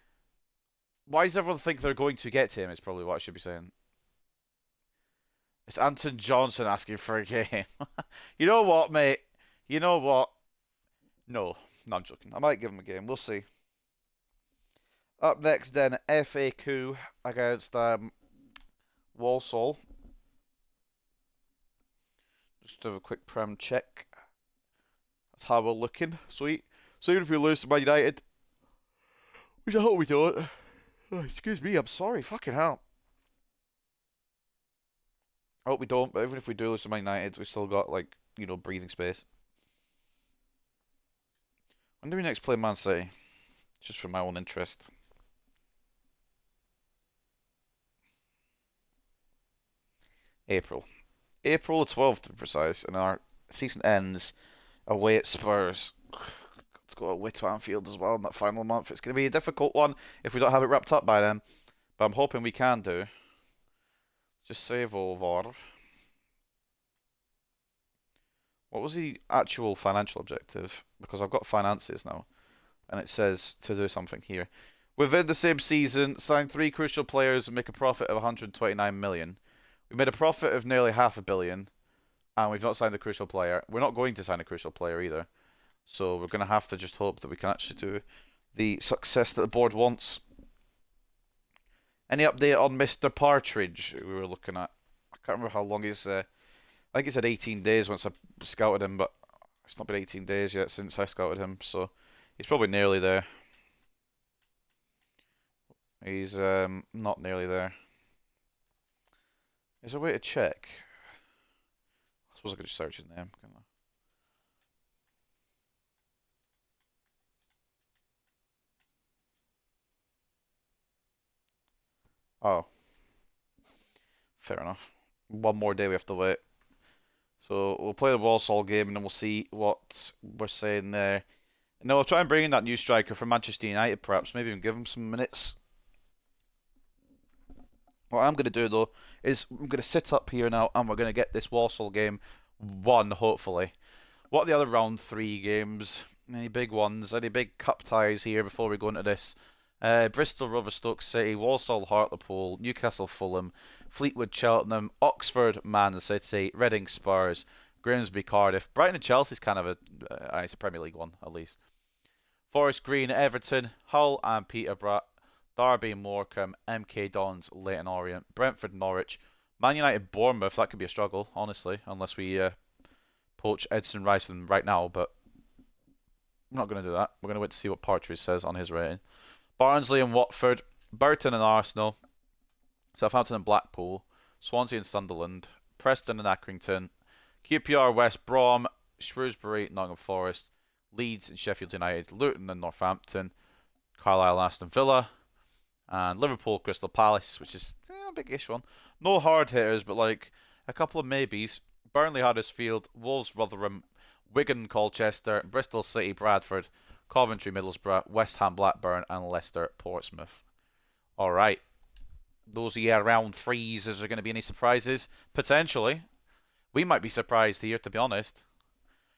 Why does everyone think they're going to get to him? Is probably what I should be saying. It's Anton Johnson asking for a game. You know what, mate? You know what? No, I'm joking. I might give him a game. We'll see. Up next, then, FAQ against Walsall. Just have a quick prem check. That's how we're looking. Sweet. So even if we lose to Man United, which I hope we don't. Oh, excuse me, I'm sorry. Fucking hell. I hope we don't, but even if we do lose to Man United, we've still got, like, you know, breathing space. When do we next play Man City? Just for my own interest. April. April the 12th, to be precise, and our season ends away at Spurs. Let's go away to Anfield as well in that final month. It's going to be a difficult one if we don't have it wrapped up by then, but I'm hoping we can do. Just save over. What was the actual financial objective? Because I've got finances now, and it says to do something here. Within the same season, sign 3 crucial players and make a profit of 129 million. We made a profit of nearly $500 million, and we've not signed a crucial player. We're not going to sign a crucial player either. So we're going to have to just hope that we can actually do the success that the board wants. Any update on Mr. Partridge we were looking at? I can't remember how long he's... I think it said 18 days once I scouted him, but it's not been 18 days yet since I scouted him, so he's probably nearly there. He's not nearly there. Is there a way to check? I suppose I could just search his name, couldn't I? Oh. Fair enough. One more day we have to wait. So we'll play the Walsall game and then we'll see what we're saying there. And then we'll try and bring in that new striker from Manchester United, perhaps. Maybe even give him some minutes. What I'm going to do, though, is I'm going to sit up here now and we're going to get this Walsall game won, hopefully. What are the other round 3 games? Any big ones? Any big cup ties here before we go into this? Bristol Rovers Stoke City, Walsall Hartlepool, Newcastle Fulham, Fleetwood Cheltenham, Oxford Man City, Reading Spurs, Grimsby Cardiff. Brighton and Chelsea's kind of it's a Premier League one, at least. Forest Green Everton, Hull and Peterborough, Derby Morecambe, MK Dons, Leyton Orient, Brentford Norwich, Man United Bournemouth. That could be a struggle, honestly, unless we poach Edson Rice right now, but we're not going to do that. We're going to wait to see what Partridge says on his rating. Barnsley and Watford, Burton and Arsenal, Southampton and Blackpool, Swansea and Sunderland, Preston and Accrington, QPR, West Brom, Shrewsbury, Nottingham Forest, Leeds and Sheffield United, Luton and Northampton, Carlisle, Aston Villa, and Liverpool, Crystal Palace, which is a big-ish one. No hard hitters, but like a couple of maybes. Burnley, Huddersfield, Wolves, Rotherham, Wigan, Colchester, Bristol City, Bradford, Coventry, Middlesbrough, West Ham, Blackburn, and Leicester, Portsmouth. All right. Those are your round threes. Is there going to be any surprises? Potentially. We might be surprised here, to be honest.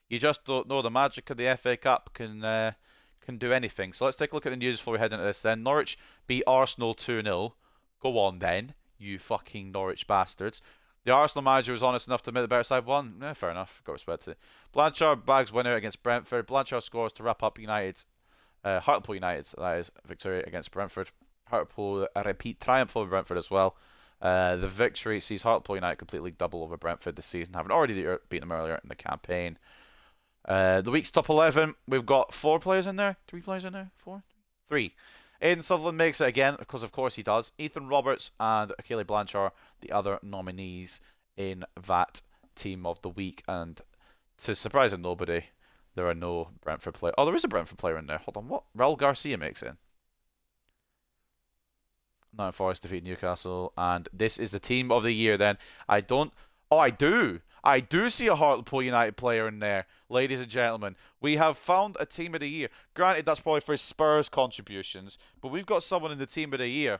You just don't know. The magic of the FA Cup can do anything. So let's take a look at the news before we head into this then. Norwich beat Arsenal 2-0. Go on then, you fucking Norwich bastards. The Arsenal manager was honest enough to admit the better side won. Fair enough. Got respect to it. Blanchard bags winner against Brentford. Blanchard scores to wrap up United's, Hartlepool United's, that is, victory against Brentford. Hartlepool a repeat triumph over Brentford as well. The victory sees Hartlepool United completely double over Brentford this season, having already beaten them earlier in the campaign. The week's top 11, we've got 4 players in there. 3 players in there? 4? 3. Aidan Sutherland makes it again, because of course he does. Ethan Roberts and Achille Blanchard, the other nominees in that team of the week. And to surprise of nobody, there are no Brentford players. Oh, there is a Brentford player in there. Hold on, what? Raul Garcia makes it in. Nottingham Forest defeat Newcastle, and this is the team of the year then. I do see a Hartlepool United player in there, ladies and gentlemen. We have found a team of the year. Granted, that's probably for his Spurs contributions, but we've got someone in the team of the year.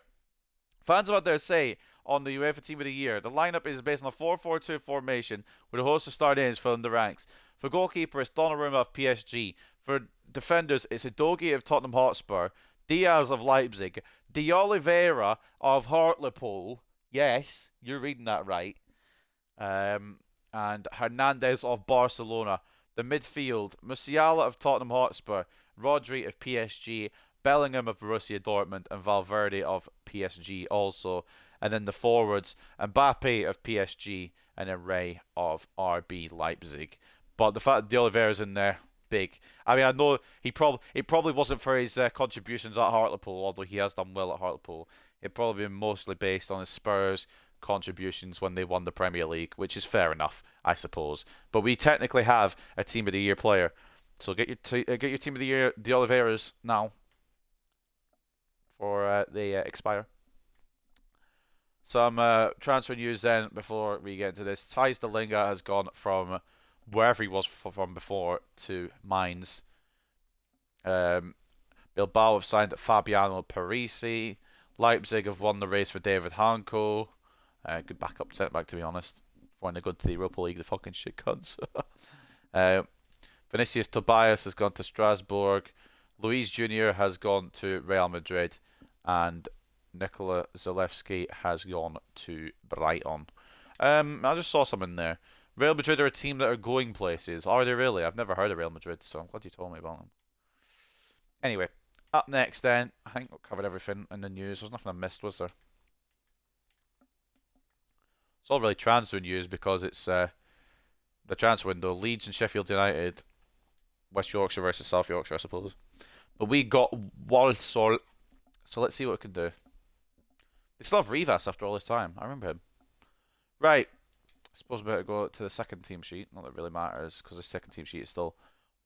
Fans have had their say on the UEFA team of the year. The lineup is based on a 4-4-2 formation, with a host of start names filling the ranks. For goalkeeper, it's Donnarumma of PSG. For defenders, it's Udogie of Tottenham Hotspur, Diaz of Leipzig, De Oliveira of Hartlepool. Yes, you're reading that right. And Hernandez of Barcelona. The midfield, Musiala of Tottenham Hotspur, Rodri of PSG, Bellingham of Borussia Dortmund, and Valverde of PSG also. And then the forwards, Mbappe of PSG and a Ray of RB Leipzig. But the fact that De Oliveira's in there, big. I mean, I know it probably wasn't for his contributions at Hartlepool, although he has done well at Hartlepool. It probably been mostly based on his Spurs contributions when they won the Premier League, which is fair enough, I suppose. But we technically have a Team of the Year player, so get your Team of the Year De Oliveira's now for they expire. Some transfer news then before we get into this. Thijs de Linga has gone from wherever he was from before to Mainz. Bilbao have signed Fabiano Parisi. Leipzig have won the race for David Hanko. Good backup centre back, to be honest. When they go to the Europa League, the fucking shit cunts. Vinicius Tobias has gone to Strasbourg. Luis Junior has gone to Real Madrid. And Nikola Zalewski has gone to Brighton. I just saw some in there. Real Madrid are a team that are going places. Are they really? I've never heard of Real Madrid, so I'm glad you told me about them. Anyway, up next then. I think we've covered everything in the news. There's nothing I missed, was there? It's all really transfer news because it's the transfer window. Leeds and Sheffield United. West Yorkshire versus South Yorkshire, I suppose. But we got Walsall. So let's see what we can do. They still have Rivas after all this time. I remember him. Right. I suppose we better go to the second team sheet. Not that it really matters because the second team sheet is still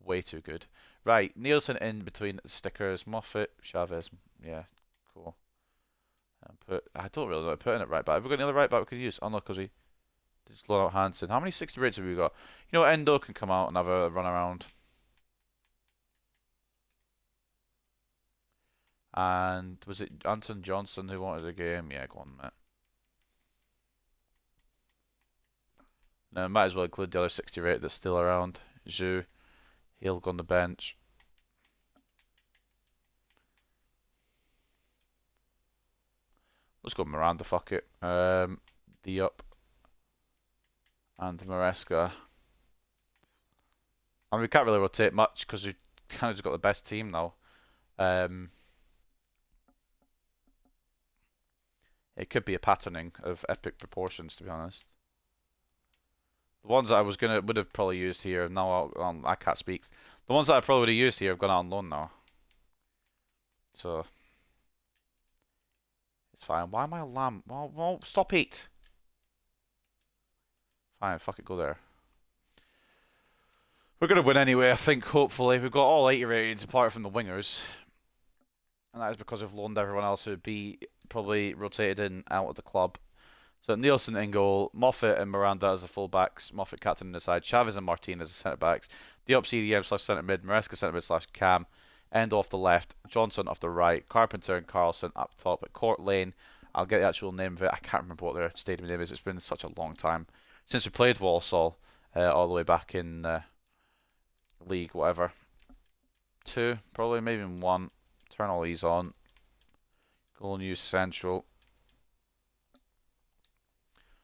way too good. Right. Nielsen in between stickers. Moffat, Chavez. Yeah, cool. I don't really know how to put in it right back. Have we got any other right back we could use? Oh no, because we just load out Hansen. How many 60 rates have we got? You know, Endo can come out and have a run around. And was it Anton Johnson who wanted a game? Yeah, go on, mate. Now, might as well include the other 60 rate that's still around. Zhu, he'll go on the bench. Let's go Miranda, fuck it. Diop and Maresca. I mean, we can't really rotate much because we've kind of just got the best team now. It could be a patterning of epic proportions, to be honest. The ones that I would have probably used here, now I can't speak. The ones that I probably would have used here have gone out on loan now. So It's fine. Why am I a lamb? Well, stop it. Fine, fuck it, go there. We're going to win anyway, I think, hopefully. We've got all 80 ratings apart from the wingers. And that is because we've loaned everyone else who would be probably rotated in out of the club. So Nielsen in goal, Moffat and Miranda as the full-backs, Moffat captain in the side, Chavez and Martin as the centre-backs, Diop CDM / centre-mid, Maresca centre-mid / cam, End off the left, Johnson off the right, Carpenter and Carlson up top at Court Lane. I'll get the actual name of it. I can't remember what their stadium name is. It's been such a long time since we played Walsall, all the way back in League, whatever. 2, probably, maybe even 1. Turn all these on. Goal News Central.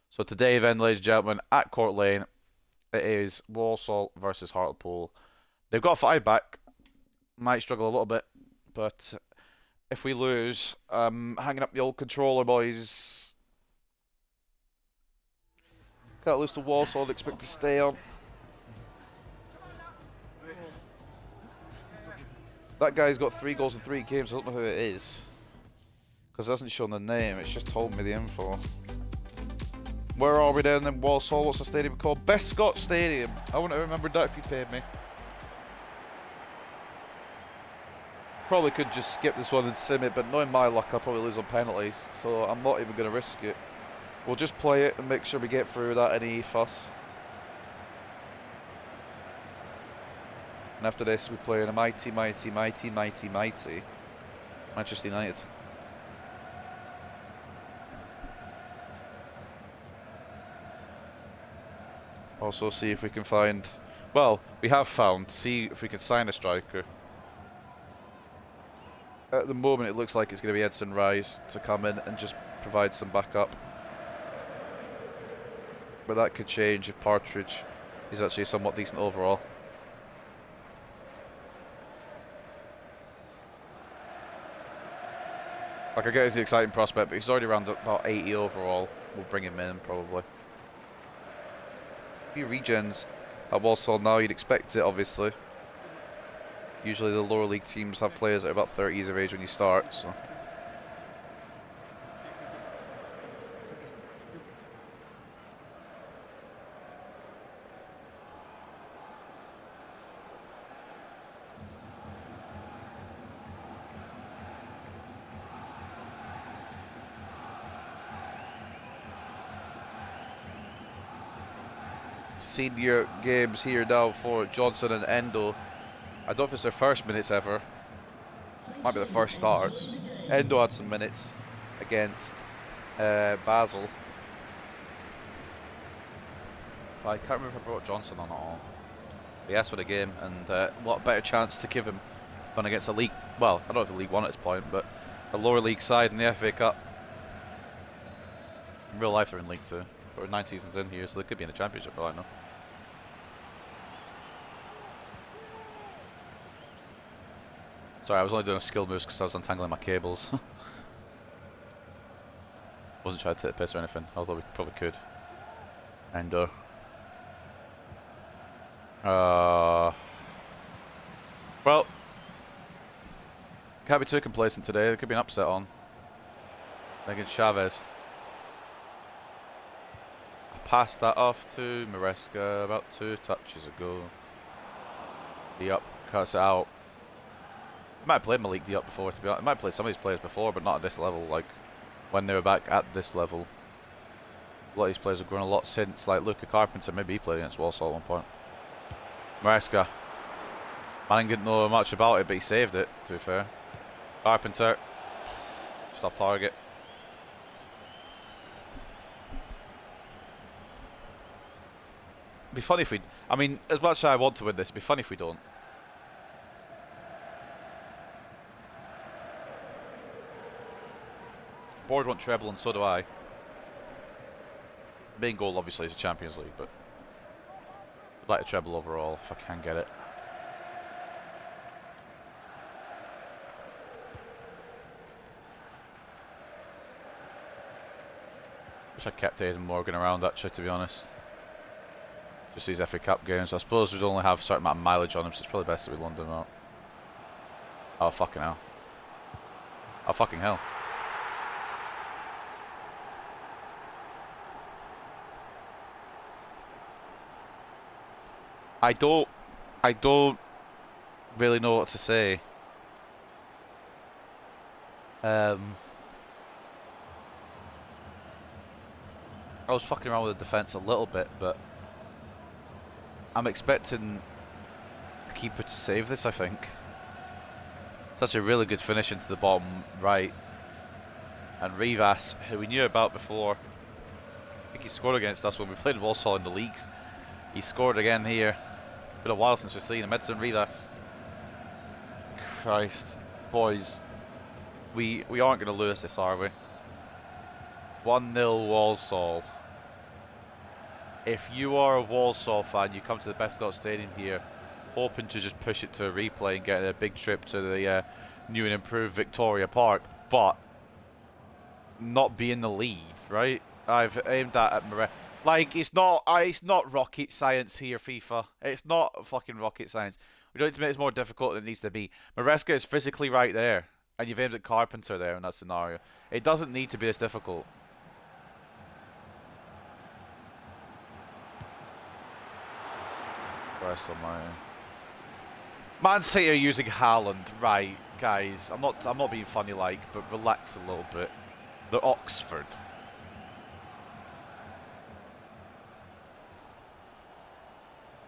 So today then, ladies and gentlemen, at Court Lane, it is Walsall versus Hartlepool. They've got a 5 back. Might struggle a little bit, but if we lose, hanging up the old controller, boys. Can't lose to Walsall, I'd expect to stay on. That guy's got 3 goals in 3 games, I don't know who it is. Because it hasn't shown the name, it's just told me the info. Where are we down in Walsall? What's the stadium called? Best Scott Stadium. I wouldn't have remembered that if you paid me. Probably could just skip this one and sim it, but knowing my luck, I'll probably lose on penalties, so I'm not even going to risk it. We'll just play it and make sure we get through without any fuss. And after this, we play in a mighty Manchester United. Also see if we can find... Well, we have found. See if we can sign a striker. At the moment, it looks like it's going to be Edson Rise to come in and just provide some backup. But that could change if Partridge is actually somewhat decent overall. Like, I get it's the exciting prospect, but if he's already around about 80 overall, we'll bring him in probably. A few regens at Walsall now, you'd expect it, obviously. Usually the lower league teams have players that are about 30 years of age when you start, so. Senior games here now for Johnson and Endo. I don't know if it's their first minutes ever. Might be their first starts. Endo had some minutes against Basel. But I can't remember if I brought Johnson on at all. But he asked for the game, and what a better chance to give him than against a league. Well, I don't know if the League One at this point, but a lower league side in the FA Cup. In real life, they're in League Two, but we're 9 seasons in here, so they could be in the Championship for all I know. Sorry, I was only doing a skill moves because I was untangling my cables. Wasn't trying to take the piss or anything, although we probably could. And well, can't be too complacent today. There could be an upset on against Chavez. I passed that off to Maresca about 2 touches ago. Diop cuts it out. I might have played Malik Diop before, to be honest. I might have played some of these players before, but not at this level. Like, when they were back at this level. A lot of these players have grown a lot since. Like, Luca Carpenter, maybe he played against Walsall at one point. Maresca. Man didn't know much about it, but he saved it, to be fair. Carpenter. Just off target. It'd be funny if we... I mean, as much as I want to win this, it'd be funny if we don't. Board want treble, and so do I. The main goal, obviously, is the Champions League, but I'd like a treble overall if I can get it. Wish I kept Aidan Morgan around, actually, to be honest. Just these FA Cup games. I suppose we'd only have a certain amount of mileage on them, so it's probably best that we loaned them out. Oh, fucking hell. Oh, fucking hell. I don't, I don't really know what to say. Um, I was fucking around with the defense a little bit, but I'm expecting the keeper to save this. I think such a really good finish into the bottom right, and Rivas, who we knew about before. I think he scored against us when we played Walsall in the leagues. He scored again here. Been a while since we've seen him. Edson Rivas. Christ, boys, we aren't going to lose this, are we? 1-0 Walsall. If you are a Walsall fan, you come to the Bescott Stadium here, hoping to just push it to a replay and get a big trip to the new and improved Victoria Park, but not be in the lead, right? I've aimed that at Marais. Like, it's not rocket science here, FIFA. It's not fucking rocket science. We don't need to make this more difficult than it needs to be. Maresca is physically right there, and you've aimed at Carpenter there in that scenario. It doesn't need to be this difficult. Christ almighty. Man City are using Haaland, right, guys. I'm not being funny like, but relax a little bit. They're Oxford.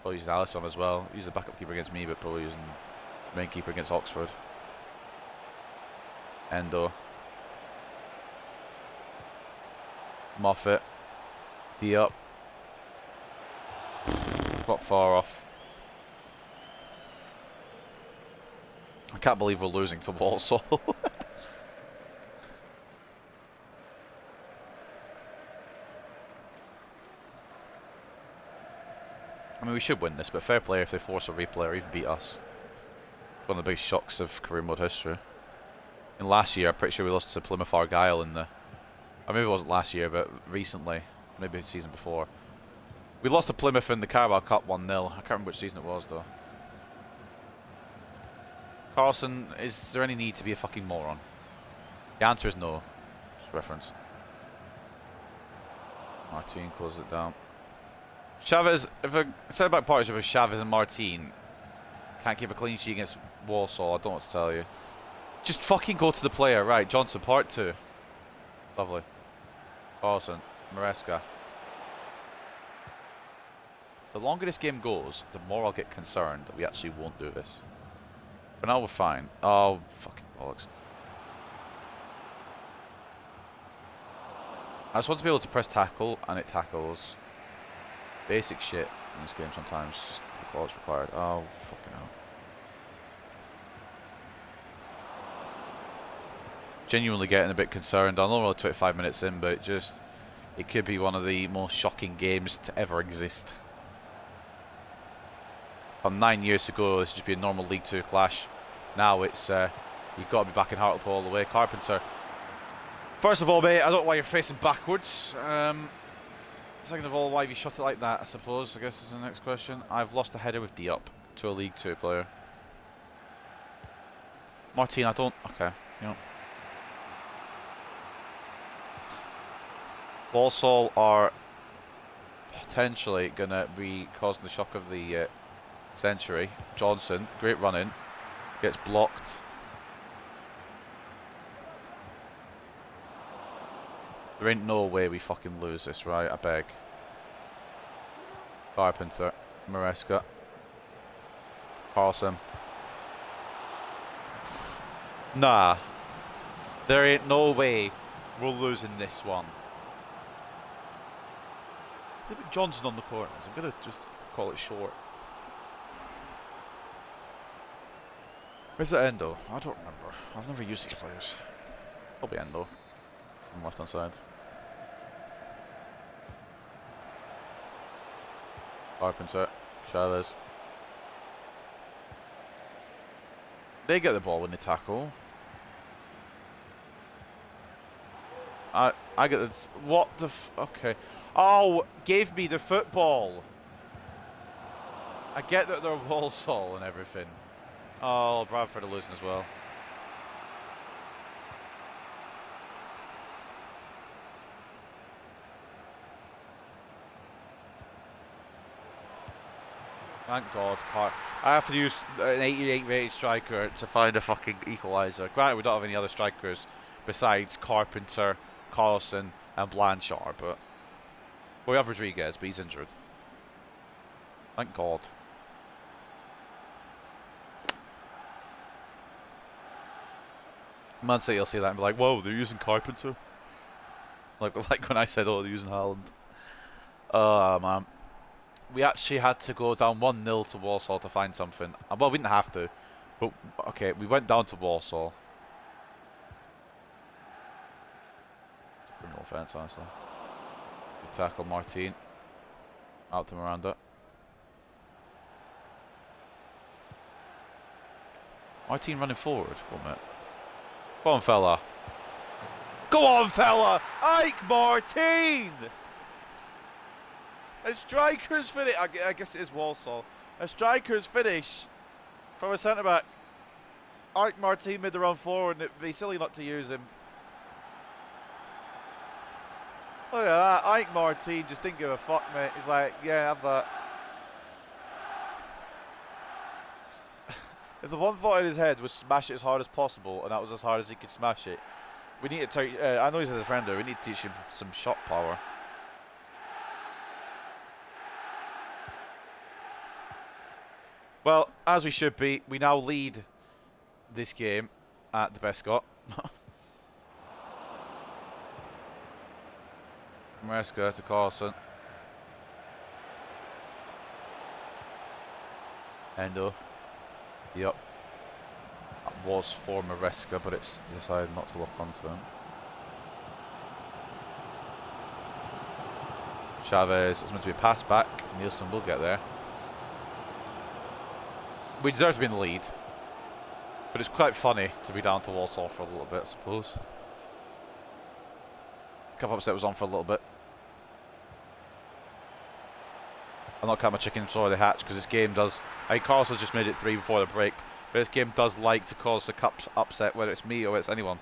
Probably using Alisson as well. He's a backup keeper against me, but probably using the main keeper against Oxford. Endo. Moffat. Diop. Not far off. I can't believe we're losing to Walsall. I mean, we should win this, but fair play if they force a replay or even beat us. One of the big shocks of career mode history. And last year, I'm pretty sure we lost to Plymouth Argyle in the... Or maybe it wasn't last year, but recently. Maybe the season before. We lost to Plymouth in the Carabao Cup 1-0. I can't remember which season it was, though. Carlson, is there any need to be a fucking moron? The answer is no. Just reference. Martin closes it down. Chavez, if a centre-back partnership with Chavez and Martin can't keep a clean sheet against Walsall, I don't know what to tell you. Just fucking go to the player. Right, Johnson, part 2. Lovely. Carlson, Maresca. The longer this game goes, the more I'll get concerned that we actually won't do this. For now, we're fine. Oh, fucking bollocks. I just want to be able to press tackle, and it tackles. Basic shit in this game sometimes, just the quality's required. Oh, fucking hell. Genuinely getting a bit concerned. I'm only 25 minutes in, but it could be one of the most shocking games to ever exist. From 9 years ago, this would just be a normal League 2 clash. Now it's, you've got to be back in Hartlepool all the way. Carpenter. First of all, mate, I don't know why you're facing backwards. Second of all, why have you shot it like that, I suppose, I guess is the next question. I've lost a header with Diop to a League 2 player. Martin, I don't... Okay, yep. Walsall are potentially going to be causing the shock of the century. Johnson, great run-in. Gets blocked. There ain't no way we fucking lose this, right? I beg. Carpenter. Maresca. Carlson. Nah. There ain't no way we're losing this one. Look at Johnson on the corners. I'm going to just call it short. Where's it Endo? I don't remember. I've never used these players. Probably Endo. It's on the left hand side. Carpenter. Chavez. They get the ball when they tackle. I get the... What the f... Okay. Oh, gave me the football. I get that they're Walsall and everything. Oh, Bradford are losing as well. Thank God, I have to use an 88 rated striker to find a fucking equaliser. Granted, we don't have any other strikers besides Carpenter, Carlson, and Blanchard, but we have Rodriguez, but he's injured. Thank God. Man City will see that and be like, "Whoa, they're using Carpenter." Like when I said, "Oh, they're using Haaland." Oh man. We actually had to go down 1-0 to Walsall to find something. Well, we didn't have to. But, okay, we went down to Walsall. Criminal offence, honestly. Good tackle, Martin. Out to Miranda. Martin running forward. Go on, mate. Go on, fella. Go on, fella! Ike Martin! A striker's finish. I guess it is Walsall. A striker's finish from a centre back. Ike Martin made the run forward, and it'd be silly not to use him. Look at that. Ike Martin just didn't give a fuck, mate. He's like, yeah, have that. If the one thought in his head was smash it as hard as possible, and that was as hard as he could smash it, we need to. I know he's a defender. We need to teach him some shot power. Well, as we should be, we now lead this game at the Bescott. Maresca to Carlson. Endo. Yep. That was for Maresca, but it's decided not to look onto him. Chavez, it's meant to be a pass back. Nielsen will get there. We deserve to be in the lead, but it's quite funny to be down to Walsall for a little bit, I suppose. Cup upset was on for a little bit. I'm not counting my chicken before they hatch, because this game does. I think Carlson just made it 3 before the break, but this game does like to cause the cup upset, whether it's me or it's anyone.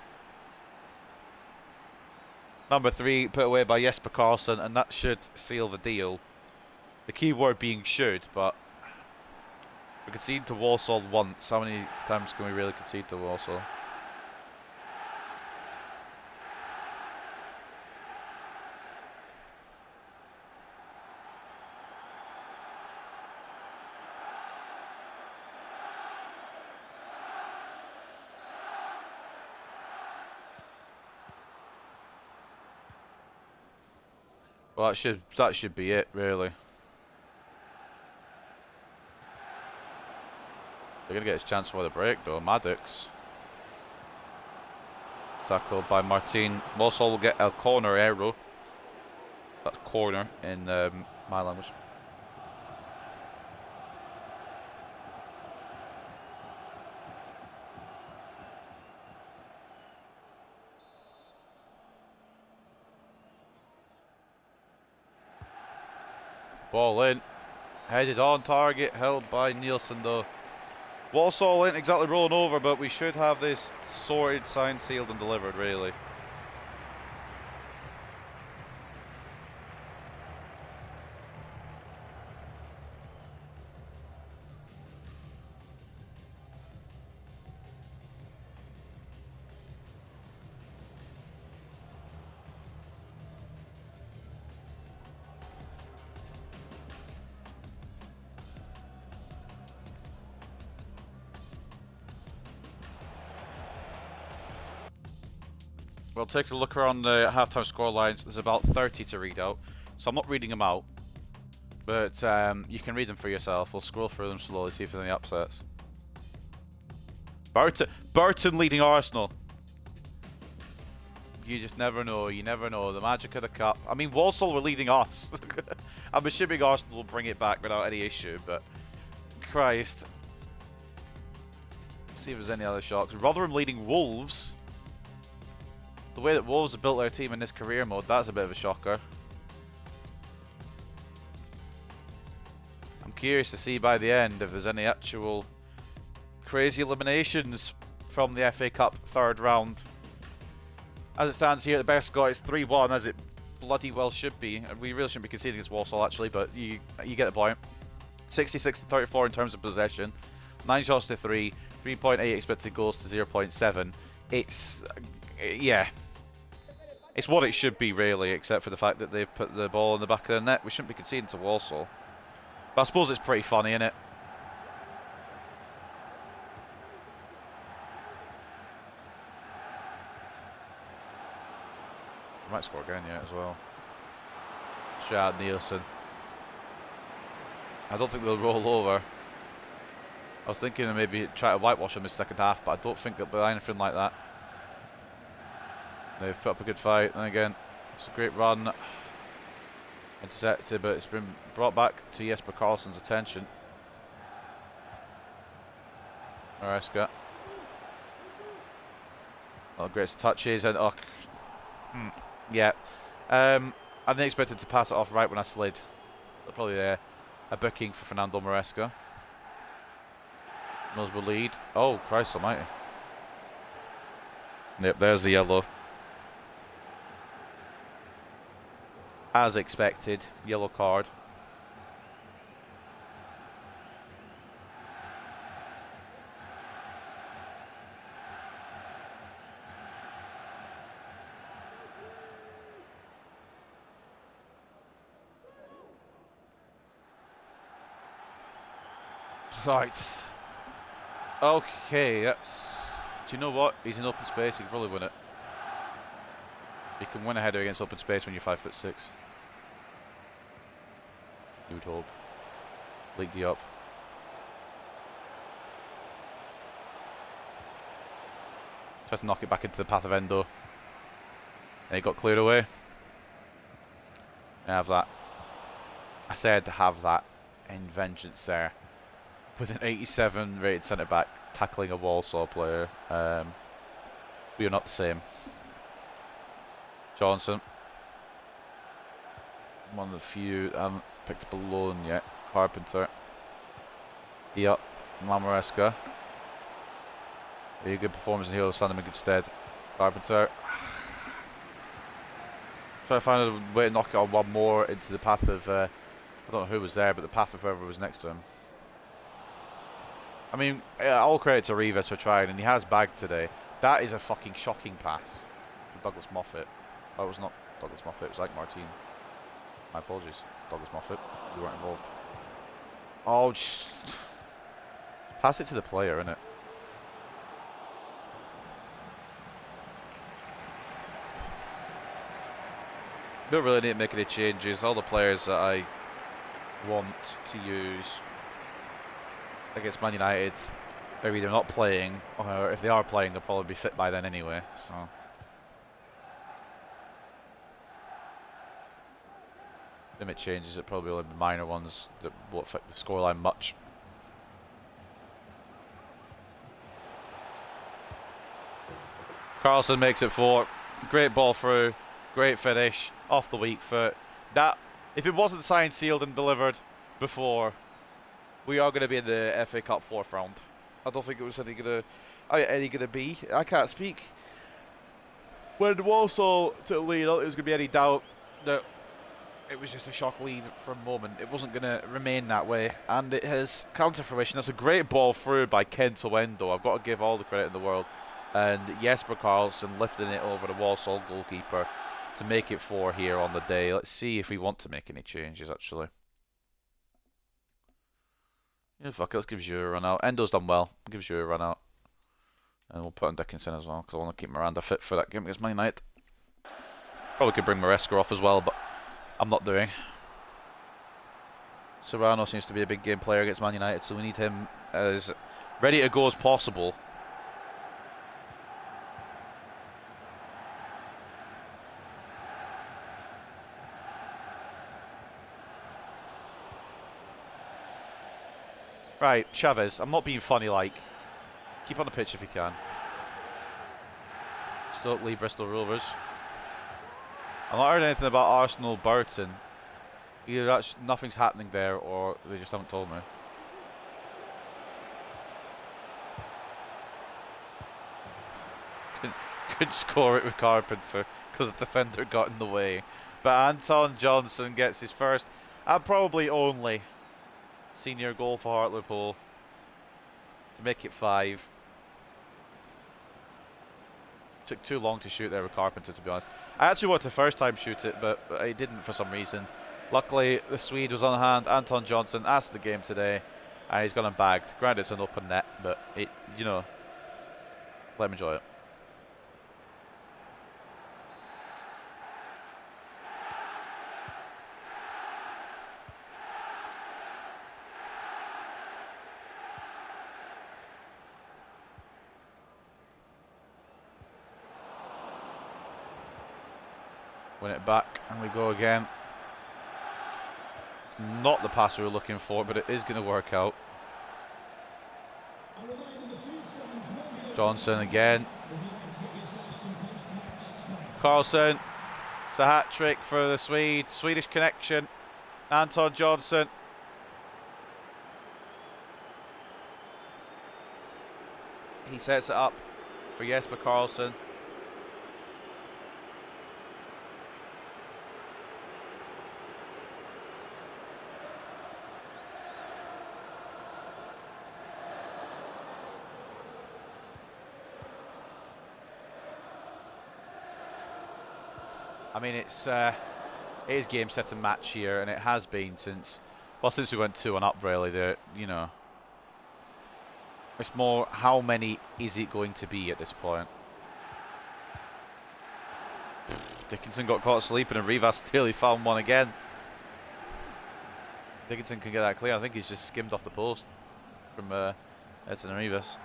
Number 3 put away by Jesper Carlson, and that should seal the deal. The key word being should, but we concede to Walsall once. How many times can we really concede to Walsall? Well, that should be it, really. They're going to get his chance for the break, though. Maddox. Tackled by Martin. Walsall will get a corner arrow. That's corner in my language. Ball in. Headed on target. Held by Nielsen, though. Walsall ain't exactly rolling over, but we should have this sorted, signed, sealed and delivered, really. Well, take a look around the halftime score lines. There's about 30 to read out, so I'm not reading them out, but you can read them for yourself. We'll scroll through them slowly, see if there's any upsets. Burton leading Arsenal. You just never know. You never know. The magic of the cup. I mean, Walsall were leading us. I'm assuming Arsenal will bring it back without any issue, but Christ. Let's see if there's any other shocks. Rotherham leading Wolves. The way that Wolves have built their team in this career mode, that's a bit of a shocker. I'm curious to see by the end if there's any actual crazy eliminations from the FA Cup third round. As it stands here, the best score is 3-1, as it bloody well should be. We really shouldn't be conceding against Walsall, actually, but you get the point. 66 to 34 in terms of possession, 9 shots to 3, 3.8 expected goals to 0.7. It's, yeah, it's what it should be really, except for the fact that they've put the ball in the back of the net. We shouldn't be conceding to Walsall. But I suppose it's pretty funny, isn't it? We might score again yet as well. Straight out Nielsen. I don't think they'll roll over. I was thinking of maybe try to whitewash them in the second half, but I don't think they'll be anything like that. They've put up a good fight, and again, it's a great run. Intercepted, but it's been brought back to Jesper Karlsson's attention. Maresca. Oh, great touches, and oh, yeah. I didn't expect it to pass it off right when I slid. So probably a booking for Fernando Maresca. Middlesbrough lead. Oh, Christ almighty. Yep, there's the yellow. As expected, yellow card. Right. Okay, that's... Do you know what? He's in open space, he can probably win it. You can win a header against open space when you're 5'6". You would hope. Leaked you up. Tries to knock it back into the path of Endo. And he got cleared away. I have that. I said to have that in vengeance there. With an 87 rated centre back tackling a Walsall player. We are not the same. Johnson. One of the few that haven't picked up a loan yet. Carpenter. Diop. Maresca. Very good performance in here, stand him in good stead. Carpenter. Try to find a way to knock it on one more into the path of, I don't know who was there, but the path of whoever was next to him. I mean, all credit to Rivas for trying, and he has bagged today. That is a fucking shocking pass for Douglas Moffat. Oh, it was not Douglas Moffat, it was like Martin. My apologies, Douglas Moffat. You weren't involved. Oh, just pass it to the player, innit? Don't really need to make any changes. All the players that I want to use against Man United are either not playing, or if they are playing, they'll probably be fit by then anyway. So, limit changes. It probably will be minor ones that won't affect the scoreline much. Karlsson makes it 4. Great ball through. Great finish. Off the weak foot. That, if it wasn't signed, sealed, and delivered before, we are going to be in the FA Cup 4th round. I don't think it was any gonna be. I can't speak. When Walsall took the lead, I don't think there was going to be any doubt that it was just a shock lead for a moment. It wasn't going to remain that way, and it has come to fruition. That's a great ball through by Kento Endo. I've got to give all the credit in the world. And Jesper Karlsson lifting it over the Walsall goalkeeper to make it 4 here on the day. Let's see if we want to make any changes, actually. Yeah, fuck it, let's give Giroud a run out. Endo's done well. Give Giroud a run out. And we'll put on Dickinson as well, because I want to keep Miranda fit for that game against Man United. Probably could bring Maresca off as well, but I'm not doing. Serrano seems to be a big game player against Man United, so we need him as ready to go as possible. Right, Chavez, I'm not being funny, like. Keep on the pitch if you can. Still leave Bristol Rovers. I've not heard anything about Arsenal Burton. Either that's nothing's happening there, or they just haven't told me. Couldn't score it with Carpenter because the defender got in the way. But Anton Johnson gets his first and probably only Senior goal for Hartlepool to make it 5. Took too long to shoot there with Carpenter, to be honest. I actually wanted to first time shoot it, but I didn't for some reason. Luckily, the Swede was on hand. Anton Johnson asked the game today, and he's got him bagged. Granted, it's an open net, but it, you know, let him enjoy it. Win it back, and we go again. It's not the pass we were looking for, but it is going to work out. Johnson again. Carlson. It's a hat-trick for the Swede. Swedish connection. Anton Johnson. He sets it up for Jesper Carlson. I mean, it is game, set, and match here, and it has been since we went 2-1 really. There, you know, it's more how many is it going to be at this point? Dickinson got caught sleeping, and Rivas nearly found one again. Dickinson can get that clear. I think he's just skimmed off the post from Edson and Rivas.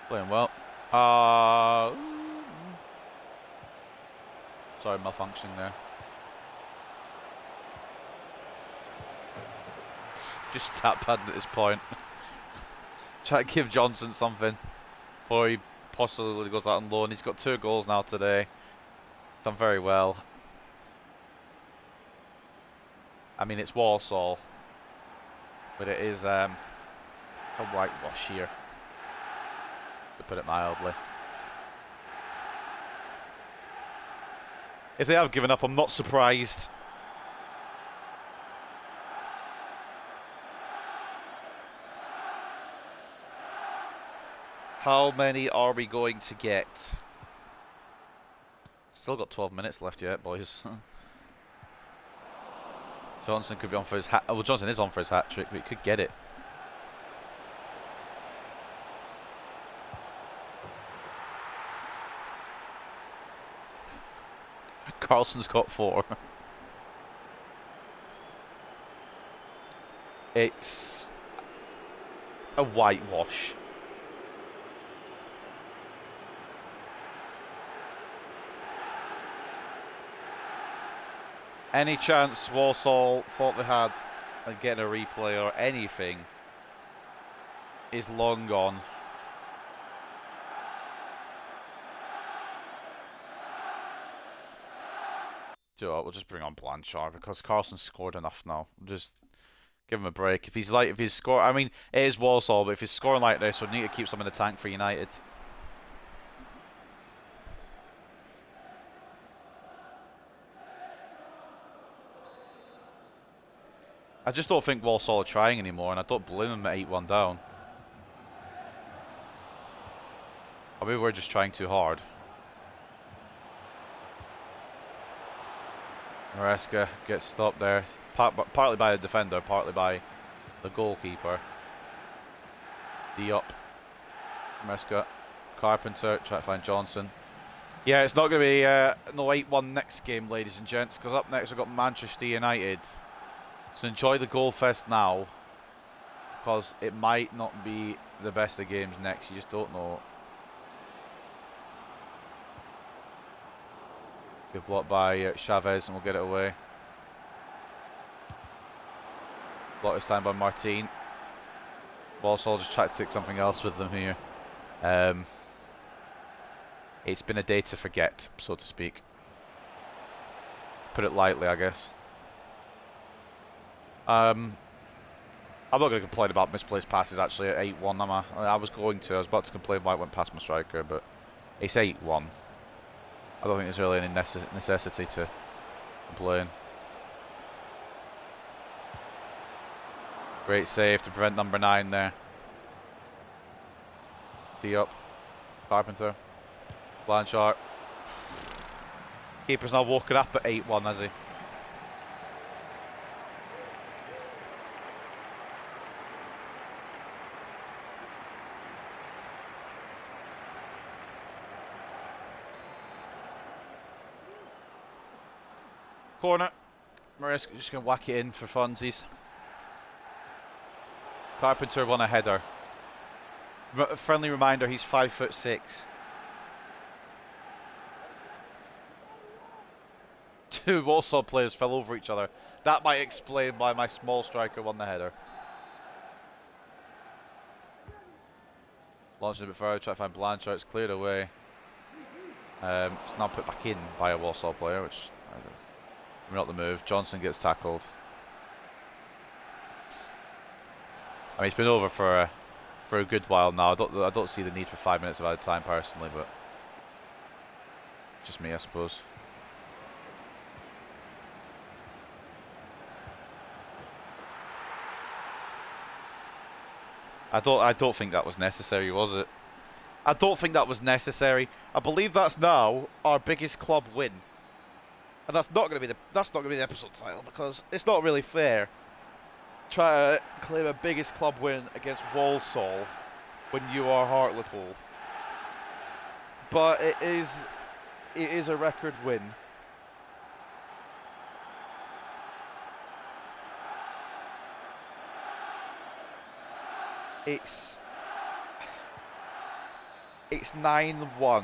Playing well. Sorry, malfunctioning there. Just stat padding at this point. Try to give Johnson something before he possibly goes out on loan. He's got 2 goals now today. Done very well. I mean, it's Walsall, but it is a whitewash here, to put it mildly. If they have given up, I'm not surprised. How many are we going to get? Still got 12 minutes left yet, boys. Johnson could be on for his hat. Well, Johnson is on for his hat trick, but he could get it. Carlson's got 4. It's a whitewash. Any chance Walsall thought they had of getting a replay or anything is long gone. Do you know what, we'll just bring on Blanchard because Carlson scored enough now. Just give him a break. If he's score, I mean, it is Walsall, but if he's scoring like this, we need to keep some in the tank for United. I just don't think Walsall are trying anymore, and I don't blame them at 8-1 down. I mean, we're just trying too hard. Maresca gets stopped there, partly by the defender, partly by the goalkeeper. Diop, Maresca, Carpenter, try to find Johnson. Yeah, it's not going to be no 8-1 next game, ladies and gents, because up next we've got Manchester United. So enjoy the goal fest now, because it might not be the best of games next. You just don't know. Good block by Chavez, and we'll get it away. Block this time by Martin. Walsall just tried to take something else with them here. It's been a day to forget, so to speak. put it lightly, I guess. I'm not going to complain about misplaced passes, actually, at 8-1, am I? I was going to. I was about to complain why it went past my striker, but it's 8-1. I don't think there's really any necessity to complain. Great save to prevent number 9 there. D up. Carpenter. Blanchard. Keeper's now woken up at 8-1, has he? Corner. Maresca just going to whack it in for funsies. Carpenter won a header. Friendly reminder, he's 5'6". Two Warsaw players fell over each other. That might explain why my small striker won the header. Launching a bit further, try to find Blanchard. It's cleared away. It's now put back in by a Warsaw player, which not the move. Johnson gets tackled. I mean, it's been over for a good while now. I don't see the need for 5 minutes of added time personally, but just me, I suppose. I don't think that was necessary, was it? I don't think that was necessary. I believe that's now our biggest club win, and that's not going to be the episode title, because it's not really fair. Try to claim a biggest club win against Walsall when you are Hartlepool, but it is a record win. It's 9-1.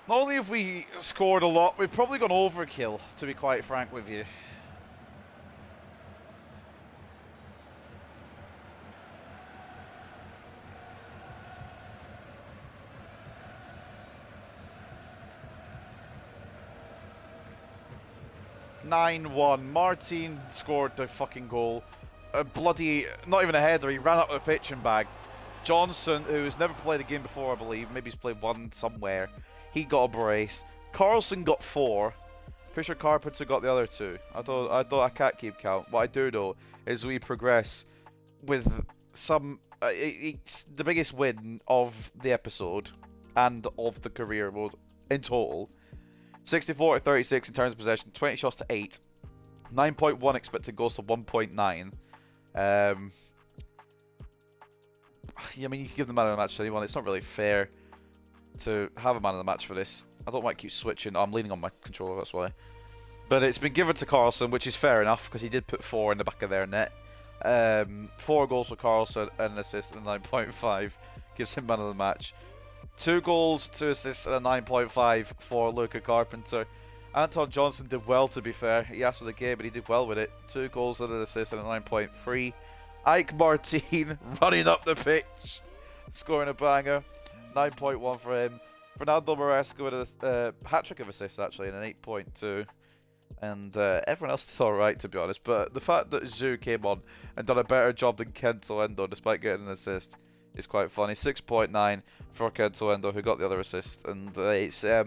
Not only have we scored a lot, we've probably gone overkill, to be quite frank with you. Martin scored the fucking goal. A bloody, not even a header, he ran up the pitch and bagged. Johnson, who has never played a game before, I believe, maybe he's played one somewhere, he got a brace. Carlson got 4. Pretty sure Carpenter got the other 2. I can't keep count. What I do know is we progress with some. It's the biggest win of the episode and of the career mode in total. 64-36 in terms of possession, 20 shots to 8, 9.1 expected goals to 1.9. I mean, you can give the man of the match to anyone. It's not really fair to have a man of the match for this. I don't want to keep switching. Oh, I'm leaning on my controller, that's why. But it's been given to Carlson, which is fair enough, because he did put 4 in the back of their net. 4 goals for Carlson and an assist and a 9.5 gives him man of the match. 2 goals, 2 assists, and a 9.5 for Luca Carpenter. Anton Johnson did well, to be fair. He asked for the game, but he did well with it. 2 goals and an assist and a 9.3. Ike Martin running up the pitch, scoring a banger. 9.1 for him. Fernando Maresca with a hat-trick of assists, actually, and an 8.2. And everyone else did alright, to be honest. But the fact that Zhu came on and done a better job than Kento Endo, despite getting an assist, is quite funny. 6.9 for Kento Endo, who got the other assist. And it's, yeah, a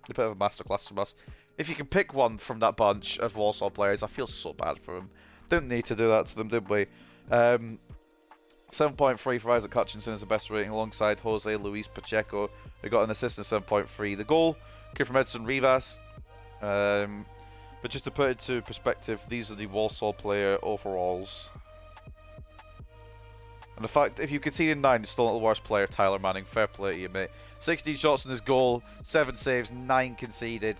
bit of a masterclass from us. If you can pick one from that bunch of Walsall players, I feel so bad for them. Didn't need to do that to them, did we? 7.3 for Isaac Hutchinson is the best rating, alongside Jose Luis Pacheco, who got an assist in 7.3. The goal came from Edson Rivas. But just to put it into perspective, these are the Walsall player overalls. And the fact, if you concede in 9, it's still not the worst player, Tyler Manning. Fair play to you, mate. 16 shots on his goal, 7 saves, 9 conceded.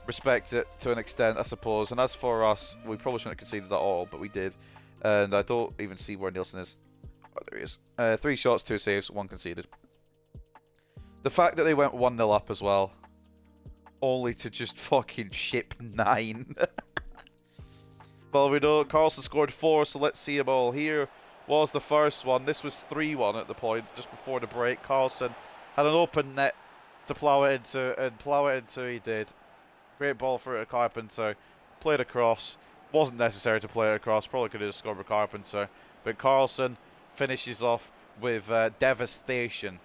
Respect it to an extent, I suppose. And as for us, we probably shouldn't have conceded at all, but we did. And I don't even see where Nielsen is. Oh, there he is. 3 shots, 2 saves, 1 conceded. The fact that they went 1-0 up as well, only to just fucking ship 9. Well, we know Carlson scored 4, so let's see them all. Here was the first one. This was 3-1 at the point, just before the break. Carlson Had an open net to plough it into, and plough it into. He did. Great ball for Carpenter. Played across. Wasn't necessary to play it across. Probably could have scored with Carpenter. But Carlson finishes off with devastation.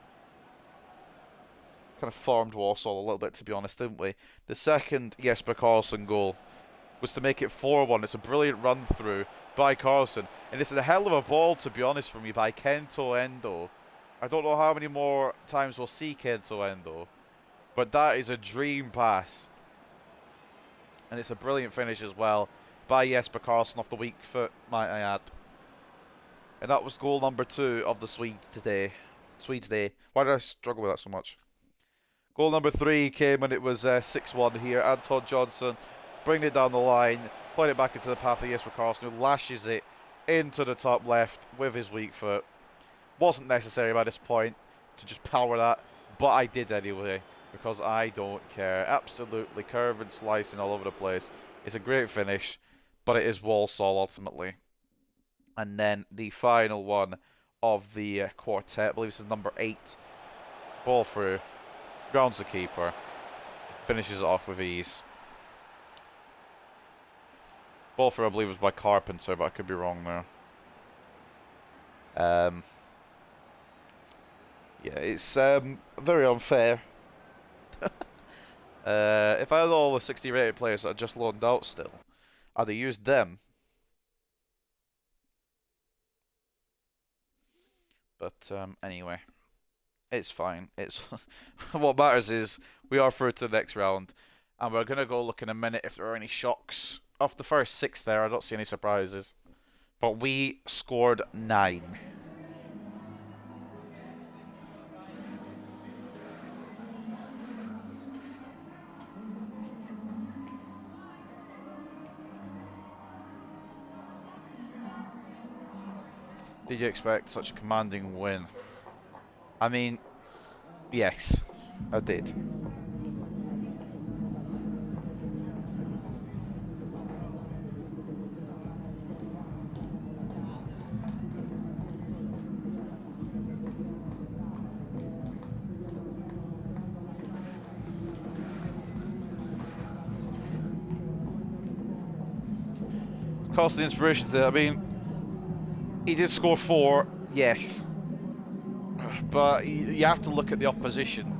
Kind of farmed Walsall a little bit, to be honest, didn't we? The second Jesper Carlson goal was to make it 4-1. It's a brilliant run through by Carlson. And it's a hell of a ball, to be honest, for me, by Kento Endo. I don't know how many more times we'll see Kento Endo, but that is a dream pass. And it's a brilliant finish as well by Jesper Carlson off the weak foot, might I add. And that was goal number 2 of the Swedes today. Why did I struggle with that so much? Goal number 3 came when it was 6-1 here. Anton Johnson bringing it down the line, playing it back into the path of Jesper Carlson, who lashes it into the top left with his weak foot. Wasn't necessary by this point to just power that, but I did anyway, because I don't care. Absolutely curving, slicing all over the place. It's a great finish, but it is Walsall ultimately. And then the final one of the quartet, I believe this is number 8. Ball through, grounds the keeper, finishes it off with ease. Ball through, I believe, was by Carpenter, but I could be wrong there. Yeah, it's very unfair. If I had all the 60 rated players that I just loaned out still, I'd have used them. But anyway, it's fine. It's what matters is we are through to the next round, and we're gonna go look in a minute if there are any shocks. Off the first 6 there, I don't see any surprises. But we scored 9. Did you expect such a commanding win? I mean, yes, I did. Cost the inspiration to that. I mean, he did score 4, yes. But you have to look at the opposition.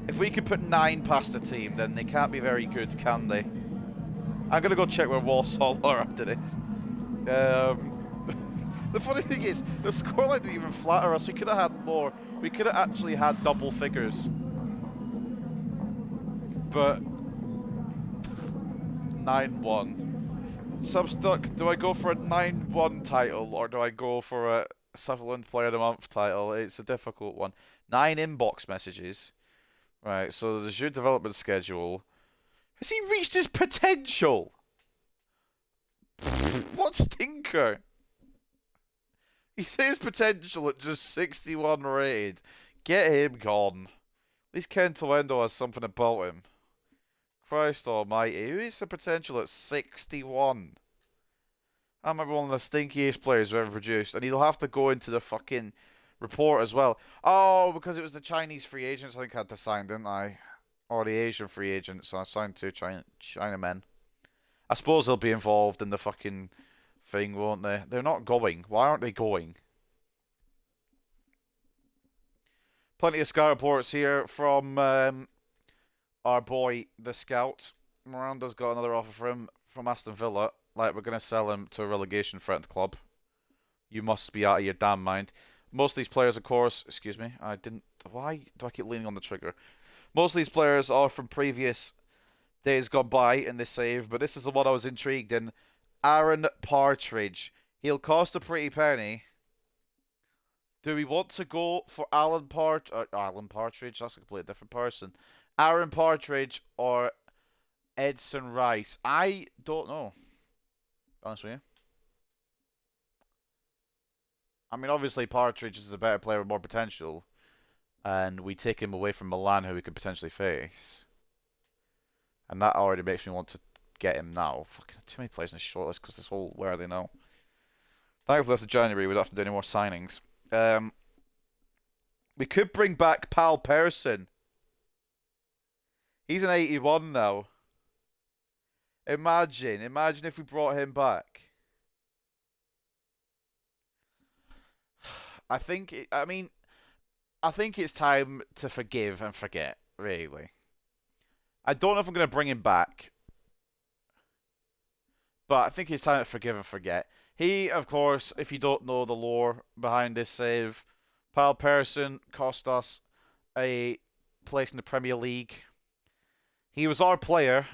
If we could put 9 past the team, then they can't be very good, can they? I'm going to go check where Walsall are after this. The funny thing is, the scoreline didn't even flatter us. We could have had more. We could have actually had double figures. But 9-1. So I'm stuck. Do I go for a 9-1 title or do I go for a Sutherland Player of the Month title? It's a difficult one. 9 inbox messages. Right, so there's your development schedule. Has he reached his potential? What stinker? He says his potential at just 61 rated. Get him gone. At least Ken Toledo has something about him. Christ almighty, who is the potential at 61? I remember one of the stinkiest players we've ever produced, and he'll have to go into the fucking report as well. Oh, because it was the Chinese free agents I think I had to sign, didn't I? Or the Asian free agents, so I signed 2 Chinamen. I suppose they'll be involved in the fucking thing, won't they? They're not going. Why aren't they going? Plenty of scout reports here from our boy, the scout. Miranda's got another offer for him from Aston Villa. Like, we're going to sell him to a relegation threatened club. You must be out of your damn mind. Most of these players, of course, excuse me, I didn't, why do I keep leaning on the trigger? Most of these players are from previous days gone by in this save, but this is the one I was intrigued in. Aaron Partridge. He'll cost a pretty penny. Do we want to go for Alan Partridge? That's a completely different person. Aaron Partridge or Edson Rice? I don't know. Honest with you. I mean, obviously Partridge is a better player with more potential, and we take him away from Milan, who we could potentially face. And that already makes me want to get him now. Fucking too many players in the shortlist because this whole where are they now? Thankfully after January we don't have to do any more signings. We could bring back Pal Person. He's an 81 now. Imagine if we brought him back. I think it's time to forgive and forget, really. I don't know if I'm going to bring him back, but I think it's time to forgive and forget. He, of course, if you don't know the lore behind this save, Pal Person cost us a place in the Premier League. He was our player,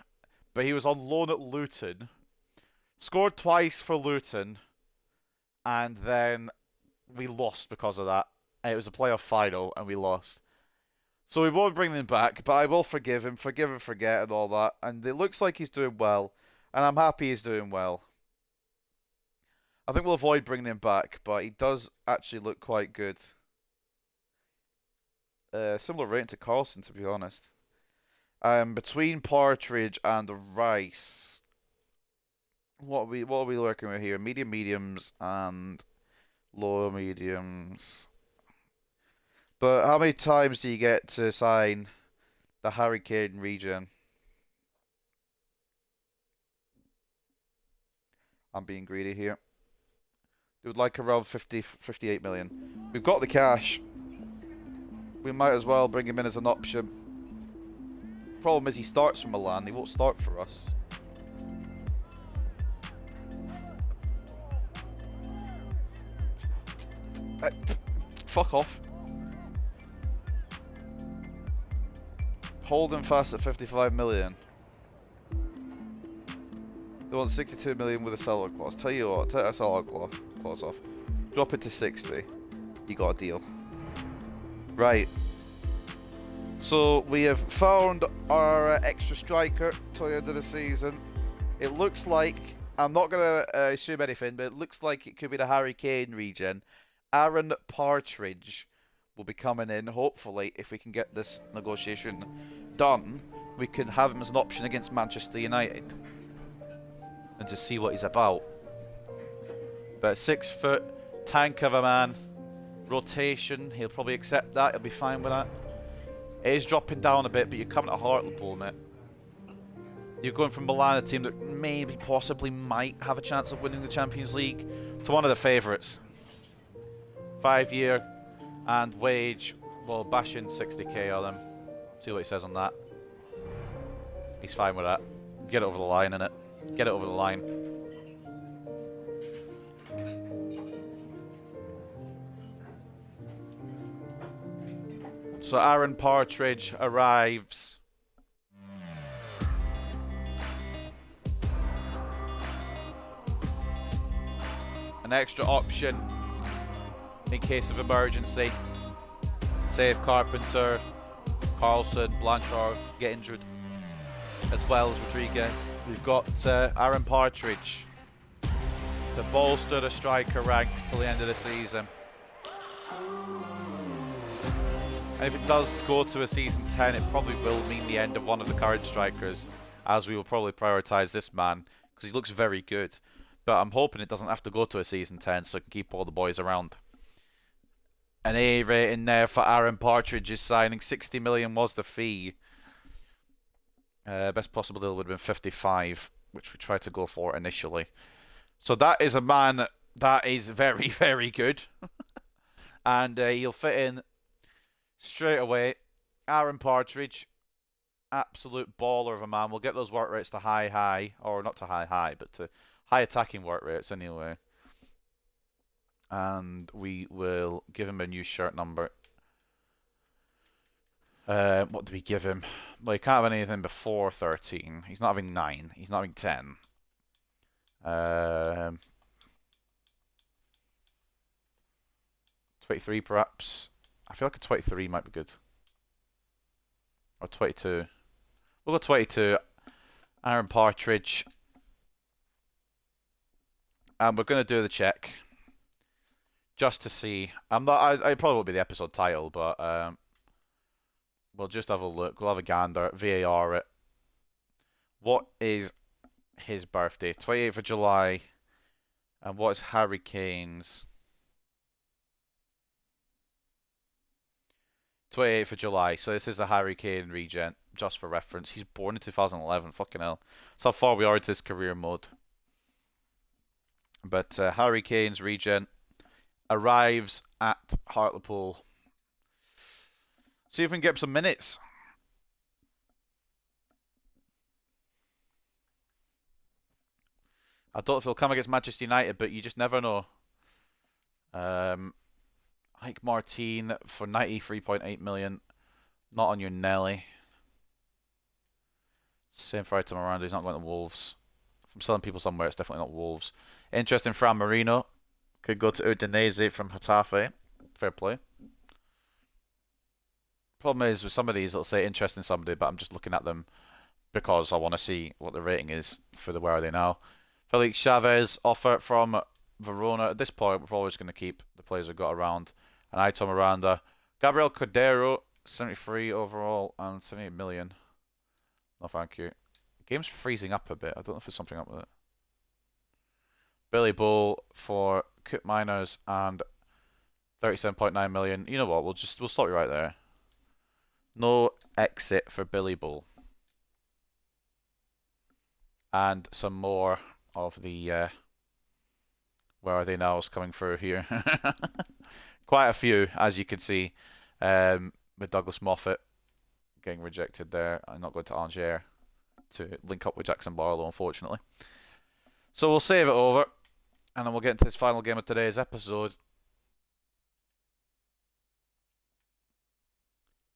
but he was on loan at Luton. Scored twice for Luton, and then we lost because of that. It was a playoff final, and we lost. So we won't bring him back, but I will forgive him, forgive and forget, and all that. And it looks like he's doing well, and I'm happy he's doing well. I think we'll avoid bringing him back, but he does actually look quite good. Similar rating to Carlson, to be honest. Between Partridge and Rice, what are we working with here? Medium mediums and low mediums. But how many times do you get to sign the Harry Kane regen? I'm being greedy here. We would like around 58 million. We've got the cash. We might as well bring him in as an option. Problem is he starts from Milan. He won't start for us. Fuck off. Hold him fast at 55 million. They want 62 million with a sell-out clause. Tell you what, take that sell-out clause off. Drop it to 60. You got a deal. Right. So we have found our extra striker till the end of the season. It looks like, I'm not going to assume anything, but it looks like it could be the Harry Kane regen. Aaron Partridge will be coming in, hopefully, if we can get this negotiation done. We can have him as an option against Manchester United and just see what he's about. But 6 foot, tank of a man, rotation, he'll probably accept that, he'll be fine with that. It is dropping down a bit, but you're coming to Hartlepool, mate. You're going from Milan, a team that maybe, possibly, might have a chance of winning the Champions League, to one of the favourites. 5 year and wage, well, bash in 60k on him. See what he says on that. He's fine with that. Get it over the line, innit? Get it over the line. So Aaron Partridge arrives. An extra option in case of emergency. Say if Carpenter, Carlson, Blanchard get injured, as well as Rodriguez. We've got Aaron Partridge to bolster the striker ranks till the end of the season. And if it does go to a season 10, it probably will mean the end of one of the current strikers, as we will probably prioritise this man, because he looks very good. But I'm hoping it doesn't have to go to a season 10, so I can keep all the boys around. An A rating there for Aaron Partridge's signing. 60 million was the fee. Best possible deal would have been 55, which we tried to go for initially. So that is a man that is very, very good. And he'll fit in straight away. Aaron Partridge, absolute baller of a man. We'll get those work rates to high, or not to high, but to high attacking work rates anyway. And we will give him a new shirt number. What do we give him? Well, he can't have anything before 13. He's not having 9. He's not having 10. 23 perhaps. I feel like a 23 might be good. Or 22. We'll go 22. Aaron Partridge. And we're going to do the check. Just to see. I probably won't be the episode title, but we'll just have a look. We'll have a gander. VAR it. What is his birthday? 28th of July. And what is Harry Kane's? 28th of July. So this is a Harry Kane regen, just for reference. He's born in 2011. Fucking hell. That's how far we are into this career mode. But Harry Kane's regen arrives at Hartlepool. See if we can get some minutes. I don't know if he'll come against Manchester United, but you just never know. Ike Martin for 93.8 million. Not on your Nelly. Same for Item Miranda. He's not going to Wolves. If I'm selling people somewhere, it's definitely not Wolves. Interesting, Fran Marino. Could go to Udinese from Getafe. Fair play. Problem is, with some of these, it'll say interesting somebody, but I'm just looking at them because I want to see what the rating is for the where are they now. Felix Chavez offer from Verona. At this point, we're probably just going to keep the players we've got around. And Aito Miranda. Gabriel Cordero, 73 overall and 78 million. No, thank you. Game's freezing up a bit. I don't know if there's something up with it. Billy Bull for Coop Miners and 37.9 million. You know what? We'll stop you right there. No exit for Billy Bull. And some more of the where are they now is coming through here. Quite a few, as you can see, with Douglas Moffat getting rejected there. I'm not going to Angers to link up with Jackson Barlow, unfortunately. So we'll save it over, and then we'll get into this final game of today's episode.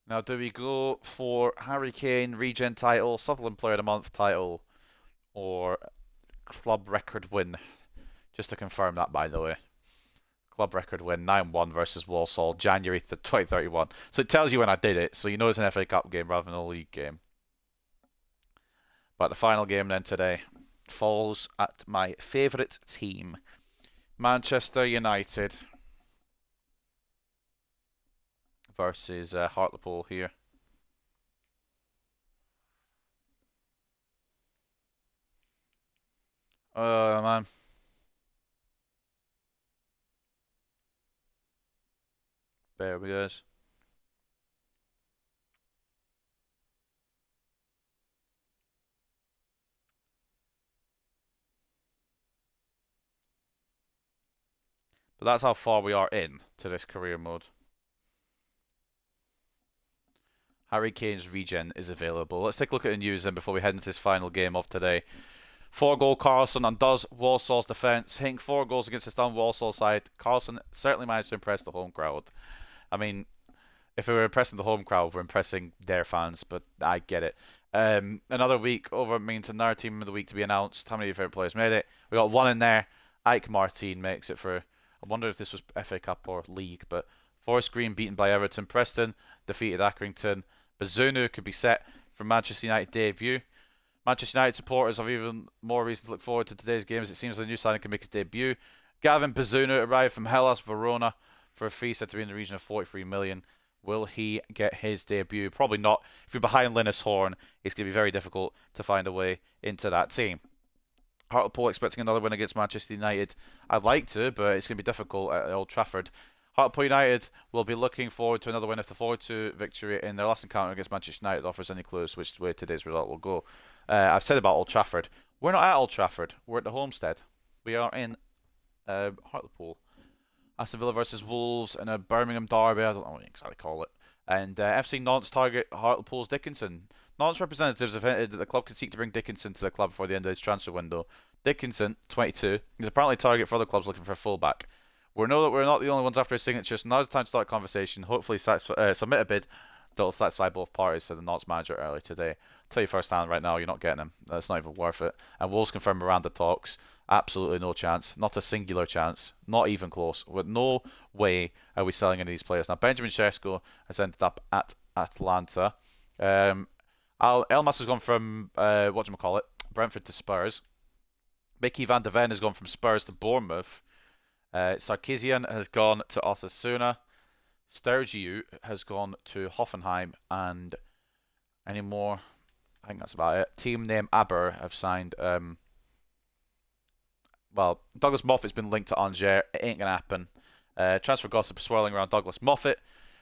Now, do we go for Harry Kane regen title, Sutherland Player of the Month title, or club record win? Just to confirm that, by the way. Club record win, 9-1 versus Walsall, January 2031. So it tells you when I did it, so you know it's an FA Cup game rather than a league game. But the final game then today falls at my favourite team, Manchester United versus Hartlepool here. Oh, man. There we go. But that's how far we are in to this career mode. Harry Kane's regen is available. Let's take a look at the news then before we head into this final game of today. 4-goal Carlson undoes Walsall's defence. Hitting 4 goals against the stunned Walsall side. Carlson certainly managed to impress the home crowd. I mean, if we were impressing the home crowd, we're impressing their fans, but I get it. Another week over means another team of the week to be announced. How many of your favourite players made it? We got one in there. Ike Martin makes it for... I wonder if this was FA Cup or League, but Forest Green beaten by Everton. Preston defeated Accrington. Bazunu could be set for Manchester United debut. Manchester United supporters have even more reason to look forward to today's game, as it seems the new signing can make his debut. Gavin Bazunu arrived from Hellas Verona for a fee said to be in the region of 43 million. Will he get his debut? Probably not. If you're behind Linus Horn, it's going to be very difficult to find a way into that team. Hartlepool expecting another win against Manchester United. I'd like to, but it's going to be difficult at Old Trafford. Hartlepool United will be looking forward to another win if the 4-2 victory in their last encounter against Manchester United offers any clues which way today's result will go. I've said about Old Trafford. We're not at Old Trafford. We're at the Homestead. We are in Hartlepool. Aston Villa versus Wolves in a Birmingham derby. I don't know what you exactly call it. And FC Nantes target Hartlepool's Dickinson. Nantes representatives have hinted that the club could seek to bring Dickinson to the club before the end of this transfer window. Dickinson, 22, is apparently a target for other clubs looking for a fullback. We know that we're not the only ones after his signature, so now's the time to start a conversation. Hopefully submit a bid that will satisfy both parties, said the Nantes manager earlier today. I'll tell you firsthand right now, you're not getting him. That's not even worth it. And Wolves confirm Miranda talks. Absolutely no chance. Not a singular chance. Not even close. With no way are we selling any of these players. Now, Benjamin Sesko has ended up at Atlanta. Elmas has gone from, Brentford to Spurs. Mickey van de Ven has gone from Spurs to Bournemouth. Sarkisian has gone to Osasuna. Sturgiu has gone to Hoffenheim. And any more? I think that's about it. Team name Aber have signed... Douglas Moffat's been linked to Angers. It ain't going to happen. Transfer gossip swirling around Douglas Moffat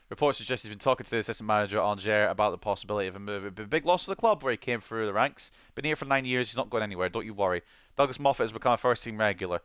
Reports suggest he's been talking to the assistant manager Angers about the possibility of a move. It'd be a big loss for the club where he came through the ranks. Been here for 9 years, he's not going anywhere, don't you worry. Douglas Moffat has become a first team regular.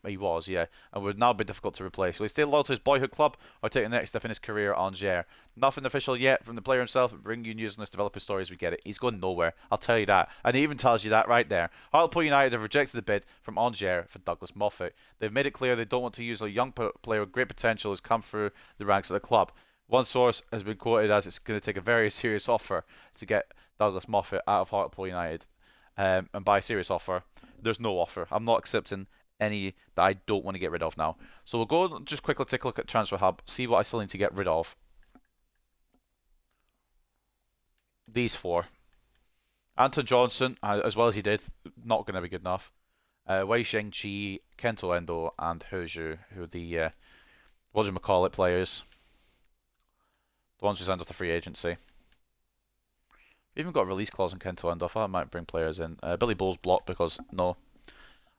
He was, yeah, and would now be difficult to replace. Will he stay loyal to his boyhood club or take the next step in his career at Angers? Nothing official yet from the player himself, but bring you news on this developing story as we get it. He's going nowhere, I'll tell you that. And he even tells you that right there. Hartlepool United have rejected the bid from Angers for Douglas Moffat. They've made it clear they don't want to use a young player with great potential who's come through the ranks of the club. One source has been quoted as it's going to take a very serious offer to get Douglas Moffat out of Hartlepool United. And by serious offer, there's no offer. I'm not accepting any that I don't want to get rid of now. So we'll go just quickly take a look at Transfer Hub, see what I still need to get rid of. These four. Anton Johnson, as well as he did, not going to be good enough. Wei Sheng-chi, Kento Endo, and Hoju, who are the, what do you call it, players. The ones who signed off the free agency. We've even got a release clause in Kento Endo. I thought I might bring players in. Billy Bull's blocked because, no.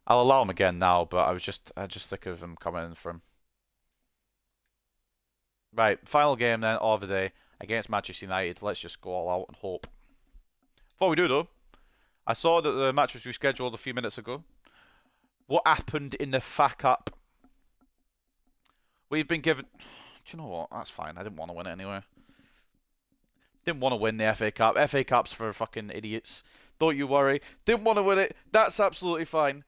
I'll allow him again now, but I just think of him coming in for him. Right, final game then of the day against Manchester United. Let's just go all out and hope. Before we do though, I saw that the match was rescheduled a few minutes ago. What happened in the fuck up? We've been given... Do you know what? That's fine. I didn't want to win it anyway. Didn't want to win the FA Cup. FA Cup's for fucking idiots. Don't you worry. Didn't want to win it. That's absolutely fine.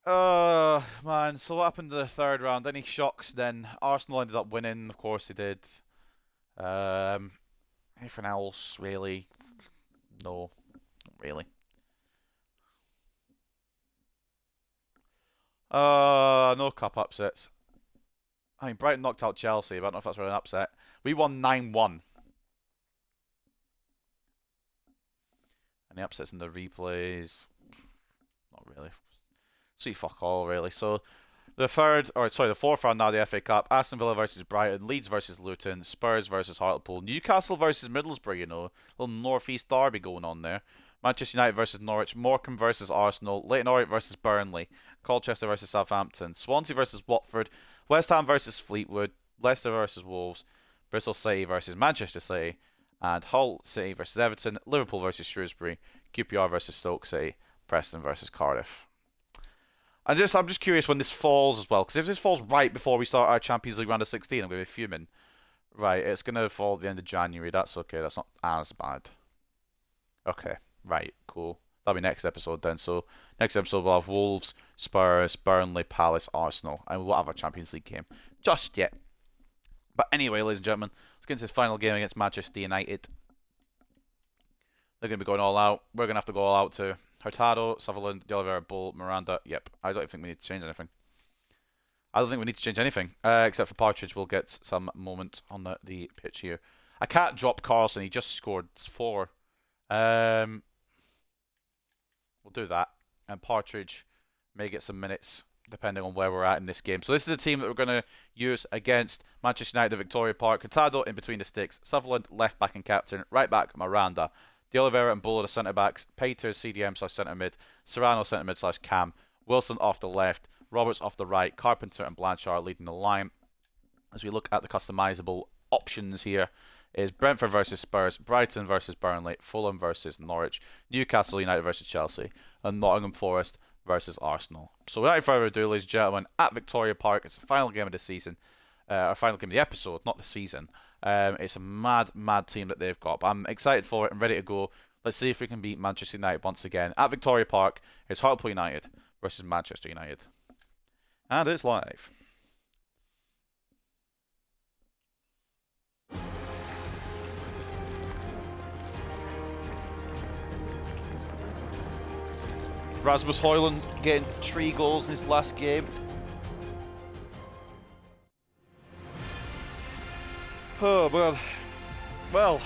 Man. So what happened in the third round? Any shocks then? Arsenal ended up winning. Of course they did. Anything else, really? No. Not really. No cup upsets. I mean, Brighton knocked out Chelsea, but I don't know if that's really an upset. We won 9-1. Any upsets in the replays? Not really. See, fuck all, really. So, the fourth round now, the FA Cup. Aston Villa versus Brighton, Leeds versus Luton, Spurs versus Hartlepool, Newcastle versus Middlesbrough, you know. Little northeast derby going on there. Manchester United versus Norwich, Morecambe versus Arsenal, Leyton Orient versus Burnley, Colchester versus Southampton, Swansea versus Watford, West Ham versus Fleetwood, Leicester versus Wolves, Bristol City versus Manchester City, and Hull City versus Everton, Liverpool versus Shrewsbury, QPR versus Stoke City, Preston versus Cardiff. I'm just curious when this falls as well, because if this falls right before we start our Champions League round of 16, I'm going to be fuming. Right, it's going to fall at the end of January. That's okay. That's not as bad. Okay, right, cool. That'll be next episode then. So next episode we'll have Wolves, Spurs, Burnley, Palace, Arsenal, and we'll have a Champions League game. Just yet. But anyway, ladies and gentlemen, let's get into this final game against Manchester United. They're going to be going all out. We're going to have to go all out too. Hurtado, Sutherland, De Oliveira, Bull, Miranda. Yep, I don't think we need to change anything. I don't think we need to change anything. Except for Partridge, we'll get some moment on the pitch here. I can't drop Carlson. He just scored 4. We'll do that. And Partridge may get some minutes depending on where we're at in this game. So this is the team that we're going to use against Manchester United at Victoria Park. Hurtado in between the sticks. Sutherland, left back and captain. Right back, Miranda. De Oliveira and Bull are the centre backs. Peters, CDM / centre mid. Serrano, centre mid / cam. Wilson off the left. Roberts off the right. Carpenter and Blanchard leading the line. As we look at the customisable options here, is Brentford versus Spurs, Brighton versus Burnley, Fulham versus Norwich, Newcastle United versus Chelsea, and Nottingham Forest versus Arsenal. So without further ado, ladies and gentlemen, at Victoria Park, it's the final game of the season, or final game of the episode, not the season. It's a mad, mad team that they've got, but I'm excited for it and ready to go. Let's see if we can beat Manchester United once again. At Victoria Park, it's Hartlepool United versus Manchester United. And it's live. Rasmus Højlund getting 3 goals in his last game. Oh, well,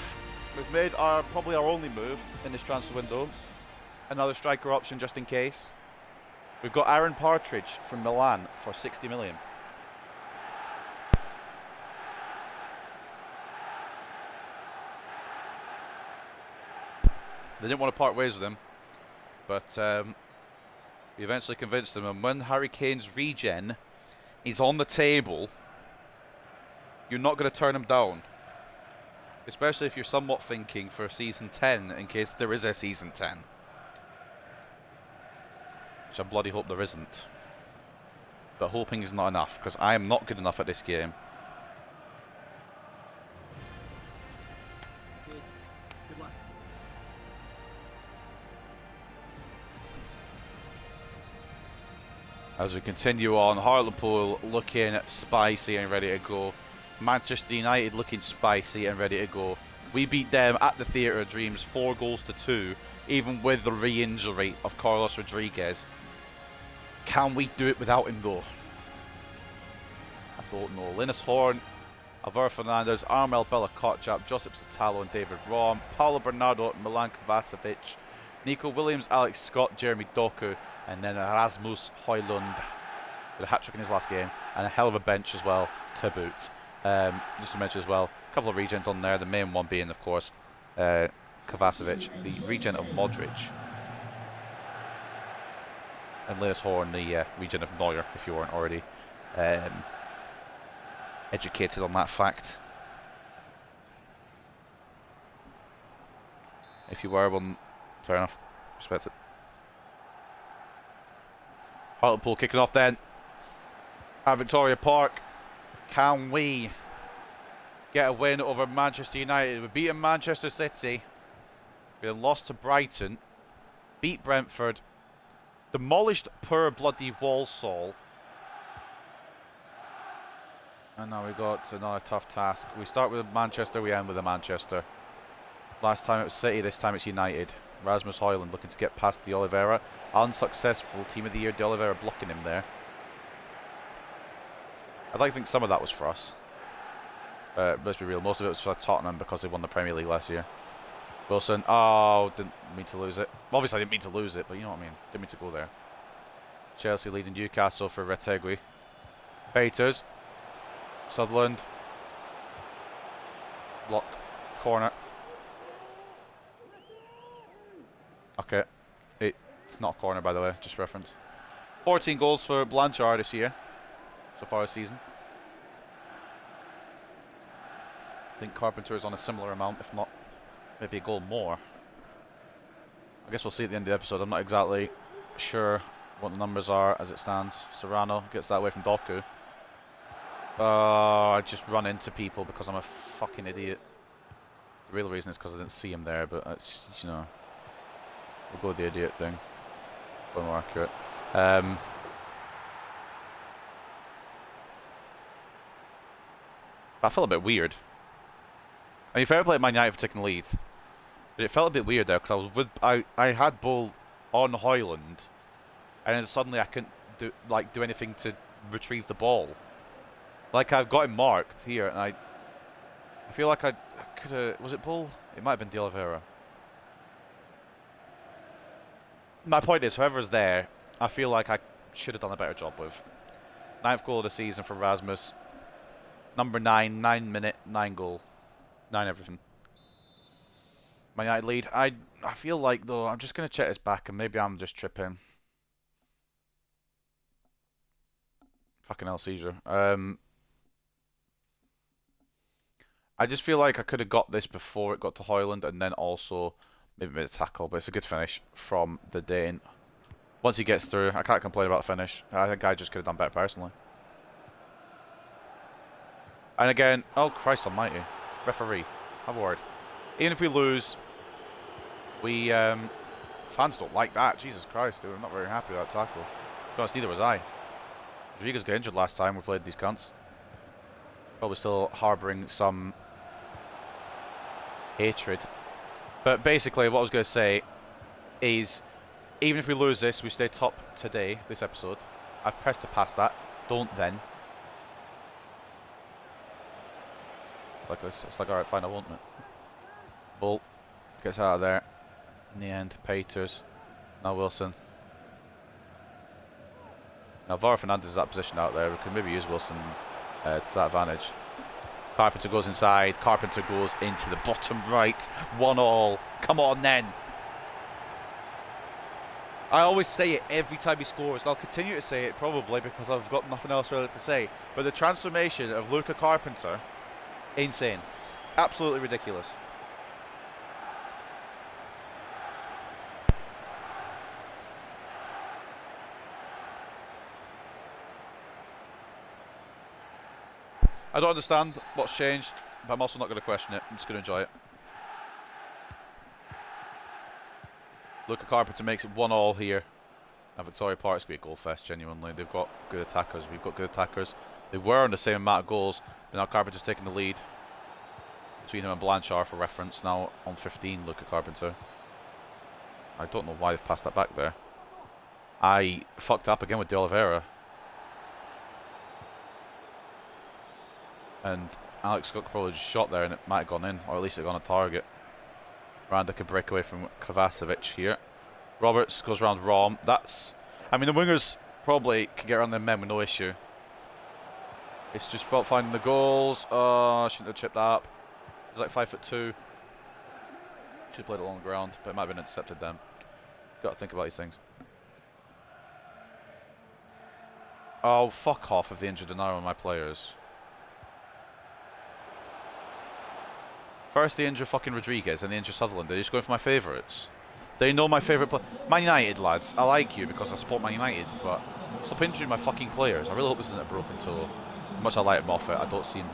we've made probably our only move in this transfer window. Another striker option just in case. We've got Aaron Partridge from Milan for 60 million. They didn't want to part ways with him, but we eventually convinced them. And when Harry Kane's regen is on the table, you're not going to turn him down. Especially if you're somewhat thinking for Season 10, in case there is a Season 10. Which I bloody hope there isn't. But hoping is not enough, because I am not good enough at this game. Good luck. As we continue on, Hartlepool looking spicy and ready to go. Manchester United looking spicy and ready to go. We beat them at the Theatre of Dreams 4-2, even with the re-injury of Carlos Rodriguez. Can we do it without him though? I don't know. Linus Horn, Alvaro Fernandez, Armel Bella-Kotchap, Josip Satalo and David Raum, Paulo Bernardo, Milan Kovacevic, Nico Williams, Alex Scott, Jeremy Doku, and then Rasmus Højlund with a hat-trick in his last game, and a hell of a bench as well to boot. Just to mention as well, a couple of regens on there, the main one being, of course, Kovacevic, the regen of Modric. And Linus Horn, the regen of Neuer, if you weren't already educated on that fact. If you were, well, fair enough. Respect it. Hartlepool kicking off then at Victoria Park. Can we get a win over Manchester United? We've beaten Manchester City. We then lost to Brighton. Beat Brentford. Demolished poor bloody Walsall. And now we got another tough task. We start with Manchester, we end with a Manchester. Last time it was City, this time it's United. Rasmus Højlund looking to get past De Oliveira. Unsuccessful. Team of the Year, De Oliveira blocking him there. I'd like to think some of that was for us. Let's be real, most of it was for Tottenham because they won the Premier League last year. Wilson, oh, didn't mean to lose it. Obviously I didn't mean to lose it, but you know what I mean. Didn't mean to go there. Chelsea leading Newcastle for Retegui. Peters. Sutherland. Blocked. Corner. Okay. It's not a corner, by the way, just reference. 14 goals for Blanchard this year. So far this season. I think Carpenter is on a similar amount, if not maybe a goal more. I guess we'll see at the end of the episode. I'm not exactly sure what the numbers are as it stands. Serrano gets that away from Doku. I just run into people because I'm a fucking idiot. The real reason is because I didn't see him there, but it's, you know, we'll go with the idiot thing. A little more accurate. That felt a bit weird. I mean, fair play at Man United for taking the lead. But it felt a bit weird there because I was with I had ball on Højlund, and then suddenly I couldn't do anything to retrieve the ball. Like I've got him marked here, and I feel like I could have. Was it Bull? It might have been De Oliveira. My point is, whoever's there, I feel like I should have done a better job with. 9th goal of the season for Rasmus. Number 9, 9 minute, 9 goal, 9 everything. Man United lead. I feel like though I'm just gonna check this back, and maybe I'm just tripping. Fucking hell, Caesar. I just feel like I could have got this before it got to Højlund, and then also maybe made a tackle. But it's a good finish from the Dane. Once he gets through, I can't complain about the finish. I think I just could have done better personally. And again, oh Christ almighty. Referee, have a word. Even if we lose, we, fans don't like that. Jesus Christ, they were not very happy with that tackle. To be honest, neither was I. Rodriguez got injured last time we played these cunts. Probably still harbouring some hatred. But basically, what I was going to say is, even if we lose this, we stay top today, this episode. I've pressed to pass that. Don't then. It's like alright, fine, I won't. Bull gets out of there. In the end, Peters. Now Wilson. Now Alvaro Fernandez is that position out there. We can maybe use Wilson to that advantage. Carpenter goes inside. Carpenter goes into the bottom right. 1-1. Come on then. I always say it every time he scores, and I'll continue to say it probably because I've got nothing else really to say. But the transformation of Luca Carpenter Insane. Absolutely ridiculous. I don't understand what's changed, but I'm also not going to question it. I'm just going to enjoy it. Luca Carpenter makes it 1-1 here. At Victoria Park, it's going to be a goal fest, genuinely. They've got good attackers. We've got good attackers. They were on the same amount of goals, but now Carpenter's taking the lead. Between him and Blanchard, for reference, now on 15, Luca Carpenter. I don't know why they've passed that back there. I fucked up again with De Oliveira. And Alex Skokfrolo just shot there and it might have gone in, or at least it got on a target. Miranda could break away from Kovacevic here. Roberts goes around Rom. That's... I mean, the wingers probably can get around their men with no issue. It's just about finding the goals. Oh, I shouldn't have chipped that up. He's like 5'2". Should have played it along the ground, but it might have been intercepted then. Got to think about these things. Oh, fuck off if they injured another one of my players. First they injure fucking Rodriguez and they injure Sutherland. They're just going for my favourites. They know my favourite player. Man United, lads. I like you because I support Man United, but stop injuring my fucking players. I really hope this isn't a broken toe. Much I like Moffat, I don't see him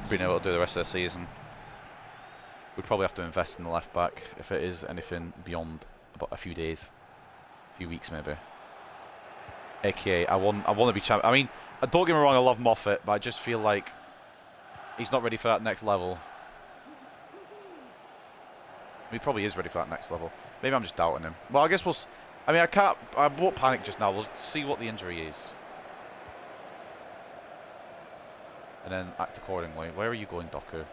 being able to do the rest of the season. We'd probably have to invest in the left back if it is anything beyond about a few days. A few weeks maybe. AKA, I want to be champ. I mean, don't get me wrong, I love Moffat, but I just feel like he's not ready for that next level. He probably is ready for that next level. Maybe I'm just doubting him. Well, I guess we'll... I mean, I won't panic just now. We'll see what the injury is. And then act accordingly. Where are you going, Doku?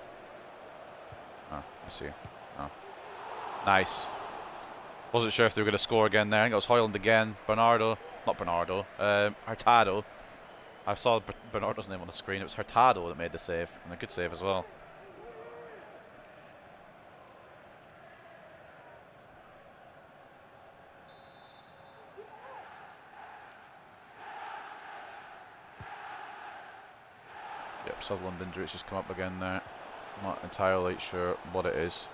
Oh, let's see. Oh. Nice. Wasn't sure if they were going to score again there. I think it was Hoyland again. Bernardo. Not Bernardo. Hurtado. I saw Bernardo's name on the screen. It was Hurtado that made the save. And a good save as well. Yep, Sutherland injury. It's just come up again there. I'm not entirely sure what it is.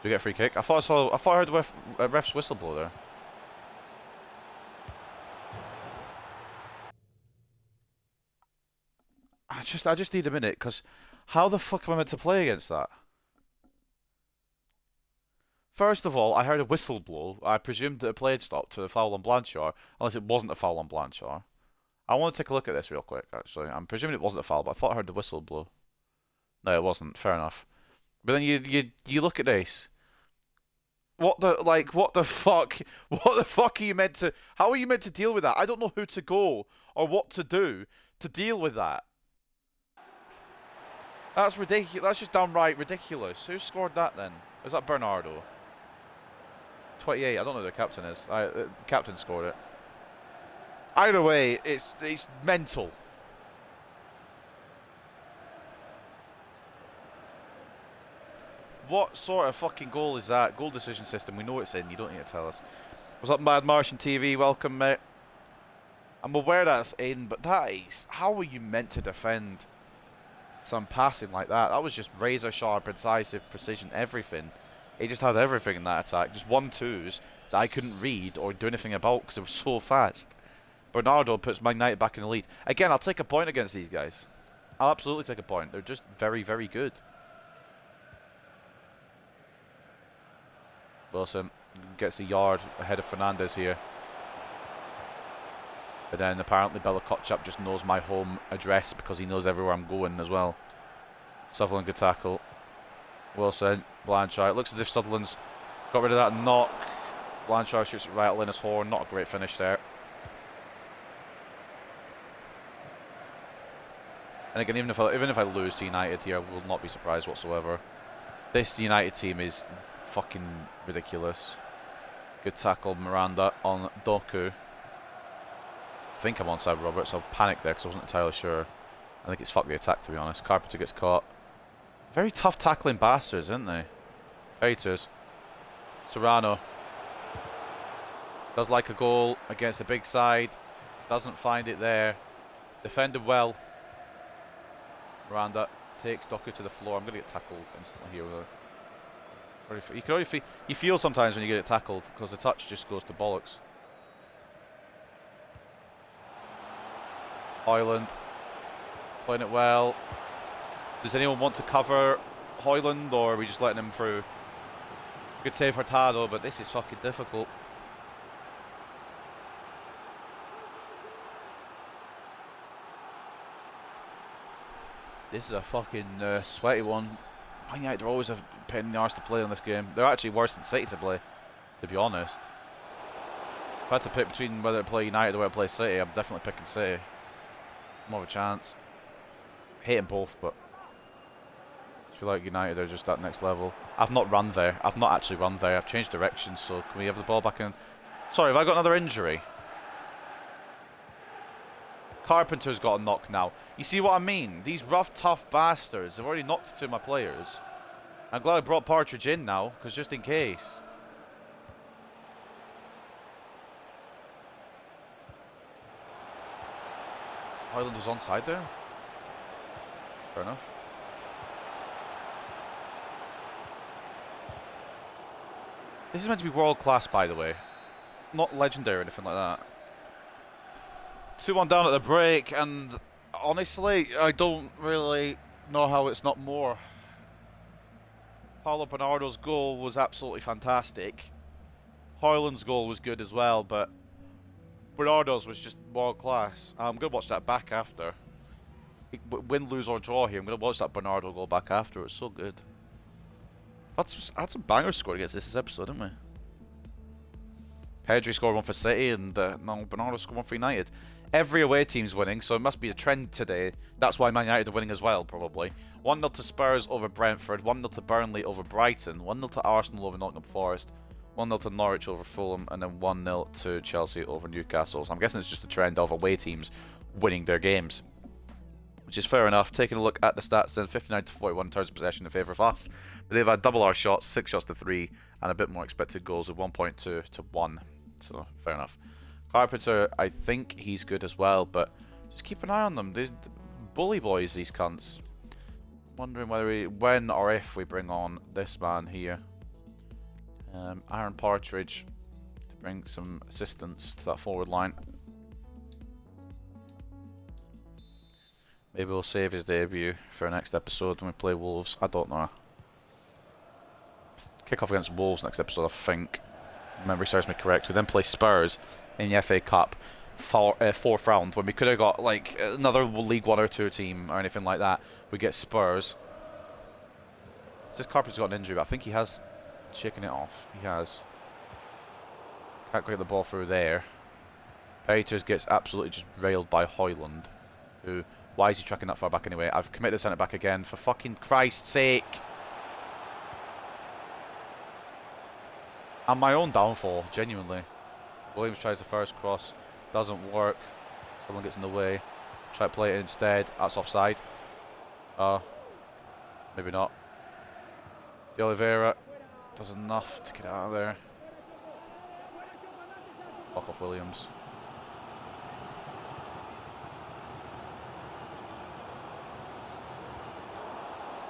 Do we get a free kick? I thought I heard the ref's whistle blow there. I just need a minute, because how the fuck am I meant to play against that? First of all, I heard a whistle blow. I presumed that the play had stopped for a foul on Blanchard, unless it wasn't a foul on Blanchard. I want to take a look at this real quick, actually. I'm presuming it wasn't a foul, but I thought I heard the whistle blow. No, it wasn't. Fair enough. But then you look at this. What the fuck? What the fuck are you meant to... How are you meant to deal with that? I don't know who to go or what to do to deal with that. That's ridiculous. That's just downright ridiculous. Who scored that then? Is that Bernardo? 28. I don't know who the captain is. The captain scored it. Either way, it's mental. What sort of fucking goal is that? Goal decision system. We know it's in. You don't need to tell us. What's up, Mad Martian TV? Welcome, mate. I'm aware that's in, but that is... How are you meant to defend some passing like that? That was just razor sharp, incisive, precision, everything. He just had everything in that attack. Just 1-2s that I couldn't read or do anything about because it was so fast. Bernardo puts Man United back in the lead. Again, I'll take a point against these guys. I'll absolutely take a point. They're just very, very good. Wilson gets the yard ahead of Fernandez here. But then apparently Bella Kotchap just knows my home address because he knows everywhere I'm going as well. Sutherland good tackle. Wilson, Blanchard. It looks as if Sutherland's got rid of that knock. Blanchard shoots it right at Linus Horn. Not a great finish there. And again, even if I lose to United here, I will not be surprised whatsoever. This United team is fucking ridiculous. Good tackle, Miranda on Doku. I think I'm onside Roberts. I'll panic there because I wasn't entirely sure. I think it's fuck the attack, to be honest. Carpenter gets caught. Very tough tackling bastards, aren't they? Haters. Serrano does like a goal against a big side. Doesn't find it there. Defended well. Miranda takes Doku to the floor. I'm going to get tackled instantly here. You can already you feel sometimes when you get it tackled because the touch just goes to bollocks. Hoyland playing it well. Does anyone want to cover Hoyland, or are we just letting him through? Good save for Tado, but this is fucking difficult. This is a fucking sweaty one. Man United are always a pain in the arse to play on this game. They're actually worse than City to play, to be honest. If I had to pick between whether to play United or whether to play City, I'm definitely picking City. More of a chance. Hate them both, but I feel like United are just that next level. I've not run there. I've not actually run there. I've changed direction, so can we have the ball back in? Sorry, have I got another injury? Carpenter's got a knock now. You see what I mean? These rough, tough bastards have already knocked two of my players. I'm glad I brought Partridge in now, because just in case. Hoyland was onside there. Fair enough. This is meant to be world class, by the way. Not legendary or anything like that. 2-1 down at the break, and honestly, I don't really know how it's not more. Paulo Bernardo's goal was absolutely fantastic. Hoyland's goal was good as well, but Bernardo's was just world class. I'm going to watch that back after. Win, lose or draw here, I'm going to watch that Bernardo goal back after. It's so good. Had some bangers scored against this episode, didn't we? Pedri scored one for City, and now Bernardo scored one for United. Every away team's winning, so it must be a trend today. That's why Man United are winning as well, probably. 1-0 to Spurs over Brentford, 1-0 to Burnley over Brighton, 1-0 to Arsenal over Nottingham Forest, 1-0 to Norwich over Fulham, and then 1-0 to Chelsea over Newcastle. So I'm guessing it's just a trend of away teams winning their games, which is fair enough. Taking a look at the stats then, 59 to 41 turns of possession in favour of us. But they've had double our shots, 6 shots to 3, and a bit more expected goals of 1.2 to 1. So, fair enough. Carpenter, I think he's good as well, but just keep an eye on them. They're bully boys, these cunts. Wondering whether when or if we bring on this man here. Aaron Partridge to bring some assistance to that forward line. Maybe we'll save his debut for our next episode when we play Wolves. I don't know. Kick off against Wolves next episode, I think. Memory serves me correct. We then play Spurs in the FA Cup fourth round, when we could have got like another League 1 or 2 team or anything like that. We get Spurs. This Carpenter's got an injury, but I think he has shaken it off. He has. Can't get the ball through there. Peters gets absolutely just railed by Hoyland. Who? Why is he tracking that far back anyway? I've committed the centre back again, for fucking Christ's sake. And my own downfall, genuinely. Williams tries the first cross, doesn't work. Someone gets in the way. Try to play it instead. That's offside. Maybe not. De Oliveira does enough to get out of there. Fuck off, Williams.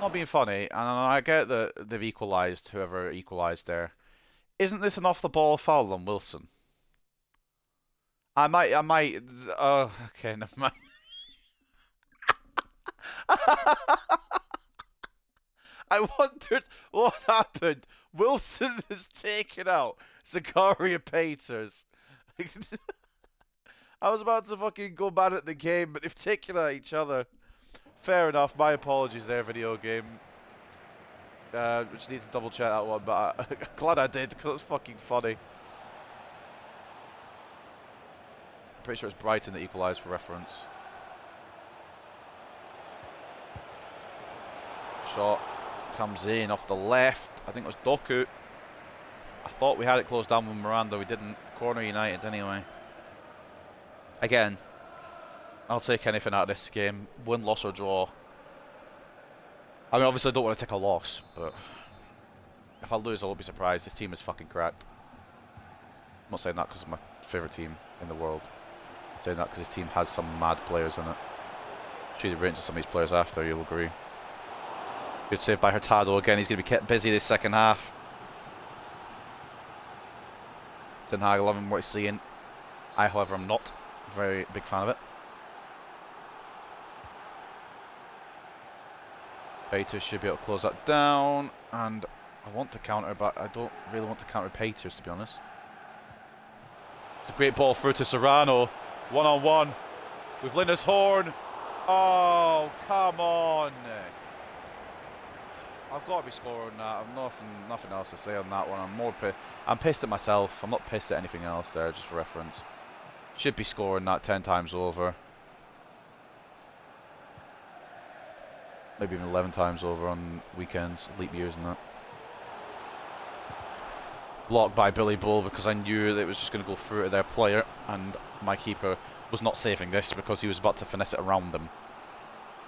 Not being funny, and I get that they've equalised, whoever equalised there. Isn't this an off-the-ball foul on Wilson? I might, oh, okay, never mind. I wondered what happened. Wilson has taken out Zakaria Peters. I was about to fucking go bad at the game, but they've taken out each other. Fair enough, my apologies there, video game. Just need to double check that one, but I'm glad I did, because it's fucking funny. Pretty sure it's Brighton that equalised for reference. Shot comes in off the left. I think it was Doku. I thought we had it closed down with Miranda. We didn't. Corner United anyway. Again, I'll take anything out of this game. Win, loss or draw. I mean, obviously I don't want to take a loss, but if I lose I won't be surprised. This team is fucking cracked. I'm not saying that because it's my favourite team in the world. I'm saying that because this team has some mad players in it. Should have rate into some of these players after, you'll agree. Good save by Hurtado again. He's going to be kept busy this second half. Den Hag loving what he's seeing. I, however, am not a very big fan of it. Peters should be able to close that down. And I want to counter, but I don't really want to counter Peters, to be honest. It's a great ball through to Serrano. One-on-one with Linus Horn. Oh, come on. I've got to be scoring that. I've nothing else to say on that one. I'm pissed at myself. I'm not pissed at anything else there, just for reference. Should be scoring that 10 times over. Maybe even 11 times over on weekends, leap years and that. Blocked by Billy Bull because I knew that it was just going to go through to their player, and my keeper was not saving this because he was about to finesse it around them.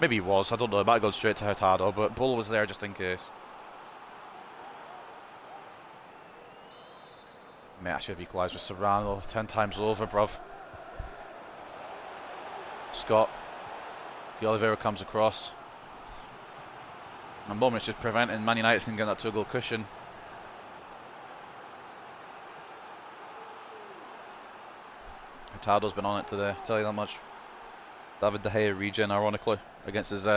Maybe he was, I don't know, it might have gone straight to Hurtado, but Bull was there just in case. Mate, I should have equalised with Serrano 10 times over, bruv. Scott. The Oliveira comes across. And moment's just preventing Man United from getting that 2-goal cushion. Hurtado's been on it today, I'll tell you that much. David De Gea regen, ironically, against his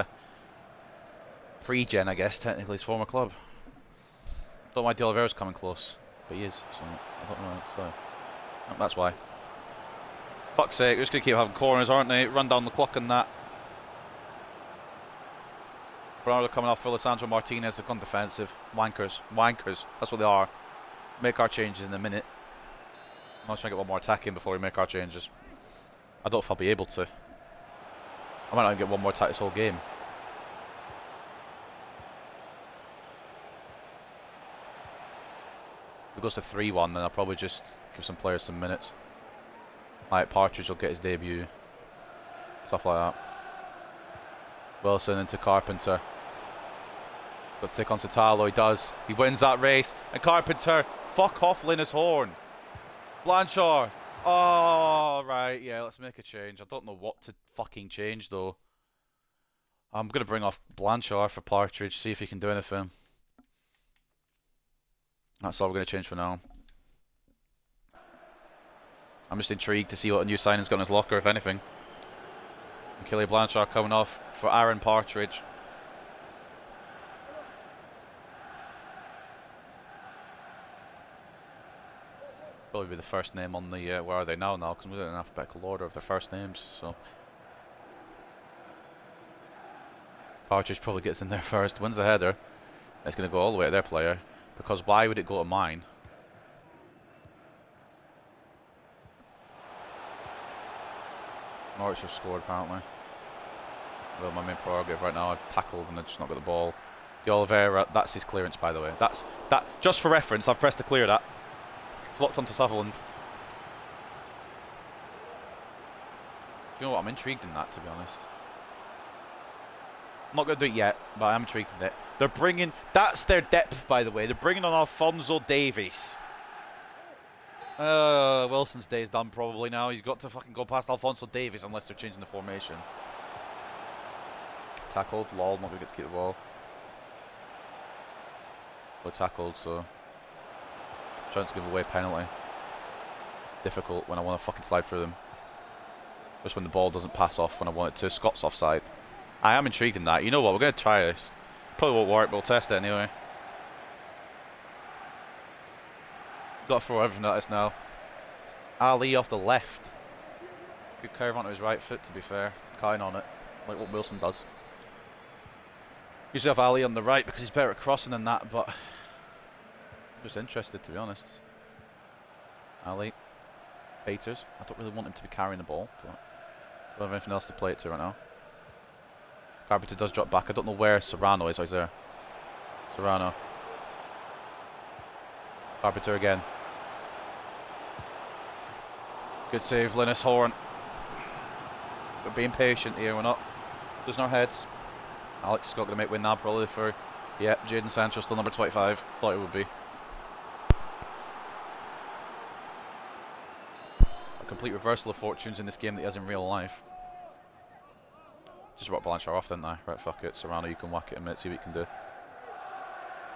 pre-gen, I guess, technically his former club. Don't know why De Oliveira's coming close, but he is, so I don't know, so that's why. Fuck's sake, we're just going to keep having corners, aren't they? Run down the clock and that. Bernardo coming off for Lisandro Martinez, they've gone defensive. Wankers, that's what they are. Make our changes in a minute. I'm not trying to get one more attack in before we make our changes. I don't know if I'll be able to. I might not even get one more attack this whole game. If it goes to 3-1, then I'll probably just give some players some minutes. Like Partridge will get his debut. Stuff like that. Wilson into Carpenter. Got to take on Satalo, he does. He wins that race. And Carpenter, fuck off Linus Horn. Blanchard. Oh, right, yeah, let's make a change. I don't know what to fucking change, though. I'm going to bring off Blanchard for Partridge, see if he can do anything. That's all we're going to change for now. I'm just intrigued to see what a new signing's got in his locker, if anything. And Kelly Blanchard coming off for Aaron Partridge. Probably be the first name on the where are they now because we're in an alphabetical order of their first names, so Partridge probably gets in there first, wins the header. It's going to go all the way to their player, because why would it go to mine? Norwich have scored apparently. Well, my main prerogative right now, I've tackled and I've just not got the ball. The Oliveira, that's his clearance, by the way. That just for reference, I've pressed to clear that. It's locked onto Sutherland. Do you know what? I'm intrigued in that, to be honest. I'm not going to do it yet, but I'm intrigued in it. They're bringing... That's their depth, by the way. They're bringing on Alphonso Davies. Wilson's day's done probably now. He's got to fucking go past Alphonso Davies unless they're changing the formation. Tackled. Lol, not going to get to keep the ball. Well, tackled, so... Trying to give away penalty. Difficult when I want to fucking slide through them. Just when the ball doesn't pass off when I want it to. Scott's offside. I am intrigued in that. You know what? We're going to try this. Probably won't work, but we'll test it anyway. Got to throw everything at us now. Ali off the left. Good curve onto his right foot, to be fair. Kine on it. Like what Wilson does. Usually have Ali on the right because he's better at crossing than that, but... Just interested, to be honest. Ali. Peters. I don't really want him to be carrying the ball, but I don't have anything else to play it to right now. Carpenter does drop back. I don't know where Serrano is. Oh, he's there. Serrano. Carpenter again. Good save, Linus Horn. We're being patient here. We're not losing our heads. Alex Scott going to make win now, probably for... Yeah, Jadon Sancho still number 25. Thought it would be. Complete reversal of fortunes in this game that he has in real life. Just brought Blanchard off, didn't I? Right, fuck it. Serrano, you can whack it a minute, see what you can do.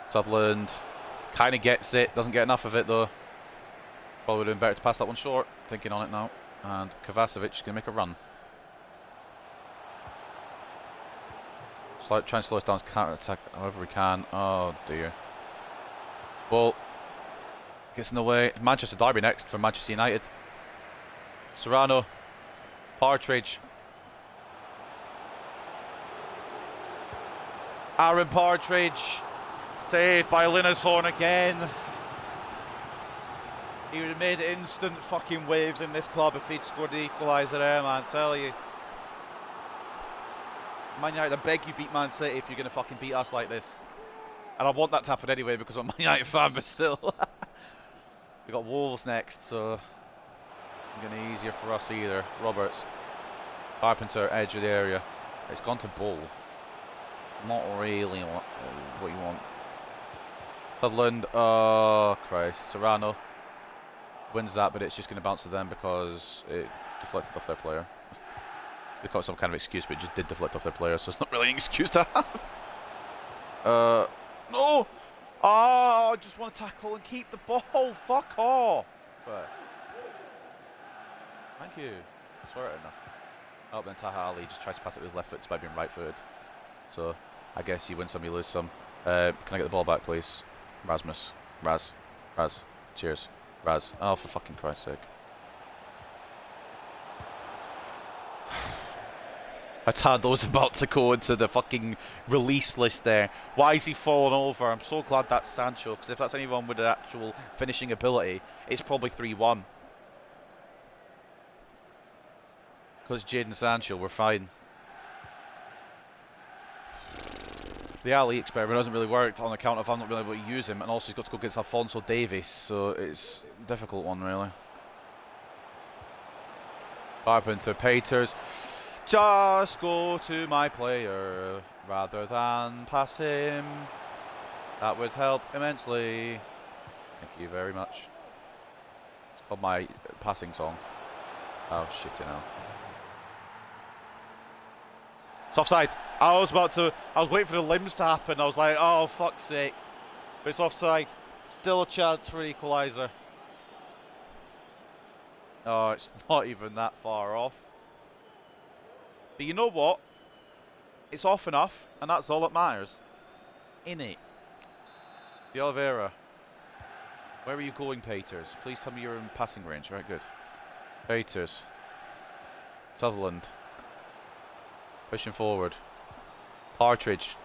Sutherland kind of gets it, doesn't get enough of it though. Probably would have been better to pass that one short. Thinking on it now. And Kovacevic is going to make a run. Try and slow us down his counter-attack however we can. Oh dear. Ball gets in the way. Manchester Derby next for Manchester United. Serrano. Partridge. Aaron Partridge. Saved by Linneshorn again. He would have made instant fucking waves in this club if he'd scored the equaliser there, man. Tell you. Man United, I beg you beat Man City if you're going to fucking beat us like this. And I want that to happen anyway because I'm a Man United fan, but still. We've got Wolves next, so it's going to be easier for us either. Roberts. Carpenter, edge of the area. It's gone to Bull. Not really what you want. Sutherland. Oh, Christ. Serrano wins that, but it's just going to bounce to them because it deflected off their player. They've got some kind of excuse, but it just did deflect off their player, so it's not really an excuse to have. No! Oh, I just want to tackle and keep the ball. Fuck off. Thank you. I swear it enough. Oh, then Taha Ali just tries to pass it with his left foot despite being right-footed. So, I guess you win some, you lose some. Can I get the ball back, please? Rasmus. Raz. Cheers. Raz. Oh, for fucking Christ's sake. Atando was about to go into the fucking release list there. Why is he falling over? I'm so glad that's Sancho, because if that's anyone with an actual finishing ability, it's probably 3-1. Because Jadon Sancho, we're fine. The Ali experiment hasn't really worked on account of I'm not really able to use him, and also he's got to go against Alphonso Davies, so it's a difficult one, really. Carpenter, Peters. Just go to my player rather than pass him. That would help immensely. Thank you very much. It's called my passing song. Oh shit, you know. It's offside. I was waiting for the limbs to happen. I was like, oh fuck's sake. But it's offside. Still a chance for an equaliser. Oh, it's not even that far off. But you know what? It's off enough, and that's all that matters. Innit? De Oliveira. Where are you going, Peters? Please tell me you're in passing range. Right, good. Peters. Sutherland. Pushing forward. Partridge.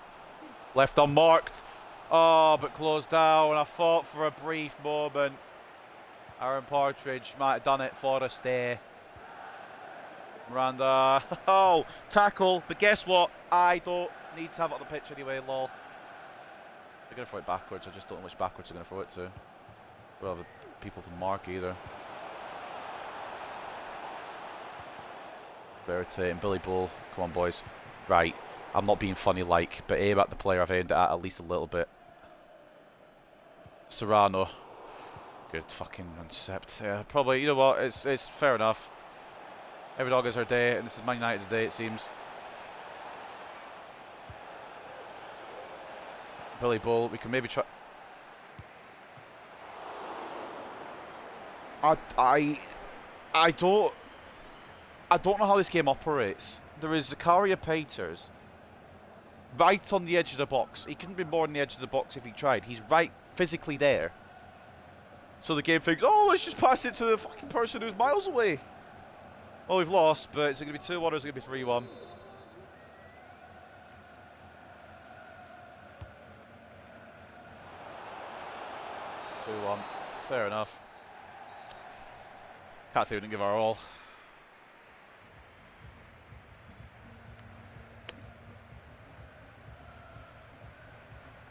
Left unmarked. Oh, but closed down. I fought for a brief moment. Aaron Partridge might have done it for us there. Miranda. Oh, tackle. But guess what? I don't need to have it on the pitch anyway, lol. They're going to throw it backwards. I just don't know which backwards they're going to throw it to. We don't have the people to mark either. Bertie and Billy Bull. Come on, boys. Right. I'm not being funny like, but aim at the player I've aimed at least a little bit. Serrano. Good fucking intercept. Yeah, probably. You know what? It's fair enough. Every dog has her day, and this is Man United's day, it seems. Billy Bull, we can maybe try. I don't know how this game operates. There is Zakaria Peters right on the edge of the box. He couldn't be more on the edge of the box if he tried. He's right physically there. So the game thinks, oh, let's just pass it to the fucking person who's miles away. Well, we've lost, but is it going to be 2-1 or is it going to be 3-1? Fair enough. Can't say we didn't give our all.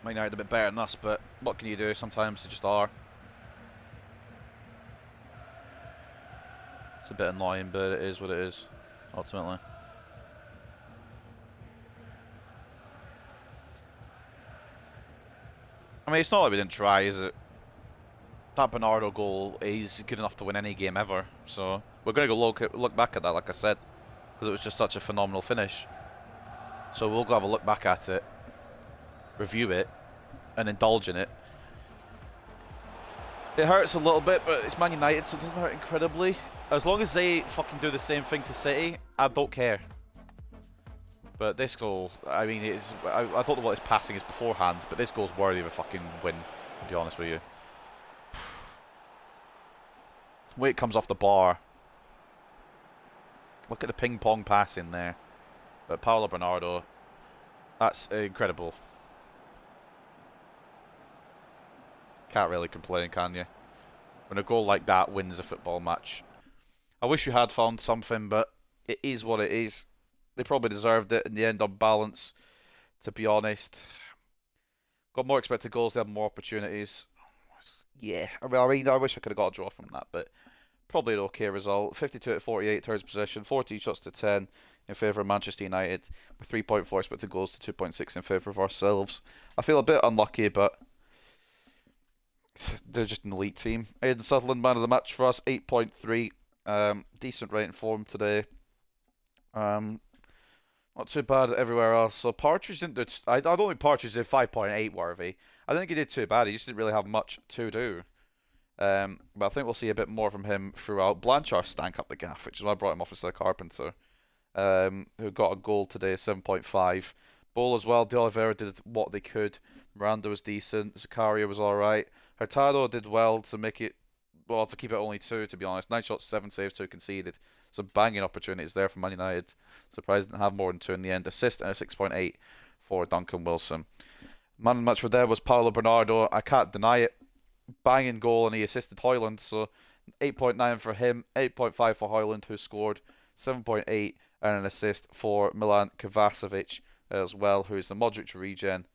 Man United a bit better than us, but what can you do? Sometimes they just are. It's a bit annoying, but it is what it is, ultimately. I mean, it's not like we didn't try, is it? That Bernardo goal is good enough to win any game ever, so we're going to go look back at that, like I said, because it was just such a phenomenal finish. So we'll go have a look back at it, review it, and indulge in it. It hurts a little bit, but it's Man United, so it doesn't hurt incredibly. As long as they fucking do the same thing to City, I don't care. But this goal, I mean, I don't know what his passing is beforehand, but this goal's worthy of a fucking win, to be honest with you. The way it comes off the bar. Look at the ping pong pass in there. But Paulo Bernardo, that's incredible. Can't really complain, can you? When a goal like that wins a football match. I wish we had found something, but it is what it is. They probably deserved it in the end on balance, to be honest. Got more expected goals, they had more opportunities. Yeah, I mean, I wish I could have got a draw from that, but probably an okay result. 52-48 turns possession, 14 shots to 10 in favour of Manchester United, with 3.4 expected goals to 2.6 in favour of ourselves. I feel a bit unlucky, but they're just an elite team. Aidan Sutherland, man of the match for us, 8.3. Decent rating for him today. Not too bad everywhere else. So Partridge didn't do. I don't think Partridge did 5.8 worthy. I don't think he did too bad. He just didn't really have much to do. But I think we'll see a bit more from him throughout. Blanchard stank up the gaff, which is why I brought him off instead of Carpenter. Who got a goal today, 7.5. Ball as well. De Oliveira did what they could. Miranda was decent. Zakaria was alright. Hurtado did well to make it, well, to keep it only 2, to be honest. 9 shots, 7 saves, 2 conceded. Some banging opportunities there for Man United. Surprised didn't have more than 2 in the end. Assist and a 6.8 for Duncan Wilson. Man of the match for there was Paulo Bernardo. I can't deny it. Banging goal, and he assisted Højlund, so 8.9 for him, 8.5 for Højlund, who scored 7.8 and an assist for Milan Kovacevic as well, who's the Modric regen.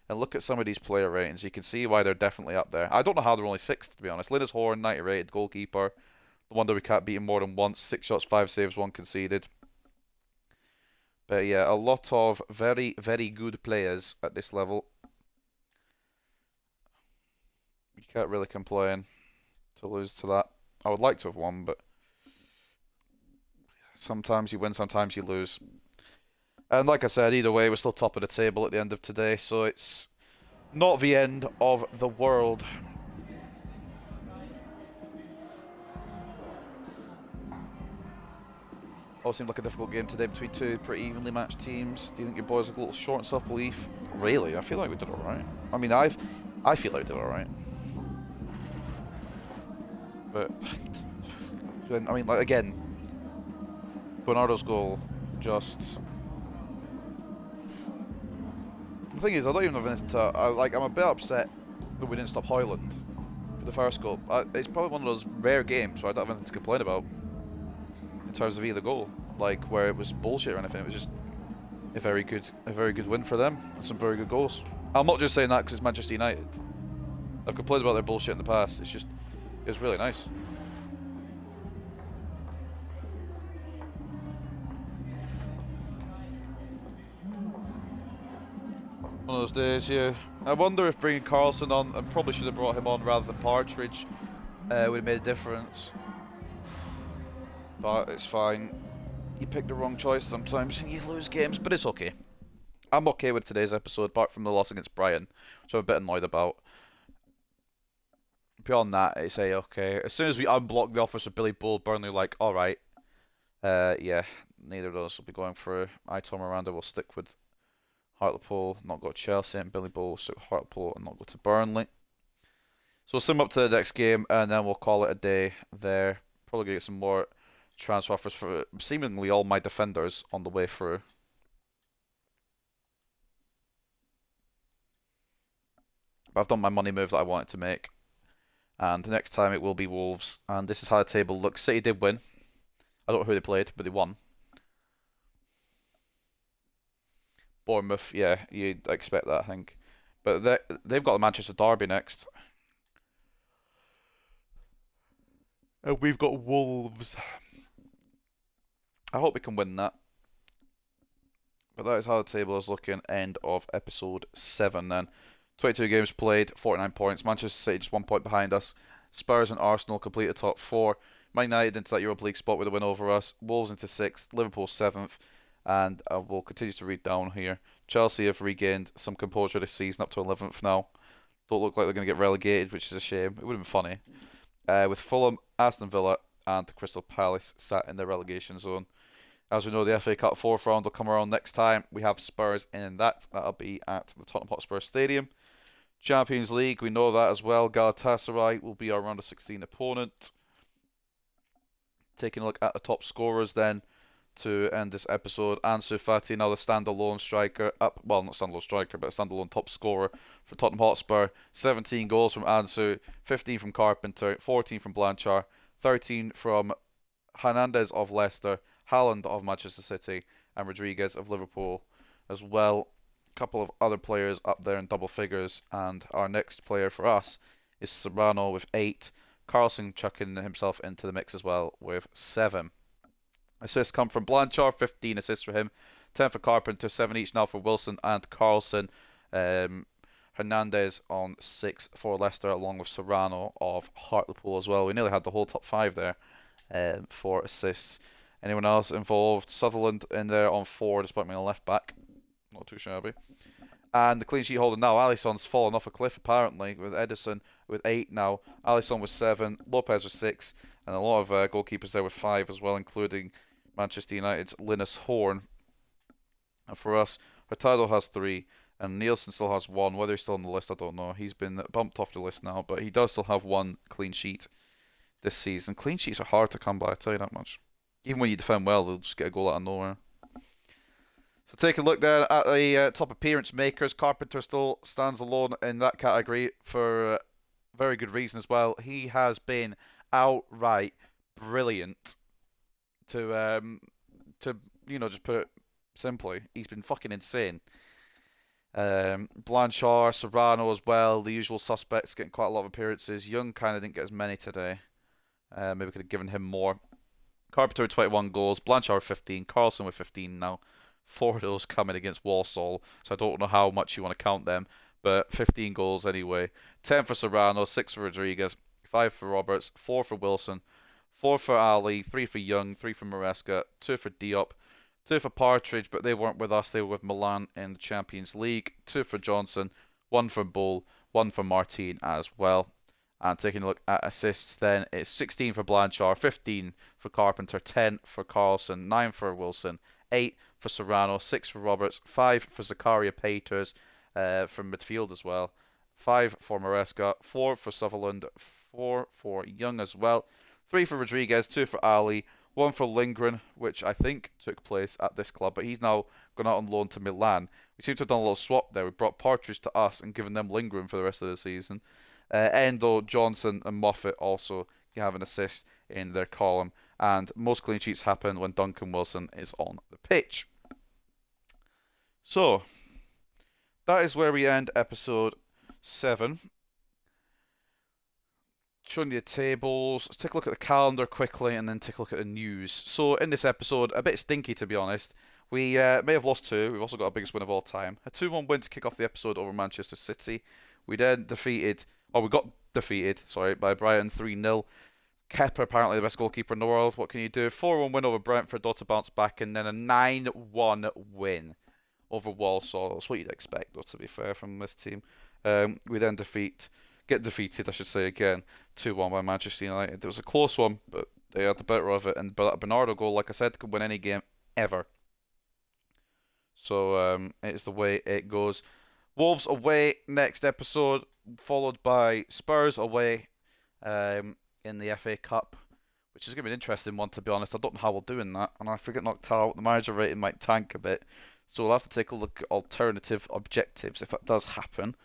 And look at some of these player ratings. You can see why they're definitely up there. I don't know how they're only 6th, to be honest. Linus Horn, 90 rated goalkeeper. The one that we can't beat him more than once. 6 shots, 5 saves, 1 conceded. But yeah, a lot of very, very good players at this level. You can't really complain to lose to that. I would like to have won, but sometimes you win, sometimes you lose. And like I said, either way, we're still top of the table at the end of today, so it's not the end of the world. All seemed like a difficult game today between 2 pretty evenly matched teams. Do you think your boys look a little short in self-belief? Really? I feel like we did alright. I mean, I feel like we did alright. But, I mean, like, again, Bernardo's goal just... The thing is, I don't even have anything to... I'm a bit upset that we didn't stop Højlund for the first goal. It's probably one of those rare games where I don't have anything to complain about in terms of either goal. Like, where it was bullshit or anything. It was just a very good win for them and some very good goals. I'm not just saying that because it's Manchester United. I've complained about their bullshit in the past. It's just... It was really nice. One of those days, yeah. I wonder if bringing Carlson on, and probably should have brought him on rather than Partridge, would have made a difference. But it's fine. You pick the wrong choice sometimes and you lose games, but it's okay. I'm okay with today's episode, apart from the loss against Brighton, which I'm a bit annoyed about. Beyond that, it's okay. As soon as we unblock the office of Billy Bull, Burnley are like, alright. Yeah, neither of those will be going through. Tom Miranda will stick with Hartlepool, not go to Chelsea, and Billy Bull will stick with Hartlepool and not go to Burnley. So we'll sim up to the next game, and then we'll call it a day there. Probably going to get some more transfer offers for seemingly all my defenders on the way through. But I've done my money move that I wanted to make. And the next time it will be Wolves. And this is how the table looks. City did win. I don't know who they played, but they won. Bournemouth, yeah, you'd expect that, I think. But they've got the Manchester Derby next. And we've got Wolves. I hope we can win that. But that is how the table is looking. End of episode 7 then. 22 games played, 49 points. Manchester City just 1 point behind us. Spurs and Arsenal complete the top 4. Man United into that Europa League spot with a win over us. Wolves into 6th. Liverpool 7th. And we'll continue to read down here. Chelsea have regained some composure this season up to 11th now. don't look like they're going to get relegated, which is a shame. It would have been funny. With Fulham, Aston Villa, and Crystal Palace sat in the relegation zone. As we know, the FA Cup fourth round will come around next time. We have Spurs in that. That'll be at the Tottenham Hotspur Stadium. Champions League, we know that as well. Galatasaray will be our round of 16 opponent. Taking a look at the top scorers then to end this episode. Ansu Fati, now the standalone striker, well, not standalone striker, but a standalone top scorer for Tottenham Hotspur. 17 goals from Ansu, 15 from Carpenter, 14 from Blanchard, 13 from Hernandez of Leicester, Haaland of Manchester City, and Rodriguez of Liverpool as well. A couple of other players up there in double figures, and our next player for us is Serrano with 8. Carlson chucking himself into the mix as well with 7. Assists come from Blanchard, 15 assists for him, 10 for Carpenter, 7 each now for Wilson and Carlson. Hernandez on 6 for Leicester, along with Serrano of Hartlepool as well. We nearly had the whole top 5 there for assists. Anyone else involved? Sutherland in there on 4, despite being a left back. Not too shabby. And the clean sheet holder now, Alisson's fallen off a cliff apparently, with Edison with 8 now. Alisson with 7, Lopez with 6, and a lot of goalkeepers there with 5 as well, including Manchester United's Linus Horn. And for us, Hurtado has 3, and Nielsen still has 1. Whether he's still on the list, I don't know. He's been bumped off the list now, but he does still have 1 clean sheet this season. Clean sheets are hard to come by, I tell you that much. Even when you defend well, they'll just get a goal out of nowhere. So take a look there at the top appearance makers. Carpenter still stands alone in that category for very good reason as well. He has been outright brilliant. To just put it simply, he's been fucking insane. Blanchard, Serrano as well, the usual suspects getting quite a lot of appearances. Young kind of didn't get as many today. Maybe we could have given him more. Carpenter with 21 goals, Blanchard with 15, Carlson with 15 now. 4 of those coming against Walsall, so I don't know how much you want to count them, but 15 goals anyway. 10 for Serrano, 6 for Rodriguez, 5 for Roberts, 4 for Wilson, 4 for Ali, 3 for Young, 3 for Maresca, 2 for Diop, 2 for Partridge, but they weren't with us, they were with Milan in the Champions League, 2 for Johnson, 1 for Bull, 1 for Martin as well. And taking a look at assists then, it's 16 for Blanchard, 15 for Carpenter, 10 for Carlson, 9 for Wilson, 8 for Serrano, 6 for Roberts, 5 for Zakaria Peters from midfield as well, 5 for Maresca, 4 for Sutherland, 4 for Young as well, 3 for Rodriguez, 2 for Ali, 1 for Lindgren, which I think took place at this club, but he's now gone out on loan to Milan. We seem to have done a little swap there. We brought Partridge to us and given them Lindgren for the rest of the season. Endo, Johnson, and Moffat also have an assist in their column, and most clean sheets happen when Duncan Wilson is on the pitch. So, that is where we end episode 7. Showing you the tables. Let's take a look at the calendar quickly and then take a look at the news. So, in this episode, a bit stinky to be honest. We may have lost 2. We've also got our biggest win of all time. A 2-1 win to kick off the episode over Manchester City. We then got defeated, by Brighton 3-0. Kepa, apparently the best goalkeeper in the world. What can you do? 4-1 win over Brentford, though, to bounce back, and then a 9-1 win over Walsall. That's what you'd expect, though, to be fair, from this team. We then get defeated, I should say, again, 2-1 by Manchester United. It was a close one, but they had the better of it, and that Bernardo goal, like I said, could win any game ever. So it's the way it goes. Wolves away next episode, followed by Spurs away in the FA Cup, which is going to be an interesting one, to be honest. I don't know how we'll do in that, and if we get knocked out, the manager rating might tank a bit. So we'll have to take a look at alternative objectives if that does happen.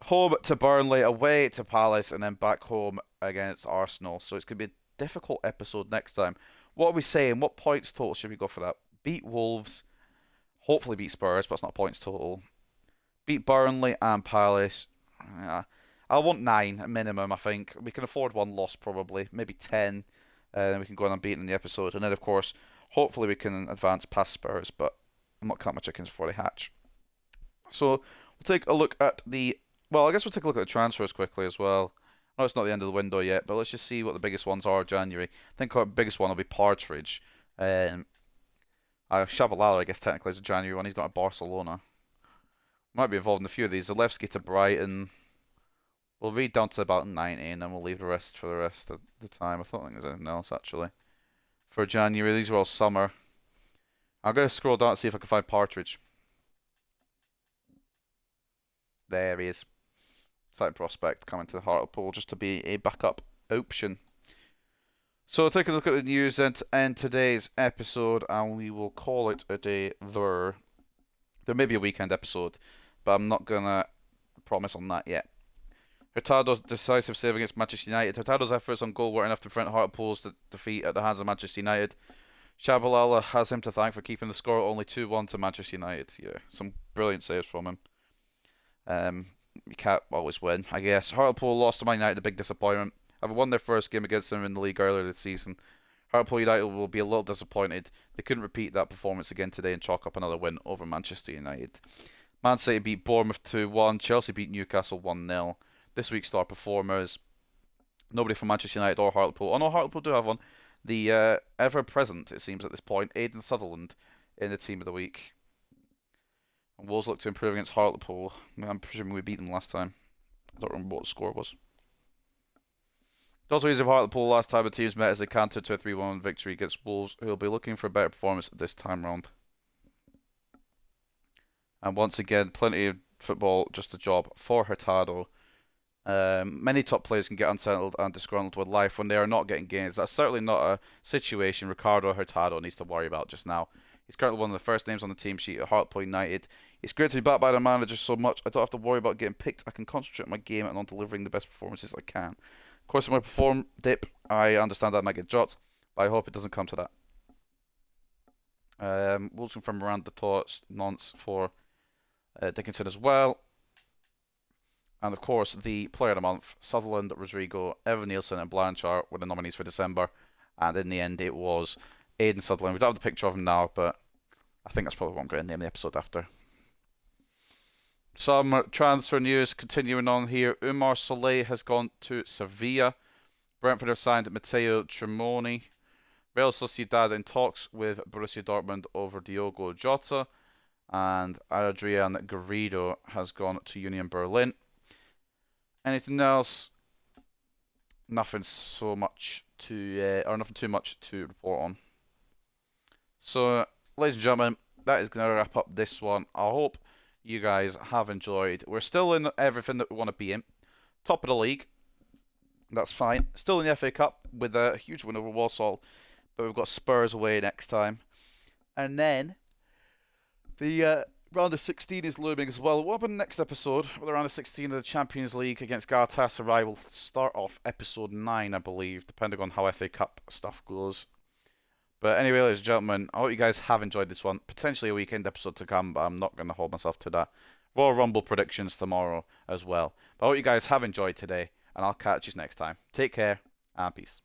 Home to Burnley, away to Palace, and then back home against Arsenal. So it's going to be a difficult episode next time. What are we saying? What points total should we go for that? Beat Wolves, hopefully beat Spurs, but it's not points total. Beat Burnley and Palace. I want 9 at minimum, I think. We can afford 1 loss probably, maybe 10. Then we can go on unbeaten in the episode. And then, of course, hopefully we can advance past Spurs, but I'm not counting my chickens before they hatch. So we'll take a look at I guess we'll take a look at the transfers quickly as well. I know it's not the end of the window yet, but let's just see what the biggest ones are January. I think our biggest one will be Partridge. Shabalala, I guess, technically is a January one. He's got a Barcelona. Might be involved in a few of these. Zalewski to Brighton. We'll read down to about 90 and then we'll leave the rest for the rest of the time. I don't think there's anything else actually. For January, these are all summer. I'm going to scroll down and see if I can find Partridge. There he is. Slight prospect coming to Hartlepool just to be a backup option. So take a look at the news and end today's episode, and we will call it a day there. There may be a weekend episode, but I'm not going to promise on that yet. Hurtado's decisive save against Manchester United. Hurtado's efforts on goal weren't enough to prevent Hartlepool's defeat at the hands of Manchester United. Shabalala has him to thank for keeping the score at only 2-1 to Manchester United. Yeah, some brilliant saves from him. You can't always win, I guess. Hartlepool lost to Man United, a big disappointment. Having won their first game against them in the league earlier this season, Hartlepool United will be a little disappointed. They couldn't repeat that performance again today and chalk up another win over Manchester United. Man City beat Bournemouth 2-1. Chelsea beat Newcastle 1-0. This week's star performers, nobody from Manchester United or Hartlepool. Oh no, Hartlepool do have one. The ever-present, it seems at this point, Aidan Sutherland in the team of the week. And Wolves look to improve against Hartlepool. I'm presuming we beat them last time. I don't remember what the score was. It also easy for Hartlepool last time the teams met as they cantered to a 3-1 victory against Wolves, who will be looking for a better performance this time round. And once again, plenty of football, just a job for Hurtado. Many top players can get unsettled and disgruntled with life when they are not getting games. That's certainly not a situation Ricardo Hurtado needs to worry about just now. He's currently one of the first names on the team sheet at Hartlepool United. It's great to be backed by the manager so much. I don't have to worry about getting picked. I can concentrate on my game and on delivering the best performances I can. Of course, if I perform dip, I understand that I might get dropped, but I hope it doesn't come to that. Wilson from Miranda Tots, nonce for Dickinson as well. And of course, the player of the month, Sutherland, Rodrigo, Evan Nielsen, and Blanchard were the nominees for December. And in the end, it was Aidan Sutherland. We don't have the picture of him now, but I think that's probably what I'm going to name the episode after. Some transfer news continuing on here. Umar Soleil has gone to Sevilla. Brentford have signed Matteo Tremoni. Real Sociedad in talks with Borussia Dortmund over Diogo Jota. And Adrian Garrido has gone to Union Berlin. Anything else? Nothing too much to report on. So, ladies and gentlemen, that is going to wrap up this one. I hope you guys have enjoyed. We're still in everything that we want to be in. Top of the league. That's fine. Still in the FA Cup with a huge win over Walsall. But we've got Spurs away next time. And then the round of 16 is looming as well. What happened next episode? Well, the round of 16 of the Champions League against Galatasaray will start off episode 9, I believe, depending on how FA Cup stuff goes. But anyway, ladies and gentlemen, I hope you guys have enjoyed this one. Potentially a weekend episode to come, but I'm not going to hold myself to that. Royal Rumble predictions tomorrow as well. But I hope you guys have enjoyed today, and I'll catch you next time. Take care, and peace.